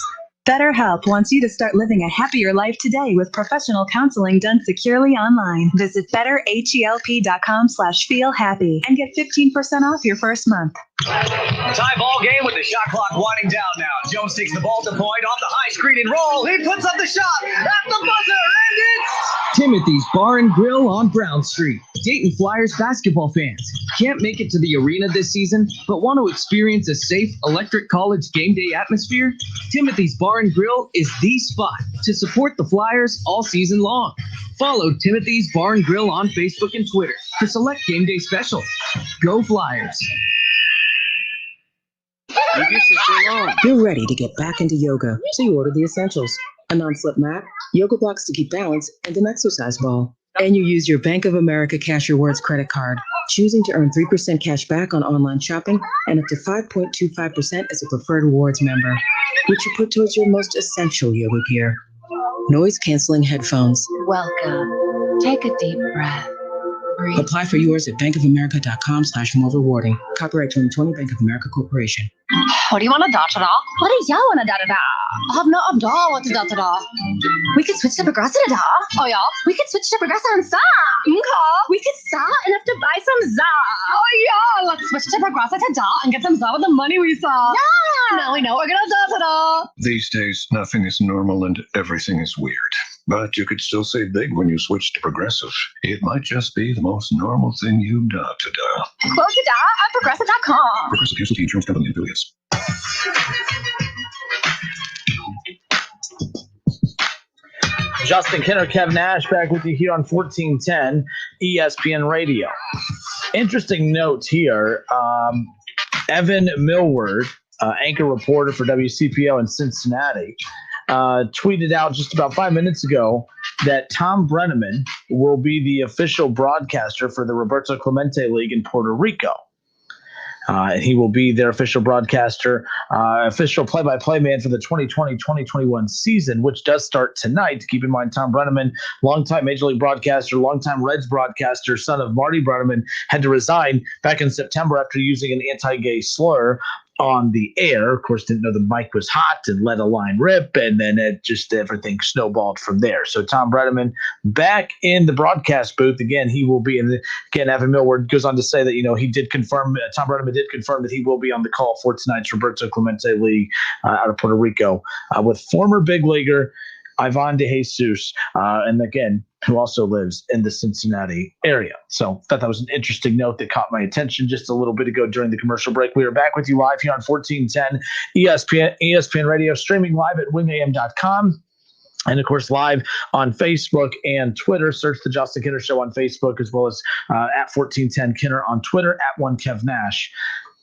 BetterHelp wants you to start living a happier life today with professional counseling done securely online. Visit betterhelp.com/feelhappy and get 15% off your first month. Tie ball game with the shot clock winding down now. Jones takes the ball to point off the high screen and roll. He puts up the shot at the buzzer, and it's Timothy's Bar and Grill on Brown Street. Dayton Flyers basketball fans can't make it to the arena this season, but want to experience a safe electric college game day atmosphere? Timothy's Bar and Grill is the spot to support the Flyers all season long. Follow Timothy's Bar and Grill on Facebook and Twitter for select game day specials. Go Flyers! You're ready to get back into yoga, so you order the essentials: a non-slip mat, yoga blocks to keep balance, and an exercise ball. And you use your Bank of America Cash Rewards credit card, choosing to earn 3% cash back on online shopping and up to 5.25% as a preferred rewards member, which you put towards your most essential yoga gear: noise-canceling headphones. Welcome. Take a deep breath. Breathe. Apply for yours at bankofamerica.com/more-rewarding. Copyright 2020 Bank of America Corporation. What do you want to da-da-da? What do you want to da-da-da? What to da-da-da? We could switch to Progressive da. Oh, yeah? We could switch to Progressive and sa. We could sa and have to buy some za. Oh, yeah. Let's switch to Progressive to da and get some za with the money we saw. Yeah. Now we know we're going to da-da-da. These days, nothing is normal and everything is weird. But you could still save big when you switch to Progressive. It might just be the most normal thing you da-da-da. Quote to da at Progressive.com. Progressive Casualty Insurance Company and affiliates. Justin Kenner, Kev Nash back with you here on 1410 ESPN Radio. Interesting note here. Evan Millward, anchor reporter for WCPO in Cincinnati, tweeted out just about 5 minutes ago that Tom Brenneman will be the official broadcaster for the Roberto Clemente League in Puerto Rico. He will be their official broadcaster, official play-by-play man for the 2020-2021 season, which does start tonight. Keep in mind, Tom Brenneman, longtime Major League broadcaster, longtime Reds broadcaster, son of Marty Brenneman, had to resign back in September after using an anti-gay slur on the air. Of course, didn't know the mic was hot and let a line rip, and then everything snowballed from there. So Tom Brenneman back in the broadcast booth again. He will be again. Evan Millward goes on to say that he did confirm. Tom Brenneman did confirm that he will be on the call for tonight's Roberto Clemente League out of Puerto Rico with former big leaguer Ivan De Jesus, and again, who also lives in the Cincinnati area. So thought that was an interesting note that caught my attention just a little bit ago during the commercial break. We are back with you live here on 1410 ESPN Radio, streaming live at wingam.com. And, of course, live on Facebook and Twitter. Search the Justin Kinner Show on Facebook, as well as at 1410 Kinner on Twitter, at 1KevNash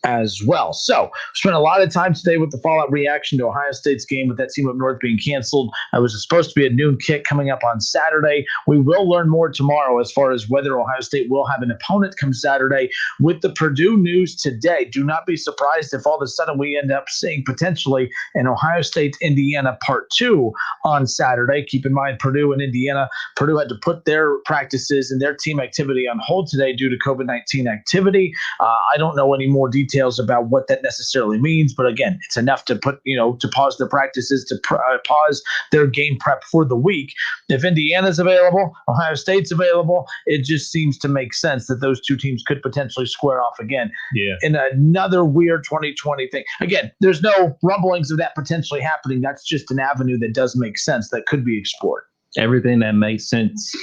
as well. So spent a lot of time today with the fallout reaction to Ohio State's game with that team up north being canceled. It was supposed to be a noon kick coming up on Saturday. We will learn more tomorrow as far as whether Ohio State will have an opponent come Saturday. With the Purdue news today, do not be surprised if all of a sudden we end up seeing potentially an Ohio State-Indiana Part 2 on Saturday. Keep in mind, Purdue and Indiana, Purdue had to put their practices and their team activity on hold today due to COVID-19 activity. I don't know any more details about what that necessarily means, but again, it's enough to put, to pause their practices, to pause their game prep for the week. If Indiana's available, Ohio State's available, it just seems to make sense that those two teams could potentially square off again in another weird 2020 thing. Again, there's no rumblings of that potentially happening. That's just an avenue that does make sense that could be explored. Everything that makes sense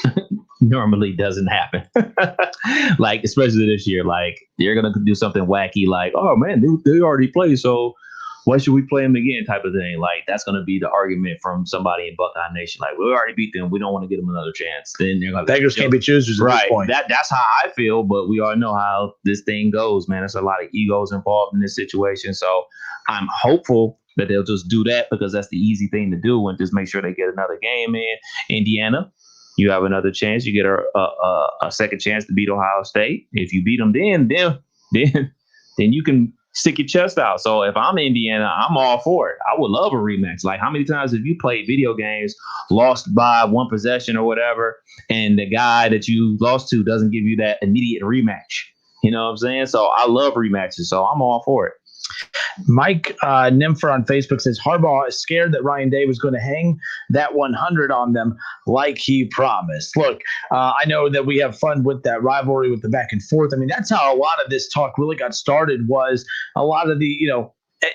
normally doesn't happen. Like, especially this year, like, you're going to do something wacky like, oh, man, they already played, so why should we play them again type of thing. Like, that's going to be the argument from somebody in Buckeye Nation. Like, we already beat them. We don't want to give them another chance. Then they're going to beggars can't be choosers at this point. That's how I feel, but we all know how this thing goes, man. There's a lot of egos involved in this situation, so I'm hopeful that they'll just do that because that's the easy thing to do and just make sure they get another game in. Indiana, you have another chance. You get a second chance to beat Ohio State. If you beat them, then you can stick your chest out. So if I'm Indiana, I'm all for it. I would love a rematch. Like, how many times have you played video games, lost by one possession or whatever, and the guy that you lost to doesn't give you that immediate rematch? You know what I'm saying? So I love rematches. So I'm all for it. Mike Nympher on Facebook says Harbaugh is scared that Ryan Day was going to hang that 100 on them like he promised. Look, I know that we have fun with that rivalry with the back and forth. I mean, that's how a lot of this talk really got started, was a lot of the,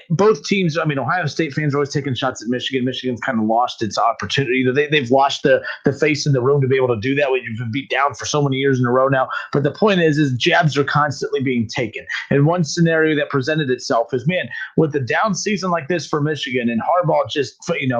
both teams. I mean, Ohio State fans are always taking shots at Michigan. Michigan's kind of lost its opportunity. They've lost the face in the room to be able to do that when you've been beat down for so many years in a row now. But the point is jabs are constantly being taken. And one scenario that presented itself is, man, with the down season like this for Michigan and Harbaugh just,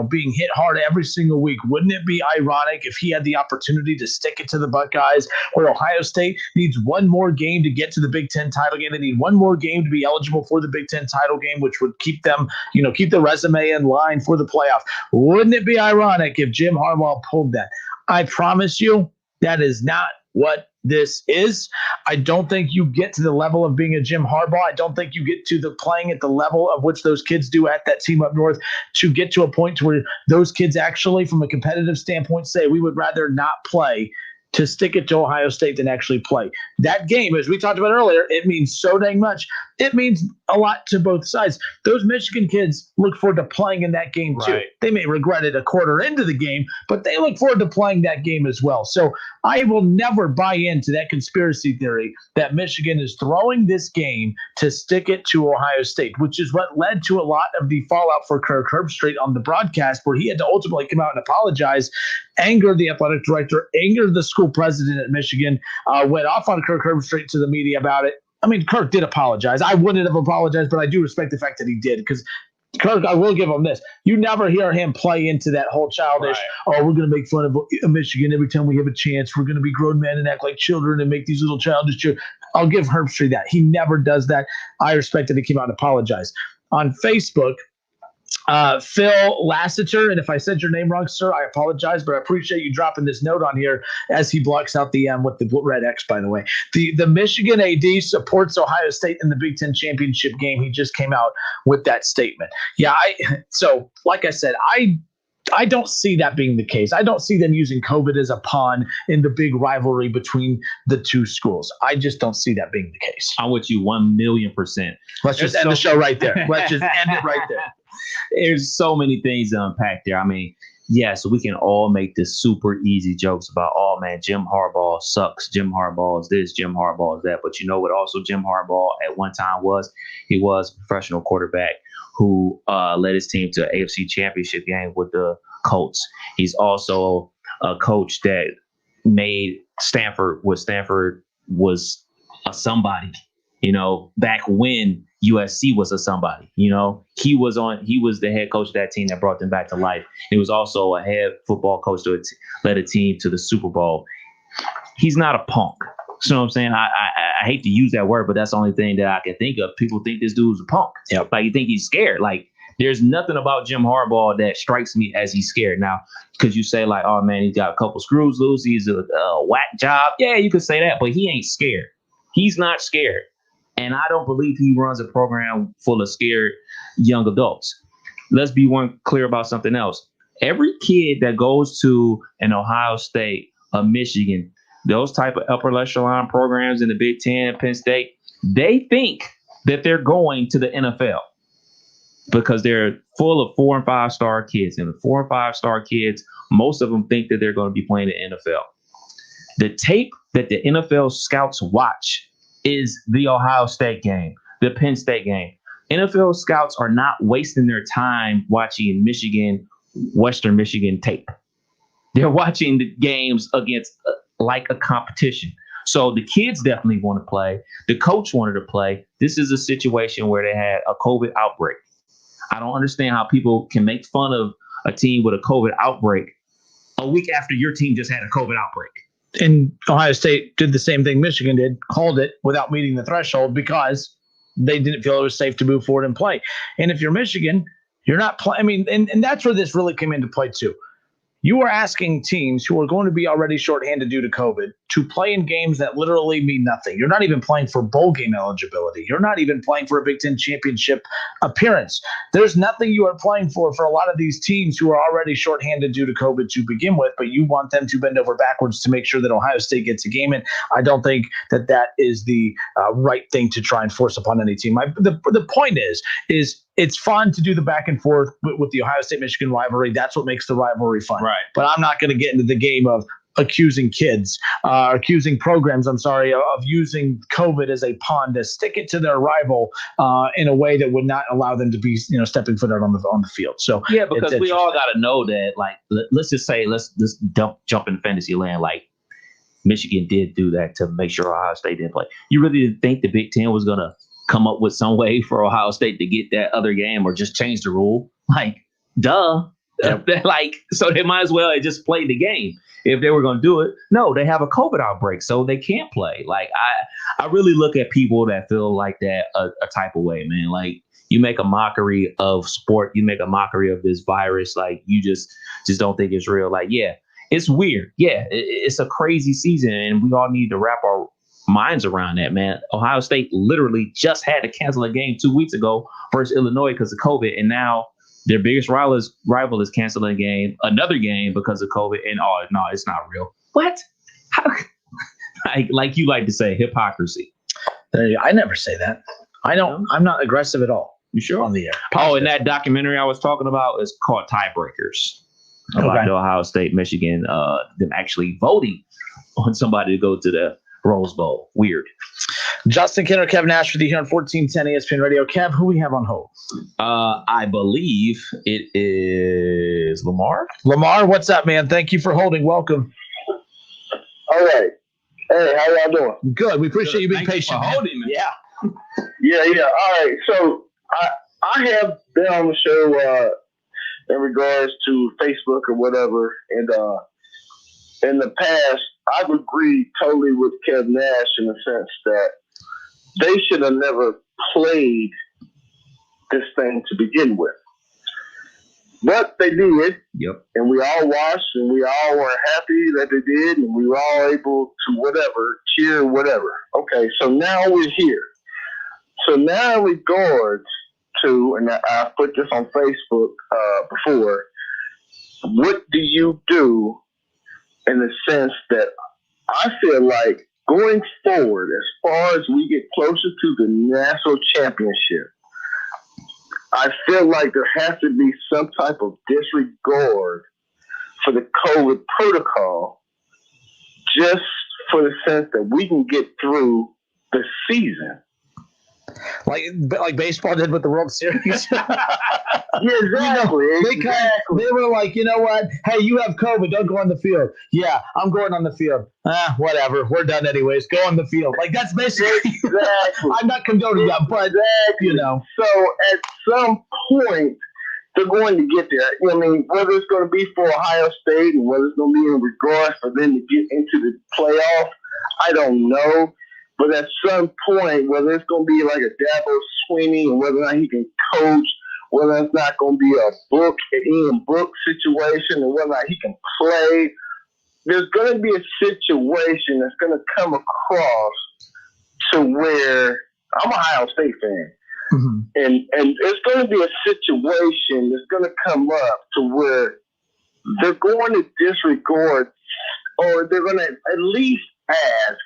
being hit hard every single week, wouldn't it be ironic if he had the opportunity to stick it to the Buckeyes, where Ohio State needs one more game to get to the Big Ten title game? They need one more game to be eligible for the Big Ten title game, which would keep them, keep the resume in line for the playoff. Wouldn't it be ironic if Jim Harbaugh pulled that? I promise you that is not what this is. I don't think you get to the level of being a Jim Harbaugh. I don't think you get to the playing at the level of which those kids do at that team up north to get to a point to where those kids actually, from a competitive standpoint, say we would rather not play to stick it to Ohio State than actually play. That game, as we talked about earlier, it means so dang much. It means a lot to both sides. Those Michigan kids look forward to playing in that game too. Right. They may regret it a quarter into the game, but they look forward to playing that game as well. So I will never buy into that conspiracy theory that Michigan is throwing this game to stick it to Ohio State, which is what led to a lot of the fallout for Kirk Herbstreit on the broadcast, where he had to ultimately come out and apologize, anger the athletic director, anger the school president at Michigan, went off on Kirk Herbstreit to the media about it. I mean, Kirk did apologize. I wouldn't have apologized, but I do respect the fact that he did, because Kirk, I will give him this. You never hear him play into that whole childish, we're going to make fun of Michigan every time we have a chance. We're going to be grown men and act like children and make these little childish jokes. I'll give Herbstreit that. He never does that. I respect that he came out and apologized. On Facebook, Phil Lassiter, and if I said your name wrong, sir, I apologize, but I appreciate you dropping this note on here as he blocks out the M with the red X, by the way. The Michigan AD supports Ohio State in the Big Ten championship game. He just came out with that statement. Yeah, so like I said, I don't see that being the case. I don't see them using COVID as a pawn in the big rivalry between the two schools. I just don't see that being the case. I'm with you 1,000,000%. Let's just end the show right there. Let's just end it right there. There's so many things to unpack there. I mean, yes, we can all make the super easy jokes about, oh, man, Jim Harbaugh sucks. Jim Harbaugh is this. Jim Harbaugh is that. But you know what also Jim Harbaugh at one time was? He was a professional quarterback who led his team to an AFC championship game with the Colts. He's also a coach that made Stanford what Stanford was a somebody, back when USC was a somebody. You know, he was the head coach of that team that brought them back to life. He was also a head football coach to led a team to the Super Bowl. He's not a punk. You know what I'm saying? I hate to use that word, but that's the only thing that I can think of. People think this dude's a punk. Yep. Like, you think he's scared. Like, there's nothing about Jim Harbaugh that strikes me as he's scared. Now, because you say, like, oh, man, he's got a couple screws loose. He's a whack job. Yeah, you could say that, but he ain't scared. He's not scared. And I don't believe he runs a program full of scared young adults. Let's be clear about something else. Every kid that goes to an Ohio State, a Michigan, those type of upper echelon programs in the Big Ten, Penn State, they think that they're going to the NFL because they're full of 4 and 5 star kids. And the 4 and 5 star kids, most of them think that they're going to be playing the NFL. The tape that the NFL scouts watch is the Ohio State game, the Penn State game. NFL scouts are not wasting their time watching Western Michigan tape. They're watching the games against like a competition. So the kids definitely want to play. The coach wanted to play. This is a situation where they had a COVID outbreak. I don't understand how people can make fun of a team with a COVID outbreak a week after your team just had a COVID outbreak. And Ohio State did the same thing Michigan did, called it without meeting the threshold because they didn't feel it was safe to move forward and play. And if you're Michigan, you're not playing. I mean, and that's where this really came into play too. You are asking teams who are going to be already shorthanded due to COVID to play in games that literally mean nothing. You're not even playing for bowl game eligibility. You're not even playing for a Big Ten championship appearance. There's nothing you are playing for a lot of these teams who are already shorthanded due to COVID to begin with, but you want them to bend over backwards to make sure that Ohio State gets a game in. I don't think that is the right thing to try and force upon any team. The point is it's fun to do the back and forth with the Ohio State-Michigan rivalry. That's what makes the rivalry fun. Right. But I'm not going to get into the game of accusing programs, of using COVID as a pawn to stick it to their rival in a way that would not allow them to be, stepping foot out on the field. So yeah, because we all got to know that, like, let's just say, let's jump in fantasy land. Like, Michigan did do that to make sure Ohio State didn't play. You really didn't think the Big Ten was going to come up with some way for Ohio State to get that other game or just change the rule? Like, duh. Like, so they might as well have just played the game if they were going to do it. No, they have a COVID outbreak, so they can't play. Like, I really look at people that feel like that a type of way, man. Like, you make a mockery of sport, you make a mockery of this virus. Like, you just don't think it's real. Like, yeah, it's weird. Yeah, it's a crazy season, and we all need to wrap our minds around that, man. Ohio State literally just had to cancel a game 2 weeks ago versus Illinois because of COVID, and now their biggest rival is canceling another game because of COVID. And no, it's not real. What? How? Like you like to say, hypocrisy. I never say that. I don't. I'm not aggressive at all. You sure? On the air. Oh, and that documentary I was talking about is called Tiebreakers. About the Ohio State, Michigan, them actually voting on somebody to go to the Rose Bowl. Weird. Justin Kinner, Kev Nash with you here on 1410 ESPN Radio. Kev, who we have on hold? I believe it is Lamar. Lamar, what's up, man? Thank you for holding. Welcome. All right. Hey, how y'all doing? Good. We appreciate you being patient. For holding, man. Yeah. Yeah. All right. So I have been on the show in regards to Facebook or whatever, and in the past, I've agreed totally with Kev Nash in the sense that they should have never played this thing to begin with. But they did. Yep. And we all watched, and we all were happy that they did, and we were all able to cheer, whatever. Okay, so now we're here. So now in regards to, and I put this on Facebook before, what do you do in the sense that I feel like going forward, as far as we get closer to the national championship, I feel like there has to be some type of disregard for the COVID protocol, just for the sense that we can get through the season. like baseball did with the World Series. Yeah, exactly. They were like, you know what? Hey, you have COVID. Don't go on the field. Yeah, I'm going on the field. Whatever. We're done anyways. Go on the field. Like, that's basically. Exactly. I'm not condoning that, but you know. So at some point, they're going to get there. You know what I mean? Whether it's going to be for Ohio State and whether it's going to be in regards for them to get into the playoff, I don't know. But at some point, whether it's going to be like a Dabo Swinney and whether or not he can coach, whether it's not going to be an Ian Book situation and whether or not he can play, there's going to be a situation that's going to come across to where I'm a Ohio State fan. Mm-hmm. And it's going to be a situation that's going to come up to where they're going to disregard or they're going to at least ask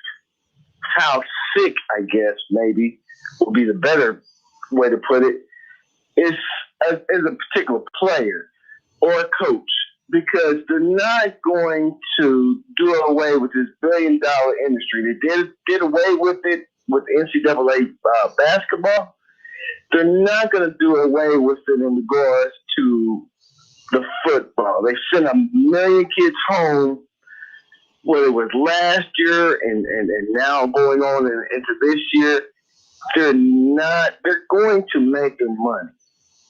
how sick, I guess, maybe would be the better way to put it, is a particular player or a coach, because they're not going to do away with this billion-dollar industry. They did away with it with NCAA basketball. They're not going to do away with it in regards to the football. They sent 1 million kids home, whether it was last year and now going on into this year. They're going to make their money.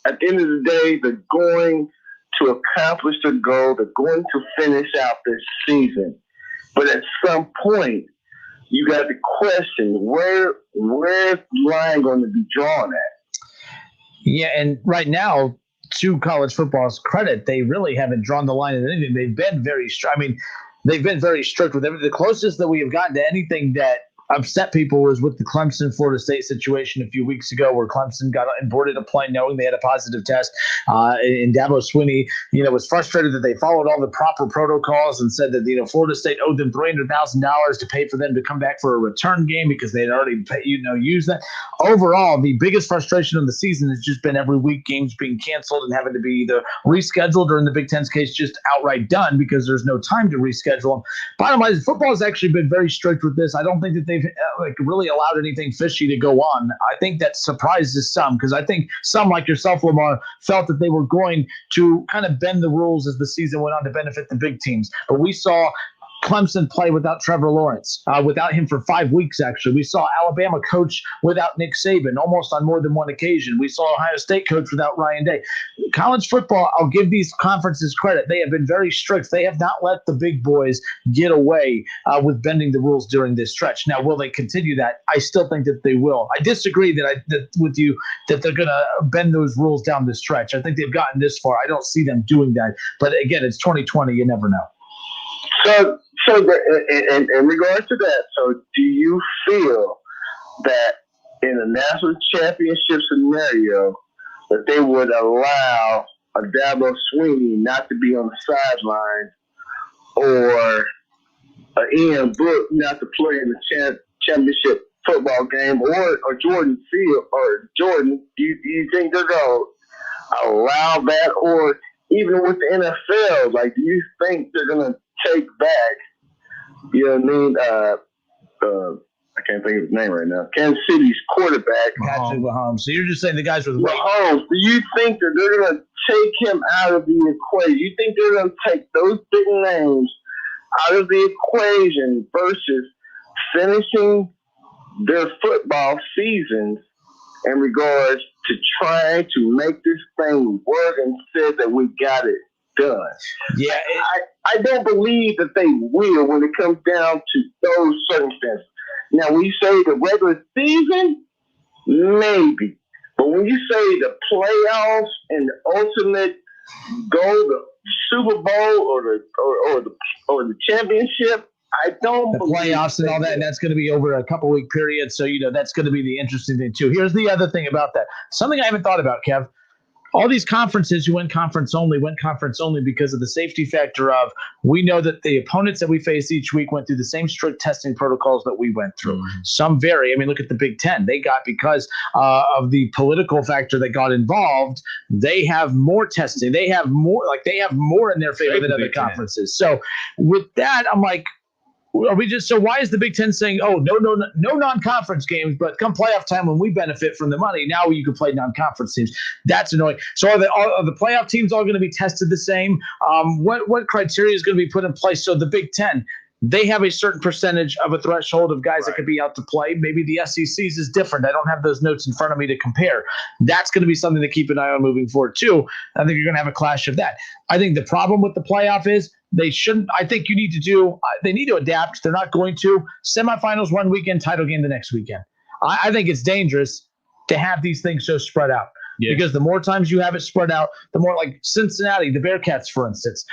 At the end of the day, they're going to accomplish their goal. They're going to finish out this season. But at some point, you got to question where's the line going to be drawn at? Yeah, and right now, to college football's credit, they really haven't drawn the line at anything. They've been very strict. I mean, they've been very strict with everything. The closest that we have gotten to anything that upset people was with the Clemson-Florida State situation a few weeks ago, where Clemson got on boarded a plane knowing they had a positive test. And Dabo Swinney, was frustrated that they followed all the proper protocols and said that, Florida State owed them $300,000 to pay for them to come back for a return game because they had already, used that. Overall, the biggest frustration of the season has just been every week games being canceled and having to be either rescheduled or, in the Big Ten's case, just outright done because there's no time to reschedule them. Bottom line is, football has actually been very strict with this. I don't think that they've really allowed anything fishy to go on. I think that surprises some, because I think some, like yourself, Lamar, felt that they were going to kind of bend the rules as the season went on to benefit the big teams. But we saw Clemson play without Trevor Lawrence, without him for 5 weeks, actually. We saw Alabama coach without Nick Saban almost on more than one occasion. We saw Ohio State coach without Ryan Day. College football, I'll give these conferences credit. They have been very strict. They have not let the big boys get away with bending the rules during this stretch. Now, will they continue that? I still think that they will. I disagree with you that they're going to bend those rules down the stretch. I think they've gotten this far. I don't see them doing that. But again, it's 2020. You never know. So in regards to that, so do you feel that in a national championship scenario that they would allow a Dabo Swinney not to be on the sideline or an Ian Book not to play in the championship football game or Jordan Field or Jordan? Do you think they're going to allow that? Or even with the NFL, do you think they're going to take back, I can't think of his name right now, Kansas City's quarterback, Patrick Mahomes. So you're just saying the guys with Mahomes. Do you think that they're going to take him out of the equation? You think they're going to take those big names out of the equation versus finishing their football seasons in regards to trying to make this thing work and said that we got it done? Yeah, I don't believe that they will when it comes down to those circumstances. Now, when you say the regular season, maybe. But when you say the playoffs and the ultimate goal, the Super Bowl or the championship, I don't the playoffs and all that, and that's going to be over a couple-week period. So, that's going to be the interesting thing, too. Here's the other thing about that. Something I haven't thought about, Kev. All these conferences who went conference only because of the safety factor of, we know that the opponents that we face each week went through the same strict testing protocols that we went through. Mm-hmm. Some vary. I mean, look at the Big Ten. They got, because of the political factor that got involved, they have more testing. They have more in their favor than other conferences. So with that, I'm like, Are we just so? Why is the Big Ten saying, "Oh, no non-conference games, but come playoff time when we benefit from the money, now you can play non-conference teams"? That's annoying. So are the playoff teams all going to be tested the same? What criteria is going to be put in place? So the Big Ten, they have a certain percentage of a threshold of guys that could be out to play. Maybe the SEC's is different. I don't have those notes in front of me to compare. That's going to be something to keep an eye on moving forward too. I think you're going to have a clash of that. I think the problem with the playoff is they shouldn't. I think they need to adapt. They're not going to. Semifinals one weekend, title game the next weekend. I think it's dangerous to have these things so spread out because the more times you have it spread out, the more like Cincinnati, the Bearcats, for instance.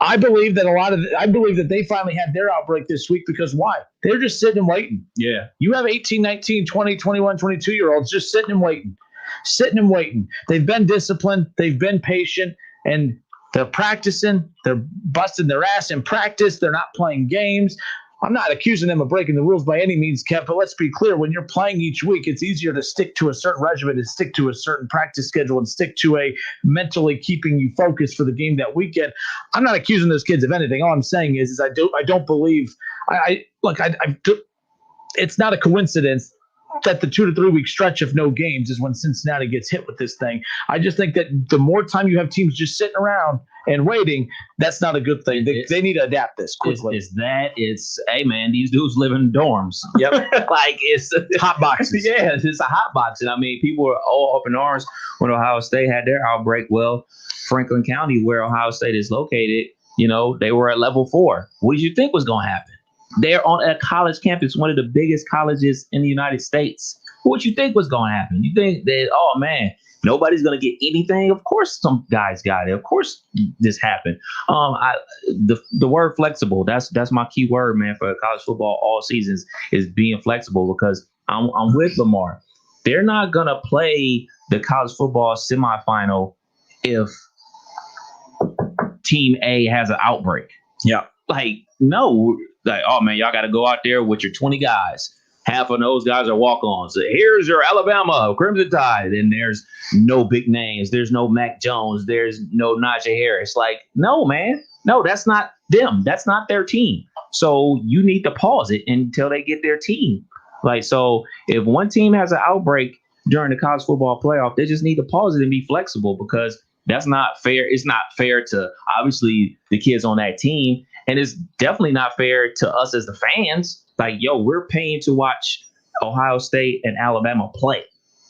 I believe that they finally had their outbreak this week because why? They're just sitting and waiting. Yeah. You have 18, 19, 20, 21, 22-year-olds just sitting and waiting. They've been disciplined. They've been patient. And they're practicing. They're busting their ass in practice. They're not playing games. I'm not accusing them of breaking the rules by any means, Kev, but let's be clear. When you're playing each week, it's easier to stick to a certain regimen and stick to a certain practice schedule and stick to a mentally keeping you focused for the game that weekend. I'm not accusing those kids of anything. All I'm saying is I don't believe it's not a coincidence that the 2 to 3 week stretch of no games is when Cincinnati gets hit with this thing. I just think that the more time you have teams just sitting around and waiting, that's not a good thing. They need to adapt this quickly. Hey man, these dudes live in dorms. Yep. Like it's hot boxes. Yeah, it's a hot box. And I mean, people were all up in arms when Ohio State had their outbreak. Well, Franklin County, where Ohio State is located, they were at level 4. What did you think was going to happen? They're on a college campus, one of the biggest colleges in the United States. What you think was going to happen? You think that, oh man, nobody's going to get anything? Of course some guys got it. Of course this happened. The word flexible, that's my key word, man, for college football all seasons is being flexible because I'm with Lamar. They're not going to play the college football semifinal if Team A has an outbreak. Yeah. No. Oh, man, y'all got to go out there with your 20 guys. Half of those guys are walk-ons. So here's your Alabama Crimson Tide. And there's no big names. There's no Mac Jones. There's no Najee Harris. No, man. No, that's not them. That's not their team. So you need to pause it until they get their team. So if one team has an outbreak during the college football playoff, they just need to pause it and be flexible because that's not fair. It's not fair to, obviously, the kids on that team. And it's definitely not fair to us as the fans. We're paying to watch Ohio State and Alabama play.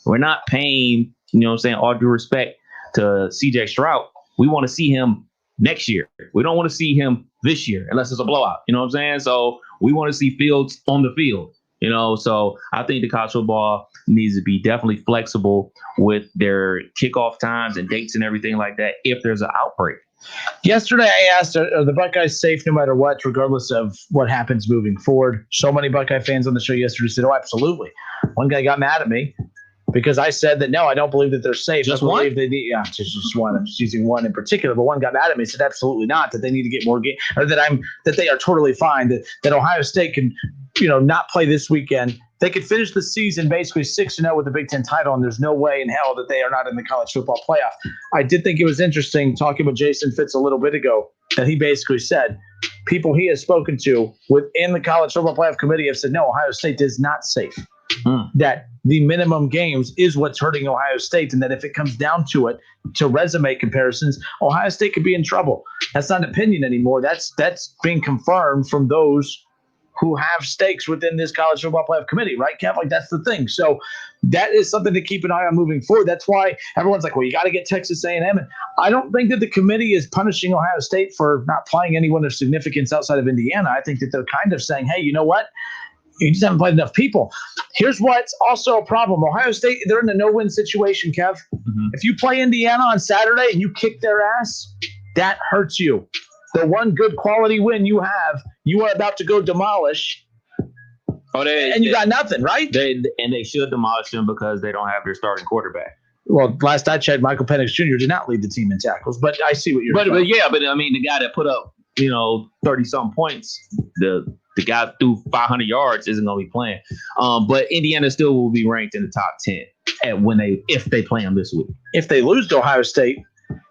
We're not paying, all due respect to CJ Stroud. We want to see him next year. We don't want to see him this year unless it's a blowout. You know what I'm saying? So we want to see Fields on the field. So I think the college football needs to be definitely flexible with their kickoff times and dates and everything like that if there's an outbreak. Yesterday, I asked, are the Buckeyes safe no matter what, regardless of what happens moving forward? So many Buckeye fans on the show yesterday said, oh, absolutely. One guy got mad at me because I said that, no, I don't believe that they're safe. Just one? Just one. I'm just using one in particular. But one got mad at me and said, absolutely not, that they need to get more games, or that they are totally fine, that Ohio State can, not play this weekend. They could finish the season basically 6-0 with the Big Ten title, and there's no way in hell that they are not in the college football playoff. I did think it was interesting talking with Jason Fitz a little bit ago that he basically said people he has spoken to within the college football playoff committee have said, no, Ohio State is not safe. That the minimum games is what's hurting Ohio State, and that if it comes down to it, to resume comparisons, Ohio State could be in trouble. That's not an opinion anymore. That's being confirmed from those who have stakes within this college football playoff committee, right, Kev? That's the thing. So that is something to keep an eye on moving forward. That's why everyone's like, well, you got to get Texas A&M. And I don't think that the committee is punishing Ohio State for not playing anyone of significance outside of Indiana. I think that they're kind of saying, hey, you know what? You just haven't played enough people. Here's what's also a problem. Ohio State, they're in a no-win situation, Kev. Mm-hmm. If you play Indiana on Saturday and you kick their ass, that hurts you. The one good quality win you have, you are about to go demolish. And you got nothing, right? They should demolish them because they don't have their starting quarterback. Well, last I checked, Michael Penix Jr. did not lead the team in tackles, but I see what you're saying. But I mean, the guy that put up, 30-something points, the guy threw 500 yards isn't going to be playing. But Indiana still will be ranked in the top 10 if they play them this week. If they lose to Ohio State.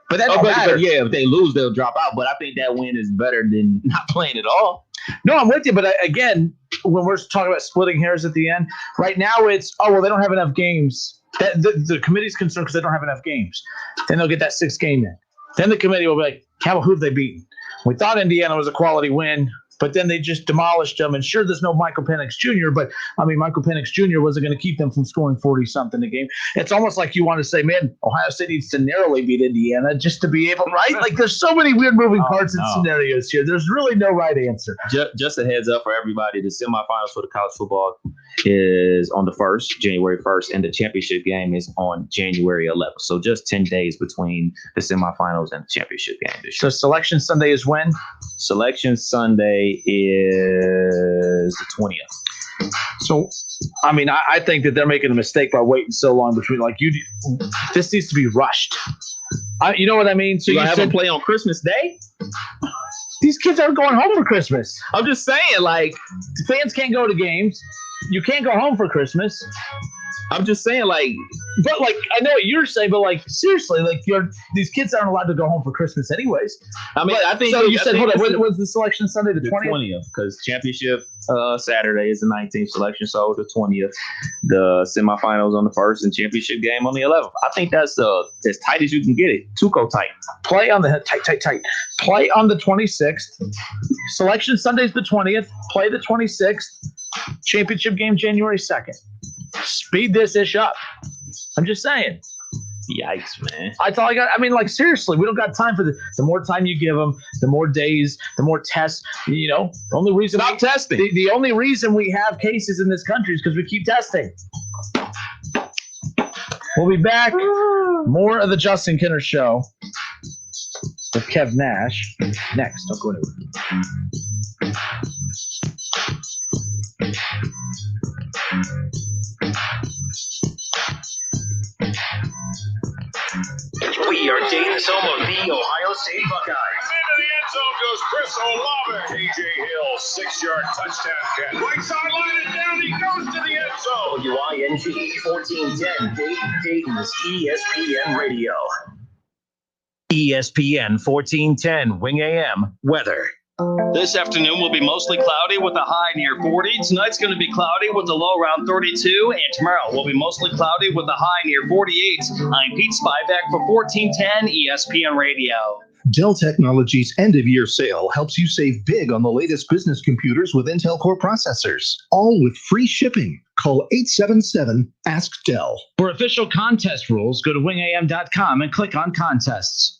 But that don't matter. But if they lose, they'll drop out. But I think that win is better than not playing at all. No, I'm with you, but again, when we're talking about splitting hairs at the end, right now it's, they don't have enough games. The committee's concerned because they don't have enough games. Then they'll get that 6th game in. Then the committee will be like, who have they beaten? We thought Indiana was a quality win, but then they just demolished them. And sure, there's no Michael Penix Jr., but, Michael Penix Jr. wasn't going to keep them from scoring 40-something a game. It's almost like you want to say, man, Ohio State needs to narrowly beat Indiana just to be able, right? Like, there's so many weird moving parts and scenarios here. There's really no right answer. Just a heads up for everybody, the semifinals for the college football is on the 1st, January 1st, and the championship game is on January 11th. So just 10 days between the semifinals and the championship game this year. So Selection Sunday is when? Selection Sunday is the 20th. So, I think that they're making a mistake by waiting so long between. This needs to be rushed. You know what I mean? So you have them play on Christmas Day? These kids aren't going home for Christmas. I'm just saying, fans can't go to games. You can't go home for Christmas. I'm just saying, but I know what you're saying, but seriously, these kids aren't allowed to go home for Christmas anyways. I think so. You said, hold on, when's the Selection Sunday? The 20th? Because championship Saturday is the 19th selection, so the 20th. The semifinals on the 1st and championship game on the 11th. I think that's as tight as you can get it. Tuco tight. Play on the tight. Play on the 26th. Selection Sunday's the 20th. Play the 26th. Championship game January 2nd. Speed this ish up. I'm just saying. Yikes, man. That's all I got. Seriously, we don't got time for this. The more time you give them, the more days, the more tests. The only reason testing. The only reason we have cases in this country is because we keep testing. We'll be back. More of the Justin Kinner Show with Kev Nash next. Don't go anywhere. We are Dayton's home of the Ohio State Buckeyes. Into the end zone goes Chris Olave. A.J. Hill, 6-yard touchdown catch. Right sideline and down he goes to the end zone. WING 1410 Dayton's ESPN Radio. ESPN 1410 Wing AM weather. This afternoon will be mostly cloudy with a high near 40. Tonight's going to be cloudy with a low around 32. And tomorrow will be mostly cloudy with a high near 48. I'm Pete Spivak for 1410 ESPN Radio. Dell Technologies' end-of-year sale helps you save big on the latest business computers with Intel Core processors, all with free shipping. Call 877-ASK-DELL. For official contest rules, go to wingam.com and click on contests.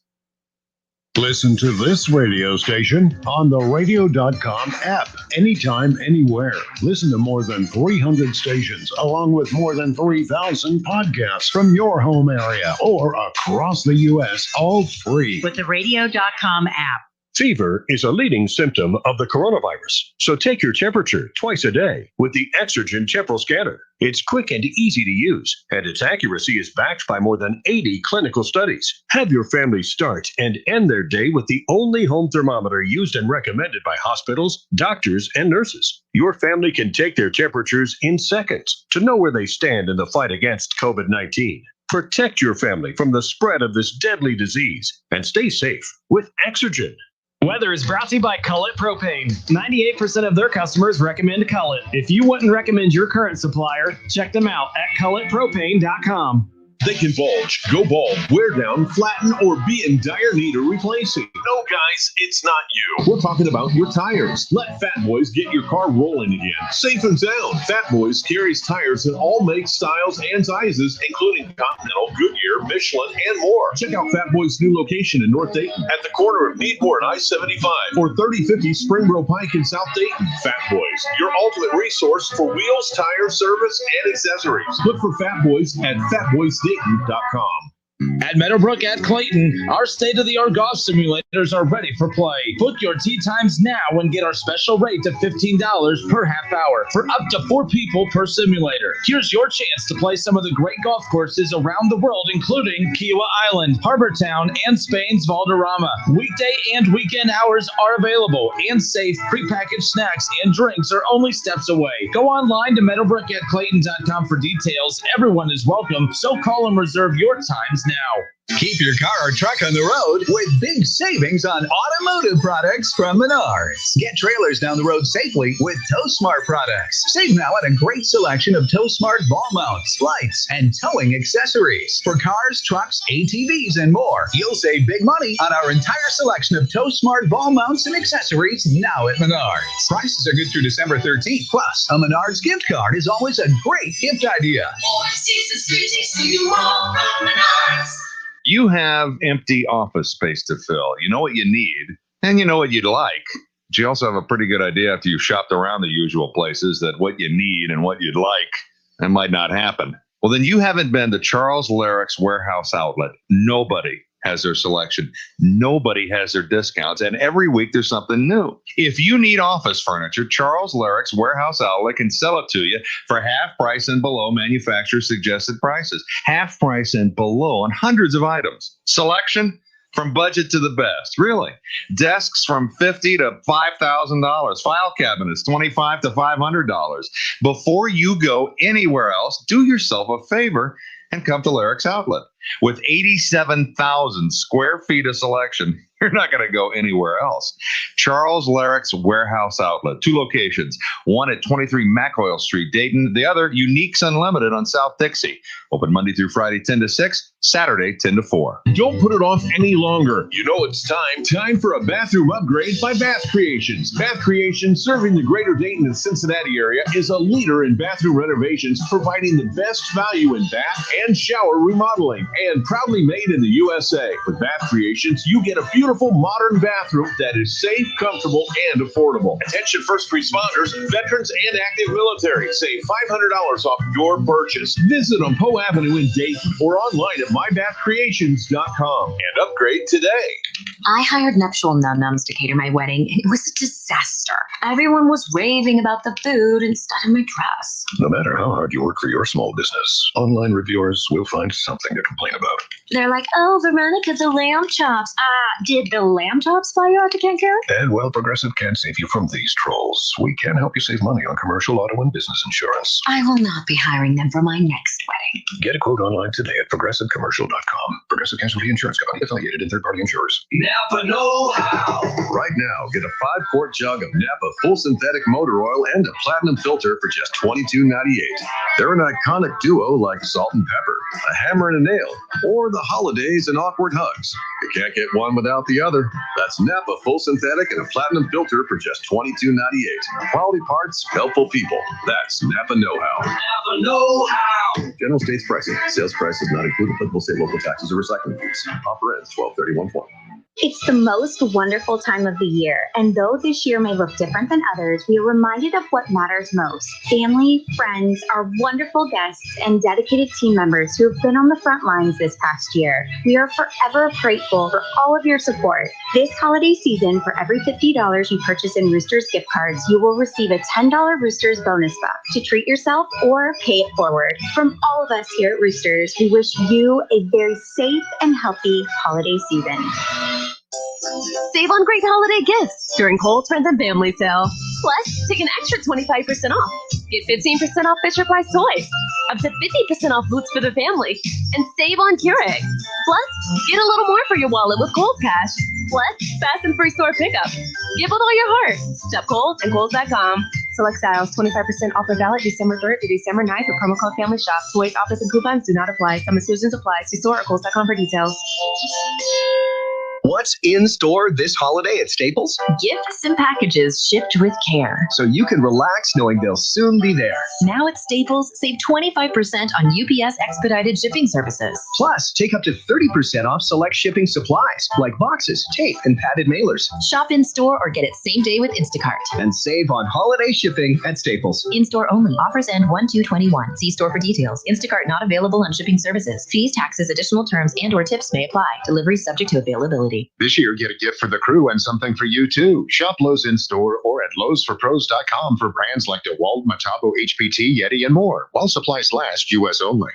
Listen to this radio station on the radio.com app anytime, anywhere. Listen to more than 300 stations along with more than 3,000 podcasts from your home area or across the U.S., all free. With the radio.com app. Fever is a leading symptom of the coronavirus, so take your temperature twice a day with the Exergen Temporal Scanner. It's quick and easy to use, and its accuracy is backed by more than 80 clinical studies. Have your family start and end their day with the only home thermometer used and recommended by hospitals, doctors, and nurses. Your family can take their temperatures in seconds to know where they stand in the fight against COVID-19. Protect your family from the spread of this deadly disease and stay safe with Exergen. Weather is brought to you by Cullet Propane. 98% of their customers recommend Cullet. If you wouldn't recommend your current supplier, check them out at culletpropane.com. They can bulge, go bald, wear down, flatten, or be in dire need of replacing. No, guys, it's not you. We're talking about your tires. Let Fat Boys get your car rolling again. Safe and sound. Fat Boys carries tires in all makes, styles, and sizes, including Continental, Goodyear, Michelin, and more. Check out Fat Boys' new location in North Dayton at the corner of Needmore and I-75 or 3050 Springboro Pike in South Dayton. Fat Boys, your ultimate resource for wheels, tire, service, and accessories. Look for Fat Boys at fatboysdayton.com. At Meadowbrook at Clayton, our state-of-the-art golf simulators are ready for play. Book your tee times now and get our special rate of $15 per half hour for up to 4 people per simulator. Here's your chance to play some of the great golf courses around the world, including Kiowa Island, Harbor Town, and Spain's Valderrama. Weekday and weekend hours are available, and safe prepackaged snacks and drinks are only steps away. Go online to meadowbrookatclayton.com for details. Everyone is welcome, so call and reserve your times now. Keep your car or truck on the road with big savings on automotive products from Menards. Get trailers down the road safely with TowSmart products. Save now on a great selection of TowSmart ball mounts, lights, and towing accessories. For cars, trucks, ATVs, and more, you'll save big money on our entire selection of TowSmart ball mounts and accessories now at Menards. Prices are good through December 13th. Plus, a Menards gift card is always a great gift idea. You have empty office space to fill. You know what you need, and you know what you'd like. But you also have a pretty good idea after you've shopped around the usual places that what you need and what you'd like, that might not happen. Well, then you haven't been to Charles Larrick's Warehouse Outlet. Nobody has their selection. Nobody has their discounts. And every week there's something new. If you need office furniture, Charles Larrick's Warehouse Outlet can sell it to you for half price and below manufacturer's suggested prices. Half price and below on hundreds of items. Selection from budget to the best. Really. Desks from $50 to $5,000. File cabinets, $25 to $500. Before you go anywhere else, do yourself a favor and come to Larrick's Outlet. With 87,000 square feet of selection, you're not going to go anywhere else. Charles Larrick's Warehouse Outlet. 2 locations. One at 23 McOil Street, Dayton. The other, Unique's Unlimited on South Dixie. Open Monday through Friday, 10 to 6. Saturday, 10 to 4. Don't put it off any longer. You know it's time. Time for a bathroom upgrade by Bath Creations. Bath Creations, serving the greater Dayton and Cincinnati area, is a leader in bathroom renovations, providing the best value in bath and shower remodeling, and proudly made in the USA. With Bath Creations, you get a beautiful modern bathroom that is safe, comfortable, and affordable. Attention first responders, veterans, and active military. Save $500 off your purchase. Visit on Poe Avenue in Dayton or online at mybathcreations.com and upgrade today. I hired nuptial num-nums to cater my wedding, and it was a disaster. Everyone was raving about the food instead of my dress. No matter how hard you work for your small business, online reviewers will find something to complain about. They're like, oh, Veronica, the lamb chops. Did the lamb chops fly you out to Cancun? And while Progressive can't save you from these trolls, we can help you save money on commercial auto and business insurance. I will not be hiring them for my next wedding. Get a quote online today at progressivecommercial.com. Progressive Casualty Insurance Company, affiliated in third-party insurers. Napa know-how. Right now, get a 5-quart jug of Napa full synthetic motor oil and a platinum filter for just $22.98. They're an iconic duo like salt and pepper, a hammer and a nail, or the holidays and awkward hugs. You can't get one without the other. That's Napa full synthetic and a platinum filter for just $22.98. Quality parts, helpful people. That's Napa know-how. Napa know-how. General states pricing. Sales price is not included. Applicable state local taxes or recycling fees. Offer ends 12/31/20. It's the most wonderful time of the year, and though this year may look different than others, we are reminded of what matters most. Family, friends, our wonderful guests, and dedicated team members who have been on the front lines this past year. We are forever grateful for all of your support. This holiday season, for every $50 you purchase in Roosters gift cards, you will receive a $10 Roosters bonus buck to treat yourself or pay it forward. From all of us here at Roosters, we wish you a very safe and healthy holiday season. Save on great holiday gifts during Kohl's Friends and Family Sale. Plus, take an extra 25% off. Get 15% off Fisher-Price toys, up to 50% off boots for the family, and save on Keurig. Plus, get a little more for your wallet with Kohl's Cash. Plus, fast and free store pickup. Give with all your heart. Shop Kohl's and Kohl's.com. Select styles, 25% offer valid December 3rd to December 9th with promo code Family Shop. Toys, offers, and coupons do not apply. Some exclusions apply. See store at Kohl's.com for details. What's in store this holiday at Staples? Gifts and packages shipped with care. So you can relax knowing they'll soon be there. Now at Staples, save 25% on UPS expedited shipping services. Plus, take up to 30% off select shipping supplies like boxes, tape, and padded mailers. Shop in store or get it same day with Instacart. And save on holiday shipping at Staples. In store only. Offers end 1/2/21. See store for details. Instacart not available on shipping services. Fees, taxes, additional terms, and/or tips may apply. Delivery subject to availability. This year, get a gift for the crew and something for you, too. Shop Lowe's in-store or at lowesforpros.com for brands like DeWalt, Metabo, HPT, Yeti, and more. While supplies last, U.S. only.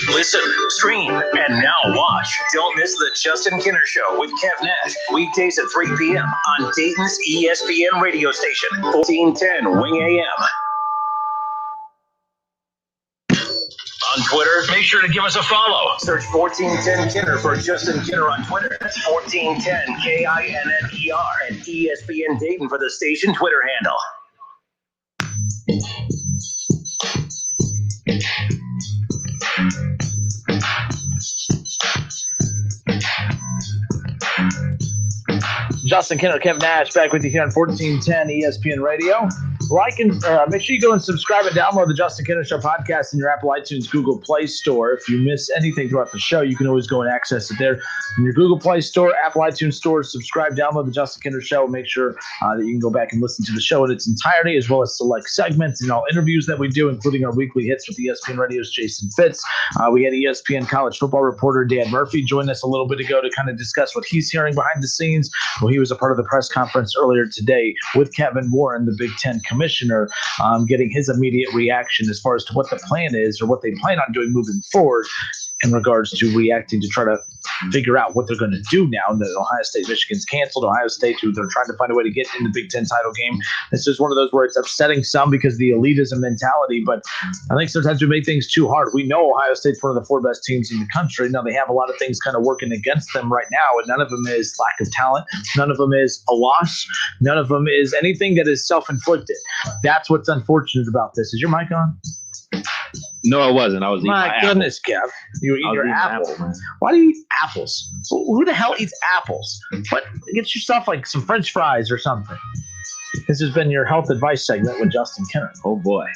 Listen, stream, and now watch. Don't miss the Justin Kinner Show with Kev Nash. Weekdays at 3 p.m. on Dayton's ESPN radio station, 1410 Wing AM. on Twitter? Make sure to give us a follow. Search 1410 Kinner for Justin Kinner on Twitter. That's 1410 KINNER and ESPN Dayton for the station Twitter handle. Justin Kinner, Kevin Nash, back with you here on 1410 ESPN Radio. Like and make sure you go and subscribe and download the Justin Kinner Show podcast in your Apple iTunes, Google Play Store. If you miss anything throughout the show, you can always go and access it there in your Google Play Store, Apple iTunes Store. Subscribe, download the Justin Kinner Show. Make sure that you can go back and listen to the show in its entirety, as well as select segments and all interviews that we do, including our weekly hits with ESPN Radio's Jason Fitz. We had ESPN college football reporter Dan Murphy join us a little bit ago to kind of discuss what he's hearing behind the scenes. Well, he was a part of the press conference earlier today with Kevin Warren, the Big Ten commissioner, getting his immediate reaction as far as to what the plan is or what they plan on doing moving forward in regards to reacting to try to figure out what they're going to do now that Ohio State, Michigan's canceled. Ohio State, who they're trying to find a way to get in the Big Ten title game. This is one of those where it's upsetting some because of the elitism mentality, but I think sometimes we make things too hard. We know Ohio State's one of the 4 best teams in the country. Now, they have a lot of things kind of working against them right now, and none of them is lack of talent. None of them is a loss. None of them is anything that is self-inflicted. That's what's unfortunate about this. Is your mic on? No, it wasn't. I was eating my goodness, Kev. You eat your apple. Why do you eat apples? Who the hell eats apples? What? Get yourself like some French fries or something. This has been your health advice segment with Justin Kinner. Oh, boy.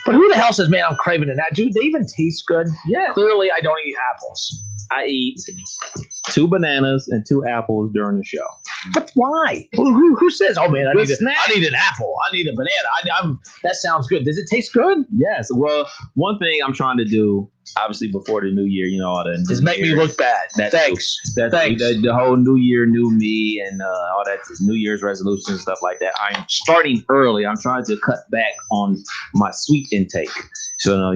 But who the hell says, man, I'm craving an apple? Dude, they even taste good. Yeah. Clearly, I don't eat apples. I eat 2 bananas and 2 apples during the show. But why? Who says, oh, man, I need an apple. I need a banana. That sounds good. Does it taste good? Yes. Well, one thing I'm trying to do, obviously, before the new year, all that. Just make me look bad. Thanks. Thanks. The whole new year, new me, and all that New Year's resolutions and stuff like that. I'm starting early. I'm trying to cut back on my sweet intake. So,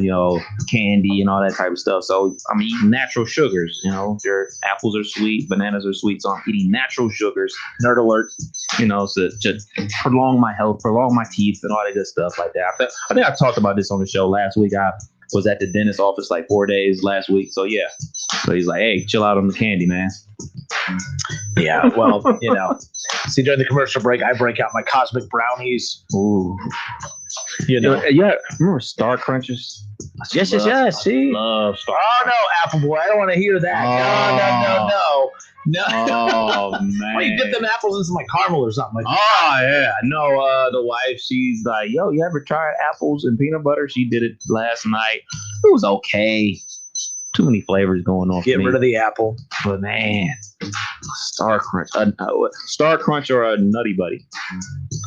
candy and all that type of stuff. So I'm eating natural sugars. Their apples are sweet, bananas are sweet. So I'm eating natural sugars. Nerd alert. So just prolong my health, prolong my teeth, and all that good stuff like that. I think I talked about this on the show last week. I was at the dentist office like 4 days last week. So yeah. So he's like, hey, chill out on the candy, man. Yeah, well, see, during the commercial break, I break out my Cosmic Brownies. Ooh. Yeah, remember Star Crunchers? Yes. See? Love Star Oh, no, Apple Boy. I don't want to hear that. No. Oh, man. Why you dip them apples in some like caramel or something like that? Oh, yeah. No, the wife, she's like, yo, you ever tried apples and peanut butter? She did it last night. It was okay. Too many flavors going on. Get rid of the apple. But, man, Star Crunch. Star Crunch or a Nutty Buddy?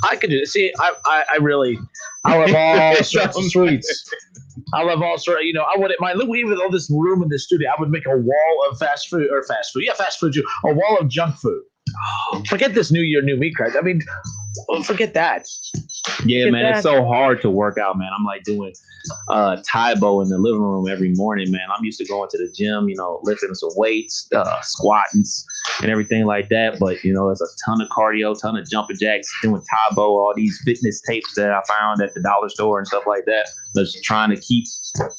I could do it. See, I love all sorts of sweets. I love all sorts. I wouldn't mind. Look, even all this room in the studio, I would make a wall of fast food. Yeah, fast food. A wall of junk food. Forget this new year, new me crowd. I mean, forget that. Yeah, man, it's so hard to work out, man. I'm like doing Taibo in the living room every morning, man. I'm used to going to the gym, lifting some weights, squatting and everything like that. But, there's a ton of cardio, ton of jumping jacks, doing Taibo, all these fitness tapes that I found at the dollar store and stuff like that. Just trying to keep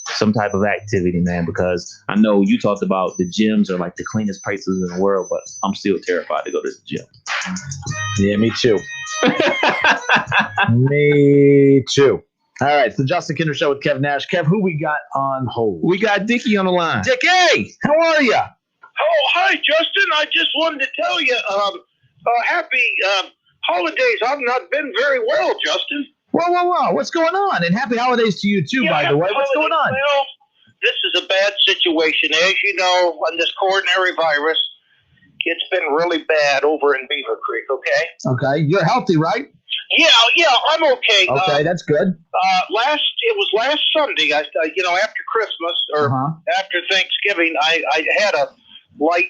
some type of activity, man, because I know you talked about the gyms are like the cleanest places in the world, but I'm still terrified to go to the gym. Yeah, me too. Me too. All right, it's the Justin Kinner Show with Kev Nash. Kev, who we got on hold? We got Dickie on the line. Dickie, how are you? Oh, hi, Justin. I just wanted to tell you, happy holidays. I've not been very well, Justin. Whoa. What's going on? And happy holidays to you, too, by the way. What's going on? Well, this is a bad situation. As you know, on this coronary virus, it's been really bad over in Beaver Creek, okay? Okay. You're healthy, right? Yeah, I'm okay. Okay, that's good. It was last Sunday. After Christmas or after Thanksgiving, I had a light,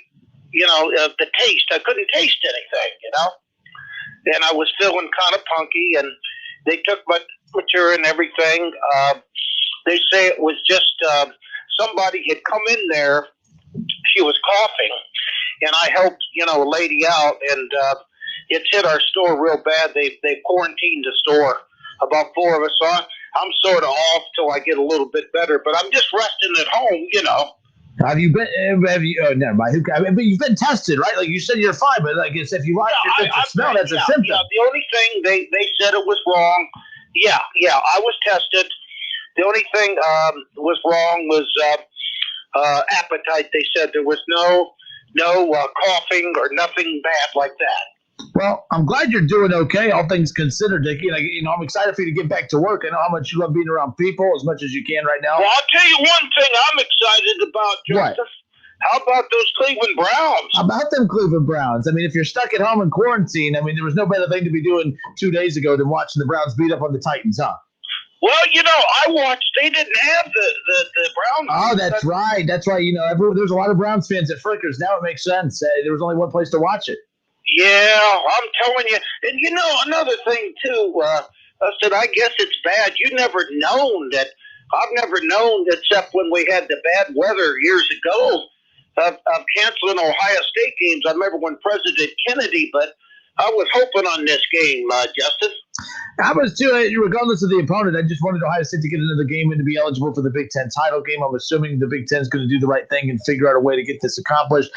the taste. I couldn't taste anything, and I was feeling kind of punky. And they took my temperature and everything. They say it was just somebody had come in there. She was coughing, and I helped, a lady out, and it's hit our store real bad. They quarantined the store, about 4 of us. So I'm sort of off till I get a little bit better, but I'm just resting at home, you know. Have you been? Oh, never mind. But you've been tested, right? Like you said, you're fine. But I guess if you watch your smell, that's a symptom. Yeah, the only thing they said it was wrong. Yeah, I was tested. The only thing was wrong was appetite. They said there was no coughing or nothing bad like that. Well, I'm glad you're doing okay, all things considered, Dickie. Like, I'm excited for you to get back to work. I know how much you love being around people as much as you can right now. Well, I'll tell you one thing I'm excited about, Joseph. What? How about those Cleveland Browns? How about them Cleveland Browns? I mean, if you're stuck at home in quarantine, I mean, there was no better thing to be doing 2 days ago than watching the Browns beat up on the Titans, huh? Well, I watched. They didn't have the Browns. Oh, that's right. That's right. There's a lot of Browns fans at Frickers. Now it makes sense. There was only one place to watch it. Yeah, I'm telling you. And another thing too. I said, I guess it's bad. I've never known, except when we had the bad weather years ago, of canceling Ohio State games. I remember when President Kennedy, but I was hoping on this game, Justin. I was too, regardless of the opponent. I just wanted Ohio State to get into the game and to be eligible for the Big Ten title game. I'm assuming the Big Ten is going to do the right thing and figure out a way to get this accomplished.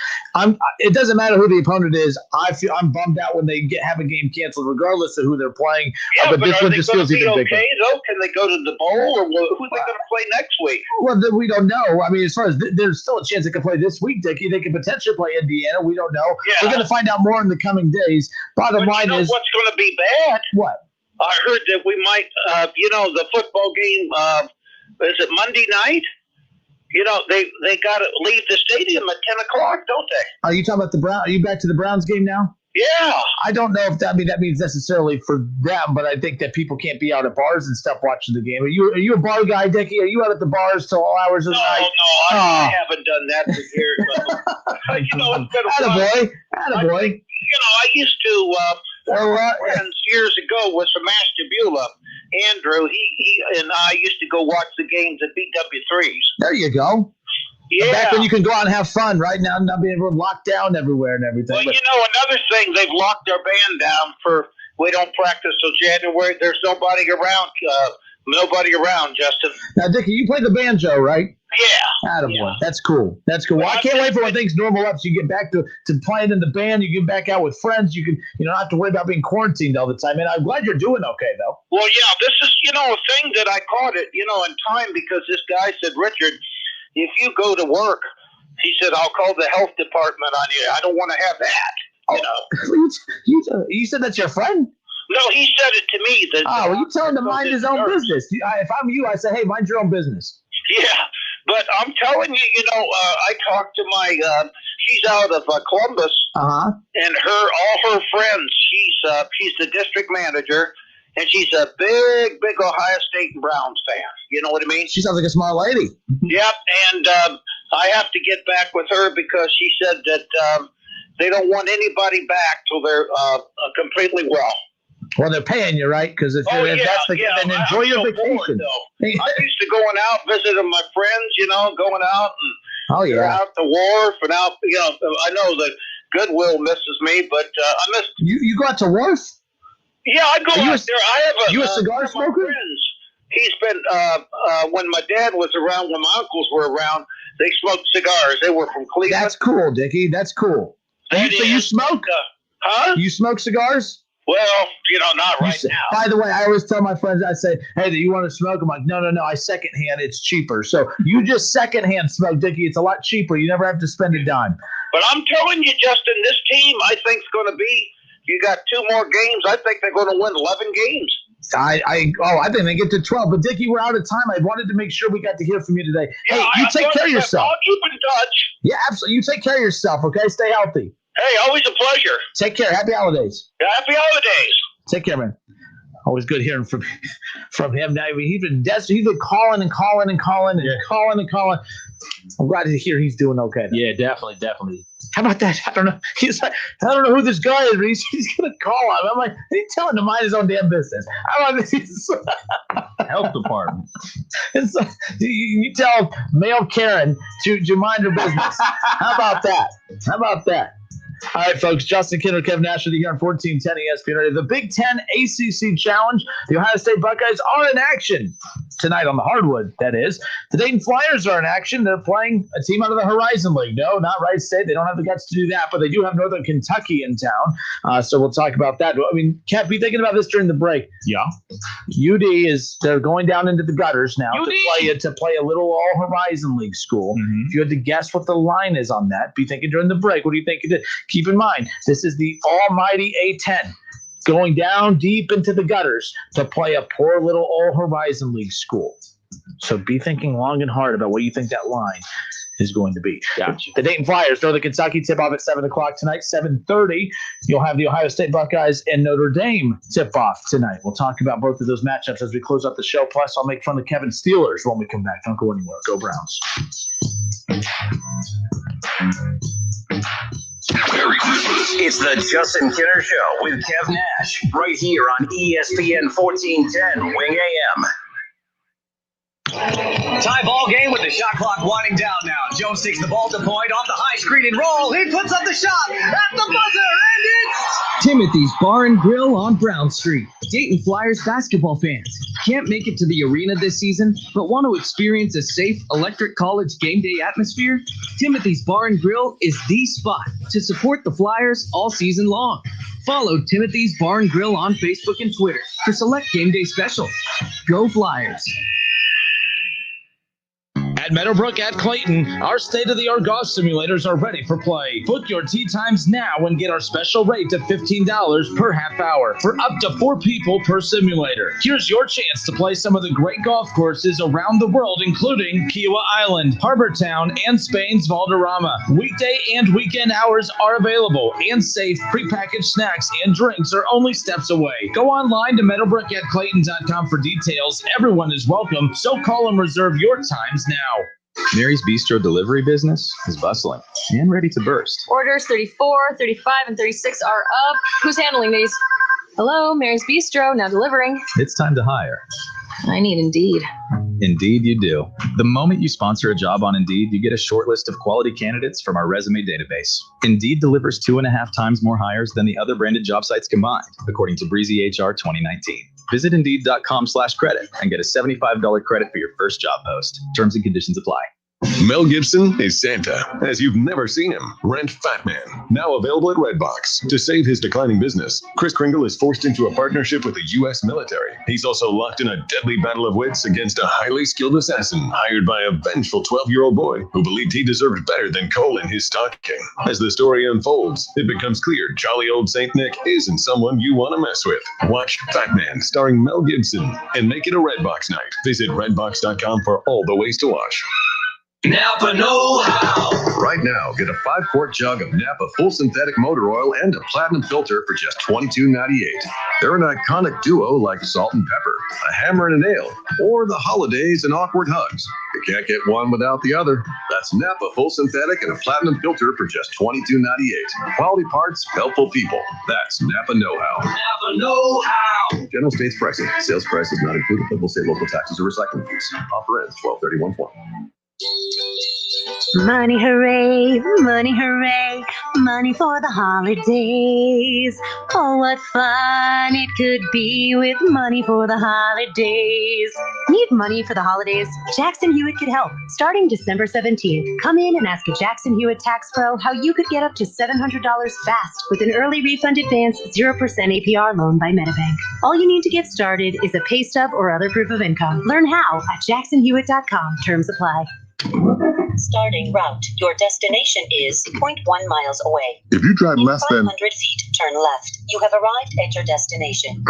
It doesn't matter who the opponent is. I'm bummed out when they have a game canceled, regardless of who they're playing. Yeah, but this are one they just going to feels be even okay, bigger. though? Can they go to the bowl, or who are they going to play next week? Well, we don't know. I mean, as far as there's still a chance they could play this week, Dickie. They could potentially play Indiana. We don't know. Yeah. We're going to find out more in the coming days. Bottom line is, what's going to be bad? What? I heard that we might, the football game, is it Monday night? They got to leave the stadium at 10 o'clock, don't they? Are you talking about the Browns? Are you back to the Browns game now? Yeah. I don't know if that means necessarily for them, but I think that people can't be out at bars and stuff watching the game. Are you a bar guy, Dickie? Are you out at the bars till all hours of the night? No, I haven't done that for years. It's been a Attaboy. I used to, friends years ago was from Ashtabula. Andrew, he and I used to go watch the games at BW3s. There you go. Yeah. Back when you can go out and have fun, right? Now not being locked down everywhere and everything. Well, another thing, they've locked our band down we don't practice till January. There's nobody around, Justin. Now, Dickie, you play the banjo, right? Yeah. Attaboy. Yeah. That's cool. Well, I can't wait for when things normal up so you get back to playing in the band. You get back out with friends. You can, not have to worry about being quarantined all the time. And I'm glad you're doing okay, though. Well, yeah, this is, a thing that I caught it, in time because this guy said, Richard, if you go to work, he said, I'll call the health department on you. I don't want to have that, You said that's your friend? No, he said it to me. You tell him to mind his own business. If I'm you, I say, hey, mind your own business. Yeah, but I'm telling you, I talked to my, she's out of Columbus, and all her friends, she's the district manager, and she's a big Ohio State and Browns fan. You know what I mean? She sounds like a smart lady. Yep, and I have to get back with her because she said that they don't want anybody back till they're completely well. Well, they're paying you, right? Because if that's the case, then enjoy your vacation. I'm used to going out, visiting my friends, going out and out the wharf and out, I know that Goodwill misses me, but I miss. You go out to wharf? Yeah, I go out there. I have you a cigar smoker? Friends. He's been when my dad was around, when my uncles were around, they smoked cigars. They were from Cleveland. That's cool, Dickie. That's cool. So you smoke? You smoke cigars? Well, not right now. By the way, I always tell my friends, I say, hey, do you want to smoke? I'm like, no, I secondhand. It's cheaper. So you just secondhand smoke, Dickie. It's a lot cheaper. You never have to spend a dime. But I'm telling you, Justin, this team I think is going to be, you got 2 more games. I think they're going to win 11 games. I think they get to 12. But, Dickie, we're out of time. I wanted to make sure we got to hear from you today. Yeah, hey, you take care of yourself. I'll keep in touch. Yeah, absolutely. You take care of yourself, okay? Stay healthy. Hey, always a pleasure. Take care. Happy holidays. Yeah, happy holidays. Take care, man. Always good hearing from him. Now he's been calling and calling. I'm glad to hear he's doing okay. Yeah, definitely. How about that? I don't know. He's like, I don't know who this guy is, but he's gonna call him. I'm like, he's telling him to mind his own damn business. I'm like, health department. It's like, you tell male Karen to mind her business. How about that? All right, folks. Justin Kinner, Kevin Nash here on 1410 ESPN Radio. The Big Ten ACC Challenge. The Ohio State Buckeyes are in action tonight on the hardwood, that is. The Dayton Flyers are in action. They're playing a team out of the Horizon League. No, not Wright State. They don't have the guts to do that, but they do have Northern Kentucky in town. So we'll talk about that. I mean, Kev, be thinking about this during the break. Yeah. They're going down into the gutters now to play a little All-Horizon League school. If you had to guess what the line is on that, be thinking during the break. What do you think it is? Keep in mind, this is the almighty A-10 going down deep into the gutters to play a poor little All-Horizon League school. So be thinking long and hard about what you think that line is going to be. Gotcha. The Dayton Flyers, Northern Kentucky, tip-off at 7 o'clock tonight. 7:30, you'll have the Ohio State Buckeyes and Notre Dame tip-off tonight. We'll talk about both of those matchups as we close out the show. Plus, I'll make fun of Kevin Steelers when we come back. Don't go anywhere. Go Browns. Merry Christmas. It's the Justin Kinner Show with Kev Nash, right here on ESPN 1410 Wing AM. Tie ball game with the shot clock winding down now. Jones takes the ball to point off the high screen and roll. He puts up the shot at the buzzer, and it's Timothy's Bar and Grill on Brown Street. Dayton Flyers basketball fans can't make it to the arena this season, but want to experience a safe electric college game day atmosphere? Timothy's Bar and Grill is the spot to support the Flyers all season long. Follow Timothy's Bar and Grill on Facebook and Twitter for select game day specials. Go Flyers! At Meadowbrook at Clayton, our state-of-the-art golf simulators are ready for play. Book your tee times now and get our special rate of $15 per half hour for up to 4 people per simulator. Here's your chance to play some of the great golf courses around the world, including Kiowa Island, Harbor Town, and Spain's Valderrama. Weekday and weekend hours are available, and safe prepackaged snacks and drinks are only steps away. Go online to meadowbrookatclayton.com for details. Everyone is welcome, so call and reserve your times now. Mary's Bistro delivery business is bustling and ready to burst. Orders 34, 35, and 36 are up. Who's handling these? Hello, Mary's Bistro, now delivering. It's time to hire. I need Indeed. Indeed you do. The moment you sponsor a job on Indeed, you get a short list of quality candidates from our resume database. Indeed delivers 2.5 times more hires than the other branded job sites combined, according to Breezy HR 2019. Visit Indeed.com/credit and get a $75 credit for your first job post. Terms and conditions apply. Mel Gibson is Santa, as you've never seen him. Rent Fat Man, now available at Redbox. To save his declining business, Kris Kringle is forced into a partnership with the U.S. military. He's also locked in a deadly battle of wits against a highly skilled assassin hired by a vengeful 12-year-old boy who believed he deserved better than coal in his stocking. As the story unfolds, it becomes clear jolly old Saint Nick isn't someone you want to mess with. Watch Fat Man starring Mel Gibson and make it a Redbox night. Visit redbox.com for all the ways to watch. Napa know-how. Right now, get a 5-quart jug of Napa full synthetic motor oil and a platinum filter for just $22.98. They're an iconic duo like salt and pepper, a hammer and a nail, or the holidays and awkward hugs. You can't get one without the other. That's Napa full synthetic and a platinum filter for just $22.98. Quality parts, helpful people. That's Napa know-how. Napa know-how. General States pricing. Sales price is not included. Applicable state, local taxes, or recycling fees. Offer ends 12/31/20. Money hooray, money for the holidays. Oh, what fun it could be with money for the holidays. Need money for the holidays? Jackson Hewitt could help. Starting December 17th, come in and ask a Jackson Hewitt tax pro how you could get up to $700 fast with an early refund advance 0% APR loan by Metabank. All you need to get started is a pay stub or other proof of income. Learn how at jacksonhewitt.com. Terms apply. Starting route. Your destination is 0.1 miles away. If you drive less than 500 feet, turn left. You have arrived at your destination.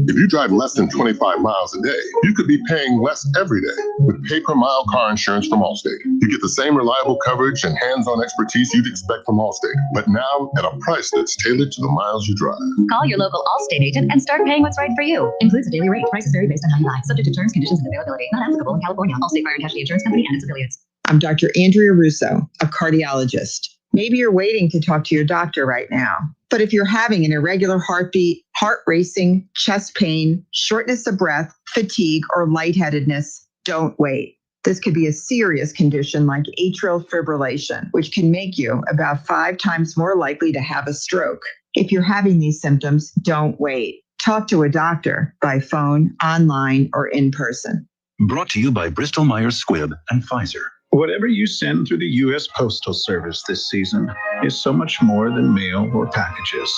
if you drive less than 25 miles a day, you could be paying less every day with pay-per-mile car insurance from Allstate. You get the same reliable coverage and hands-on expertise you'd expect from Allstate, but now at a price that's tailored to the miles you drive. Call your local Allstate agent and start paying what's right for you. Includes a daily rate. Prices vary based on how you buy. Subject to terms, conditions, and availability. Not applicable in California. Allstate Fire and Casualty Insurance Company and its affiliates. I'm Dr. Andrea Russo, a cardiologist. Maybe you're waiting to talk to your doctor right now. But if you're having an irregular heartbeat, heart racing, chest pain, shortness of breath, fatigue, or lightheadedness, don't wait. This could be a serious condition like atrial fibrillation, which can make you about 5 times more likely to have a stroke. If you're having these symptoms, don't wait. Talk to a doctor by phone, online, or in person. Brought to you by Bristol Myers Squibb and Pfizer. Whatever you send through the U.S. Postal Service this season is so much more than mail or packages.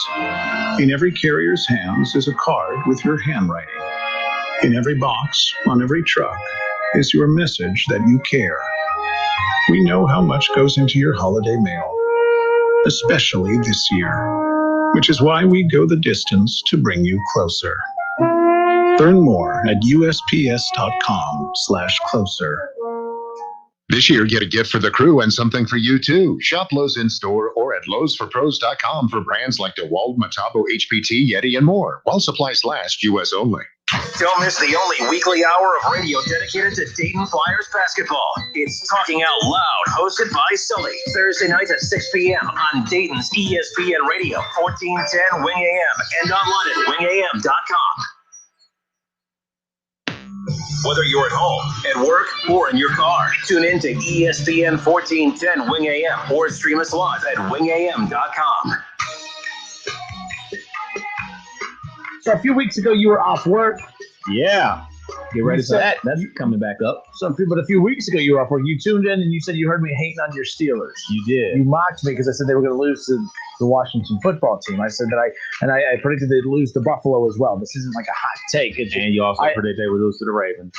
In every carrier's hands is a card with your handwriting. In every box, on every truck, is your message that you care. We know how much goes into your holiday mail, especially this year, which is why we go the distance to bring you closer. Learn more at USPS.com/closer. This year, get a gift for the crew and something for you, too. Shop Lowe's in-store or at lowesforpros.com for brands like DeWalt, Metabo, HPT, Yeti, and more. While supplies last, U.S. only. Don't miss the only weekly hour of radio dedicated to Dayton Flyers basketball. It's Talking Out Loud, hosted by Sully. Thursday nights at 6 p.m. on Dayton's ESPN Radio, 1410 Wing AM, and online at wingam.com. Whether you're at home, at work, or in your car, tune in to ESPN 1410 Wing AM or stream us live at wingam.com. So a few weeks ago, you were off work. Yeah. Get ready for that. That's coming back up. But a few weeks ago, you were off work. You tuned in and you said you heard me hating on your Steelers. You did. You mocked me because I said they were going to lose to the Washington football team. I said that I predicted they'd lose to Buffalo as well. This isn't like a hot take. And you also predicted they would lose to the Ravens.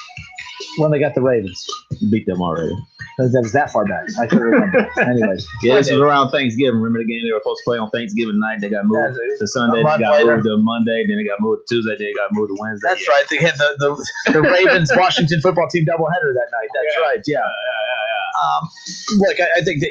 When they got the Ravens. You beat them already. That was that far back. I couldn't remember. Anyways. Yeah, this was around Thanksgiving. Remember the game they were supposed to play on Thanksgiving night? They got moved to Sunday. They got moved to Monday. Then they got moved to Tuesday. They got moved to Wednesday. That's right. They had the Ravens Washington football team doubleheader that night. That's right. Yeah. Look, I think that,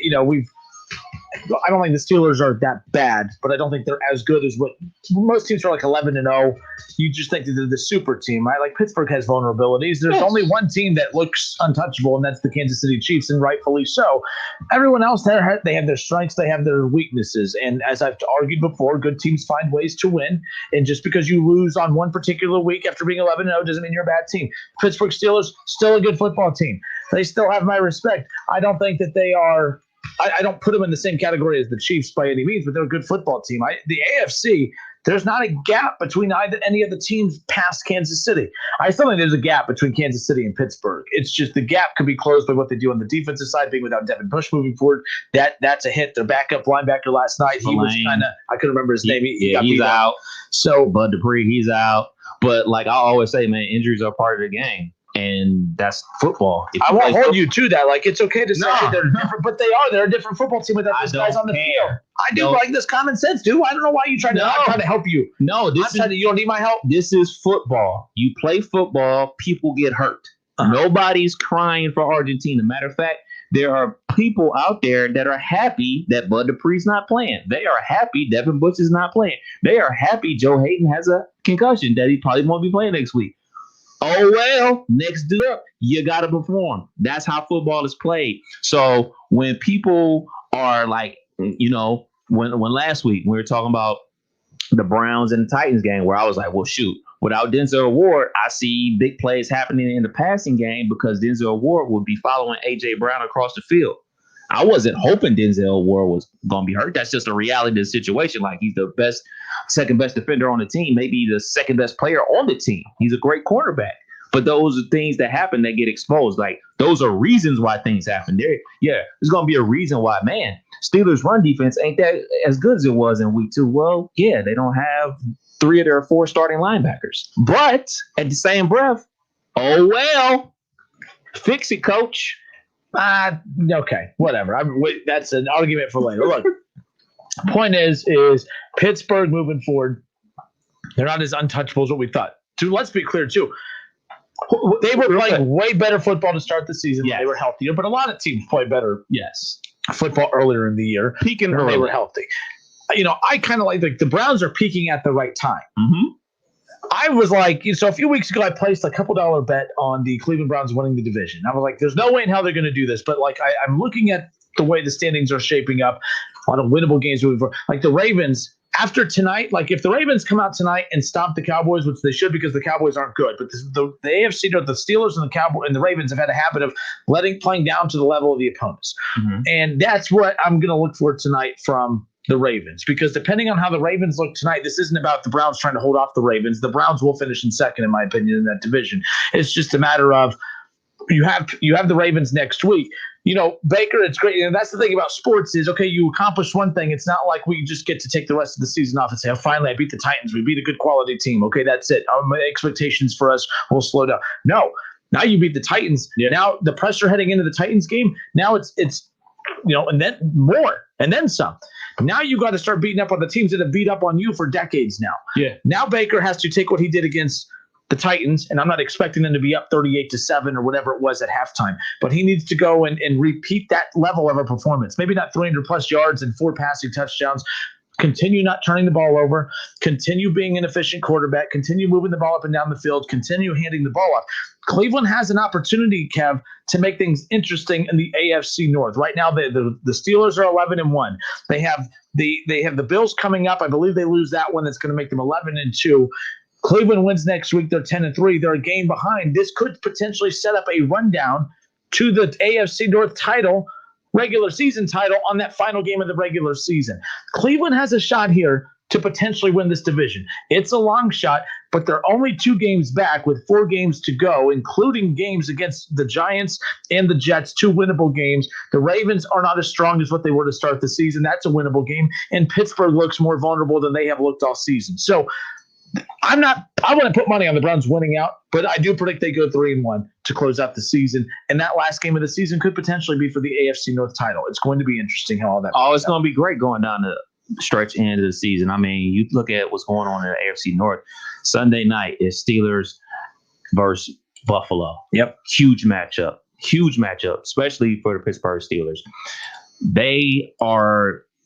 I don't think the Steelers are that bad, but I don't think they're as good as what most teams are, like 11-0. You just think that they're the super team, right? Like Pittsburgh has vulnerabilities. There's only one team that looks untouchable, and that's the Kansas City Chiefs, and rightfully so. Everyone else, they have their strengths, they have their weaknesses, and as I've argued before, good teams find ways to win. And just because you lose on one particular week after being 11-0 doesn't mean you're a bad team. Pittsburgh Steelers, still a good football team. They still have my respect. I don't think that they are. I don't put them in the same category as the Chiefs by any means, but they're a good football team. The AFC, there's not a gap between any of the teams past Kansas City. I still think there's a gap between Kansas City and Pittsburgh. It's just the gap could be closed by what they do on the defensive side, being without Devin Bush moving forward. That's a hit. Their backup linebacker last night, he was kind of, I couldn't remember his name. He's out. So Bud Dupree, he's out. But like I always say, man, injuries are part of the game. And that's football. I won't hold you to that. Like, it's okay to say they're different, but they're a different football team without those guys on the field. I do like this common sense, dude. I don't know why you trying to. I'm trying to help you. No, you don't need my help. This is football. You play football, people get hurt. Nobody's crying for Argentina. Matter of fact, there are people out there that are happy that Bud Dupree's not playing. They are happy Devin Bush is not playing. They are happy Joe Hayden has a concussion that he probably won't be playing next week. Oh, well, next dude up, you got to perform. That's how football is played. So when people are like, when last week we were talking about the Browns and the Titans game where I was like, well, shoot, without Denzel Ward, I see big plays happening in the passing game because Denzel Ward would be following A.J. Brown across the field. I wasn't hoping Denzel Ward was going to be hurt. That's just a reality of the situation. Like, he's the second best defender on the team, maybe the second best player on the team. He's a great cornerback. But those are things that happen that get exposed. Like, those are reasons why things happen. There's going to be a reason why, man, Steelers' run defense ain't that as good as it was in week 2. Well, yeah, they don't have 3 of their 4 starting linebackers. But at the same breath, oh, well, fix it, coach. Okay, whatever. That's an argument for later. Look, point is Pittsburgh moving forward, they're not as untouchable as what we thought. Let's be clear, too. They were playing way better football to start the season. Yeah. They were healthier, but a lot of teams play better football earlier in the year. Peaking early. They were healthy. I kind of like the Browns are peaking at the right time. Mm-hmm. I was like, so a few weeks ago, I placed a $2 bet on the Cleveland Browns winning the division. I was like, there's no way in hell they're going to do this. But like, I'm looking at the way the standings are shaping up, a lot of winnable games moving forward. Like the Ravens after tonight, like if the Ravens come out tonight and stomp the Cowboys, which they should because the Cowboys aren't good, but the AFC, the Steelers and the Cowboys and the Ravens have had a habit of playing down to the level of the opponents. Mm-hmm. And that's what I'm going to look for tonight from the Ravens, because depending on how the Ravens look tonight, this isn't about the Browns trying to hold off the Ravens. The Browns will finish in second, in my opinion, in that division. It's just a matter of you have the Ravens next week. You know, Baker, it's great. And that's the thing about sports is, okay, you accomplish one thing. It's not like we just get to take the rest of the season off and say, oh, finally, I beat the Titans. We beat a good quality team. Okay, that's it. My expectations for us will slow down. No, now you beat the Titans. Yeah. Now the pressure heading into the Titans game, now it's and then more and then some. Now you got to start beating up on the teams that have beat up on you for decades now. Yeah. Now Baker has to take what he did against the Titans, and I'm not expecting them to be up 38-7 or whatever it was at halftime, but he needs to go and repeat that level of a performance. Maybe not 300-plus yards and 4 passing touchdowns. Continue not turning the ball over. Continue being an efficient quarterback. Continue moving the ball up and down the field. Continue handing the ball off. Cleveland has an opportunity, Kev, to make things interesting in the AFC North. Right now, the Steelers are 11-1. They have the Bills coming up. I believe they lose that one. That's going to make them 11-2. Cleveland wins next week. They're 10-3. They're a game behind. This could potentially set up a rundown to the AFC North title, regular season title, on that final game of the regular season. Cleveland has a shot here to potentially win this division. It's a long shot, but they're only 2 games back with 4 games to go, including games against the Giants and the Jets, 2 winnable games. The Ravens are not as strong as what they were to start the season. That's a winnable game. And Pittsburgh looks more vulnerable than they have looked all season. So I want to put money on the Browns winning out, but I do predict they go 3-1 to close out the season. And that last game of the season could potentially be for the AFC North title. It's going to be interesting how all that it's going to be great going down the stretch end of the season. I mean, you look at what's going on in the AFC North. Sunday night is Steelers versus Buffalo. Yep. Huge matchup, especially for the Pittsburgh Steelers.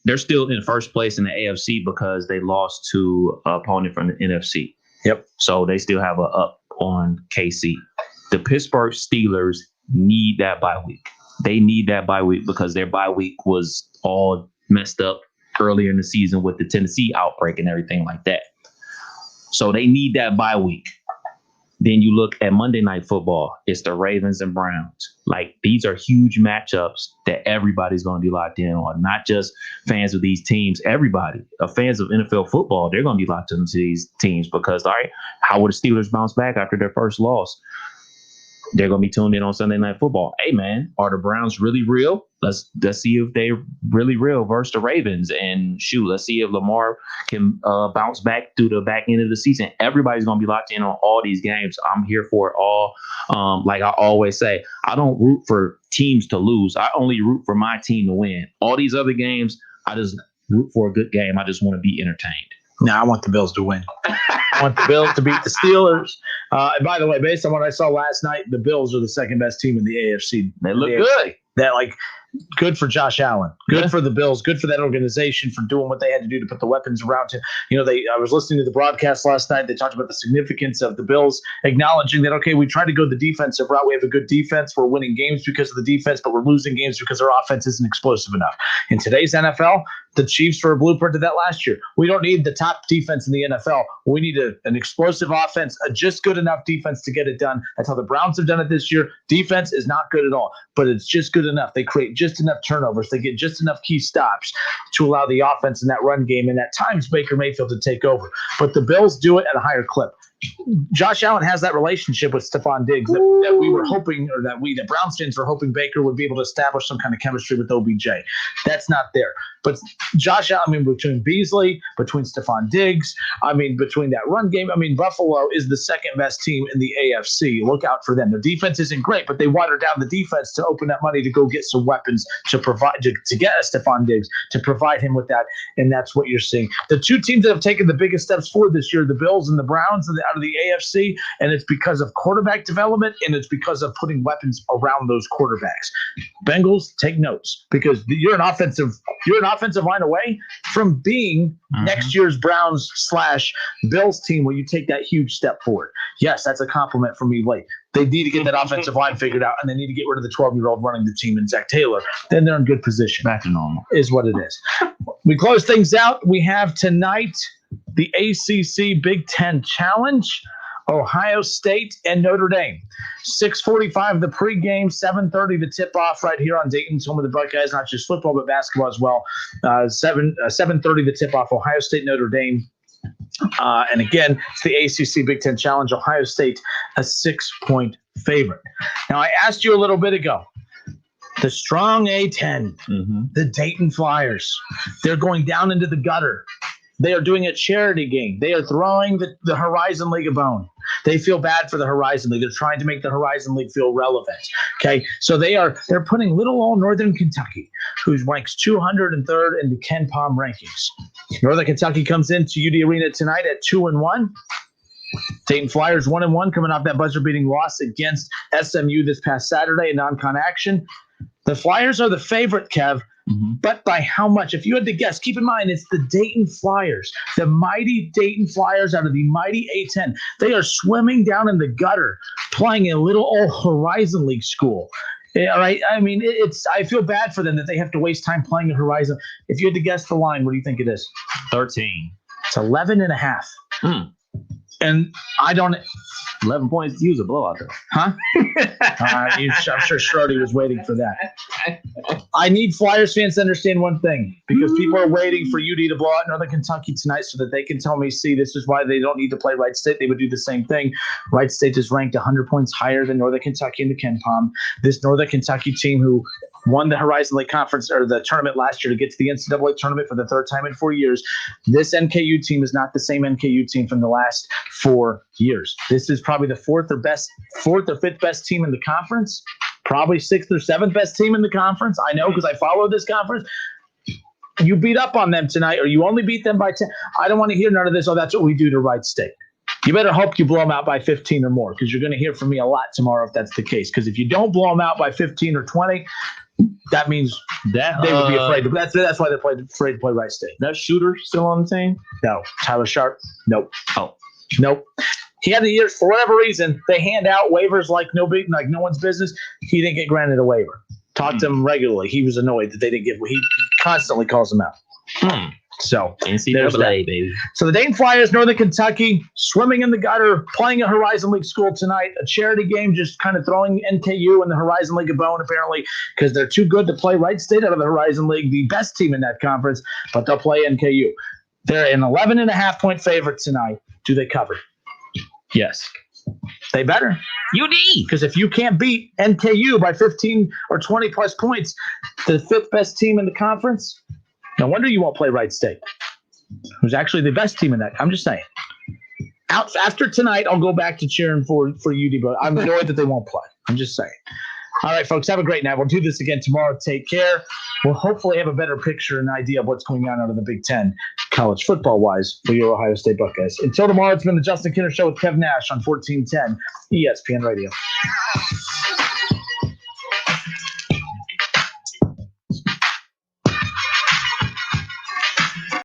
They're still in first place in the AFC because they lost to an opponent from the NFC. Yep. So they still have a up on KC. The Pittsburgh Steelers need that bye week. They need that bye week because their bye week was all messed up earlier in the season with the Tennessee outbreak and everything like that. So they need that bye week. Then you look at Monday Night Football. It's the Ravens and Browns. Like, these are huge matchups that everybody's going to be locked in on. Not just fans of these teams. Everybody, fans of NFL football, they're going to be locked into these teams because, all right, how will the Steelers bounce back after their first loss? They're going to be tuned in on Sunday Night Football. Hey, man, are the Browns really real? Let's see if they're really real versus the Ravens. And shoot, let's see if Lamar can bounce back through the back end of the season. Everybody's going to be locked in on all these games. I'm here for it all. Like I always say, I don't root for teams to lose. I only root for my team to win. All these other games, I just root for a good game. I just want to be entertained. No, I want the Bills to win. I want the Bills to beat the Steelers. And by the way, based on what I saw last night, the Bills are the second best team in the AFC. They look good. Good for Josh Allen. Good for the Bills. Good for that organization for doing what they had to do to put the weapons around him. I was listening to the broadcast last night. They talked about the significance of the Bills acknowledging that, okay, we tried to go the defensive route. We have a good defense. We're winning games because of the defense, but we're losing games because our offense isn't explosive enough. In today's NFL, the Chiefs were a blueprint of that last year. We don't need the top defense in the NFL. We need an explosive offense, a just good enough defense to get it done. That's how the Browns have done it this year. Defense is not good at all, but it's just good enough. They create just enough turnovers. They get just enough key stops to allow the offense in that run game and at times Baker Mayfield to take over. But the Bills do it at a higher clip. Josh Allen has that relationship with Stephon Diggs that we were hoping, or that Browns fans were hoping Baker would be able to establish some kind of chemistry with OBJ. That's not there. But Josh Allen, between Beasley, between Stephon Diggs, between that run game, Buffalo is the second best team in the AFC. Look out for them. Their defense isn't great, but they watered down the defense to open up money to go get some weapons to provide to get a Stephon Diggs, to provide him with that, and that's what you're seeing. The two teams that have taken the biggest steps forward this year, the Bills and the Browns, out of the AFC, and it's because of quarterback development, and it's because of putting weapons around those quarterbacks. Bengals, take notes, because you're an offensive line away from being next year's Browns/Bills team where you take that huge step forward. Yes, that's a compliment from me late. They need to get that offensive line figured out, and they need to get rid of the 12-year-old running the team and Zach Taylor. Then they're in good position. Back to normal. Is what it is. we close things out. We have tonight the ACC Big Ten Challenge, Ohio State and Notre Dame. 6:45 the pregame, 7:30 the tip-off right here on Dayton's home of the Buckeyes, not just football but basketball as well. 7:30 the tip-off, Ohio State, Notre Dame. And again, it's the ACC Big Ten Challenge. Ohio State, a 6-point favorite. Now, I asked you a little bit ago, the strong A10, the Dayton Flyers, they're going down into the gutter. They are doing a charity game. They are throwing the Horizon League a bone. They feel bad for the Horizon League. They're trying to make the Horizon League feel relevant. Okay, so they're putting little old Northern Kentucky, who ranks 203rd in the Ken Palm rankings. Northern Kentucky comes into UD Arena tonight at 2-1. Dayton Flyers 1-1, coming off that buzzer-beating loss against SMU this past Saturday in non-con action. The Flyers are the favorite, Kev. But by how much? If you had to guess, keep in mind it's the Dayton Flyers, the mighty Dayton Flyers out of the mighty A10. They are swimming down in the gutter, playing a little old Horizon League school. Yeah, right. I mean, I feel bad for them that they have to waste time playing a Horizon. If you had to guess the line, what do you think it is? 13. It's 11.5. And I don't. 11 points to use a blowout, though. Huh? I'm sure Schroeder was waiting for that. I need Flyers fans to understand one thing, because people are waiting for UD to blow out Northern Kentucky tonight so that they can tell me, see, this is why they don't need to play Wright State. They would do the same thing. Wright State is ranked 100 points higher than Northern Kentucky in the Ken Palm. This Northern Kentucky team who won the Horizon League Conference or the tournament last year to get to the NCAA tournament for the third time in 4 years. This NKU team is not the same NKU team from the last 4 years. This is probably the fourth or fifth best team in the conference, probably sixth or seventh best team in the conference. I know because I follow this conference. You beat up on them tonight, or you only beat them by 10. I don't want to hear none of this. Oh, that's what we do to Wright State. You better hope you blow them out by 15 or more, because you're going to hear from me a lot tomorrow if that's the case. Because if you don't blow them out by 15 or 20, that means that they would be afraid. That's why they're afraid to play Wright State. That shooter still on the team? No. Tyler Sharp? Nope. Oh. Nope. He had the years, for whatever reason, they hand out waivers like no one's business. He didn't get granted a waiver. Talked to him regularly. He was annoyed that they didn't give. He constantly calls them out. So NCAA, baby. So the Dayton Flyers, Northern Kentucky, swimming in the gutter, playing a Horizon League school tonight. A charity game, just kind of throwing NKU and the Horizon League a bone, apparently, because they're too good to play Wright State out of the Horizon League, the best team in that conference, but they'll play NKU. They're an 11.5-point favorite tonight. Do they cover? Yes. They better. UD. Because if you can't beat NKU by 15 or 20 plus points, the fifth best team in the conference, no wonder you won't play Wright State, who's actually the best team in that. I'm just saying. After tonight, I'll go back to cheering for UD, but I'm annoyed that they won't play. I'm just saying. All right, folks, have a great night. We'll do this again tomorrow. Take care. We'll hopefully have a better picture and idea of what's going on out of the Big Ten, college football-wise, for your Ohio State Buckeyes. Until tomorrow, it's been the Justin Kinner Show with Kev Nash on 1410 ESPN Radio.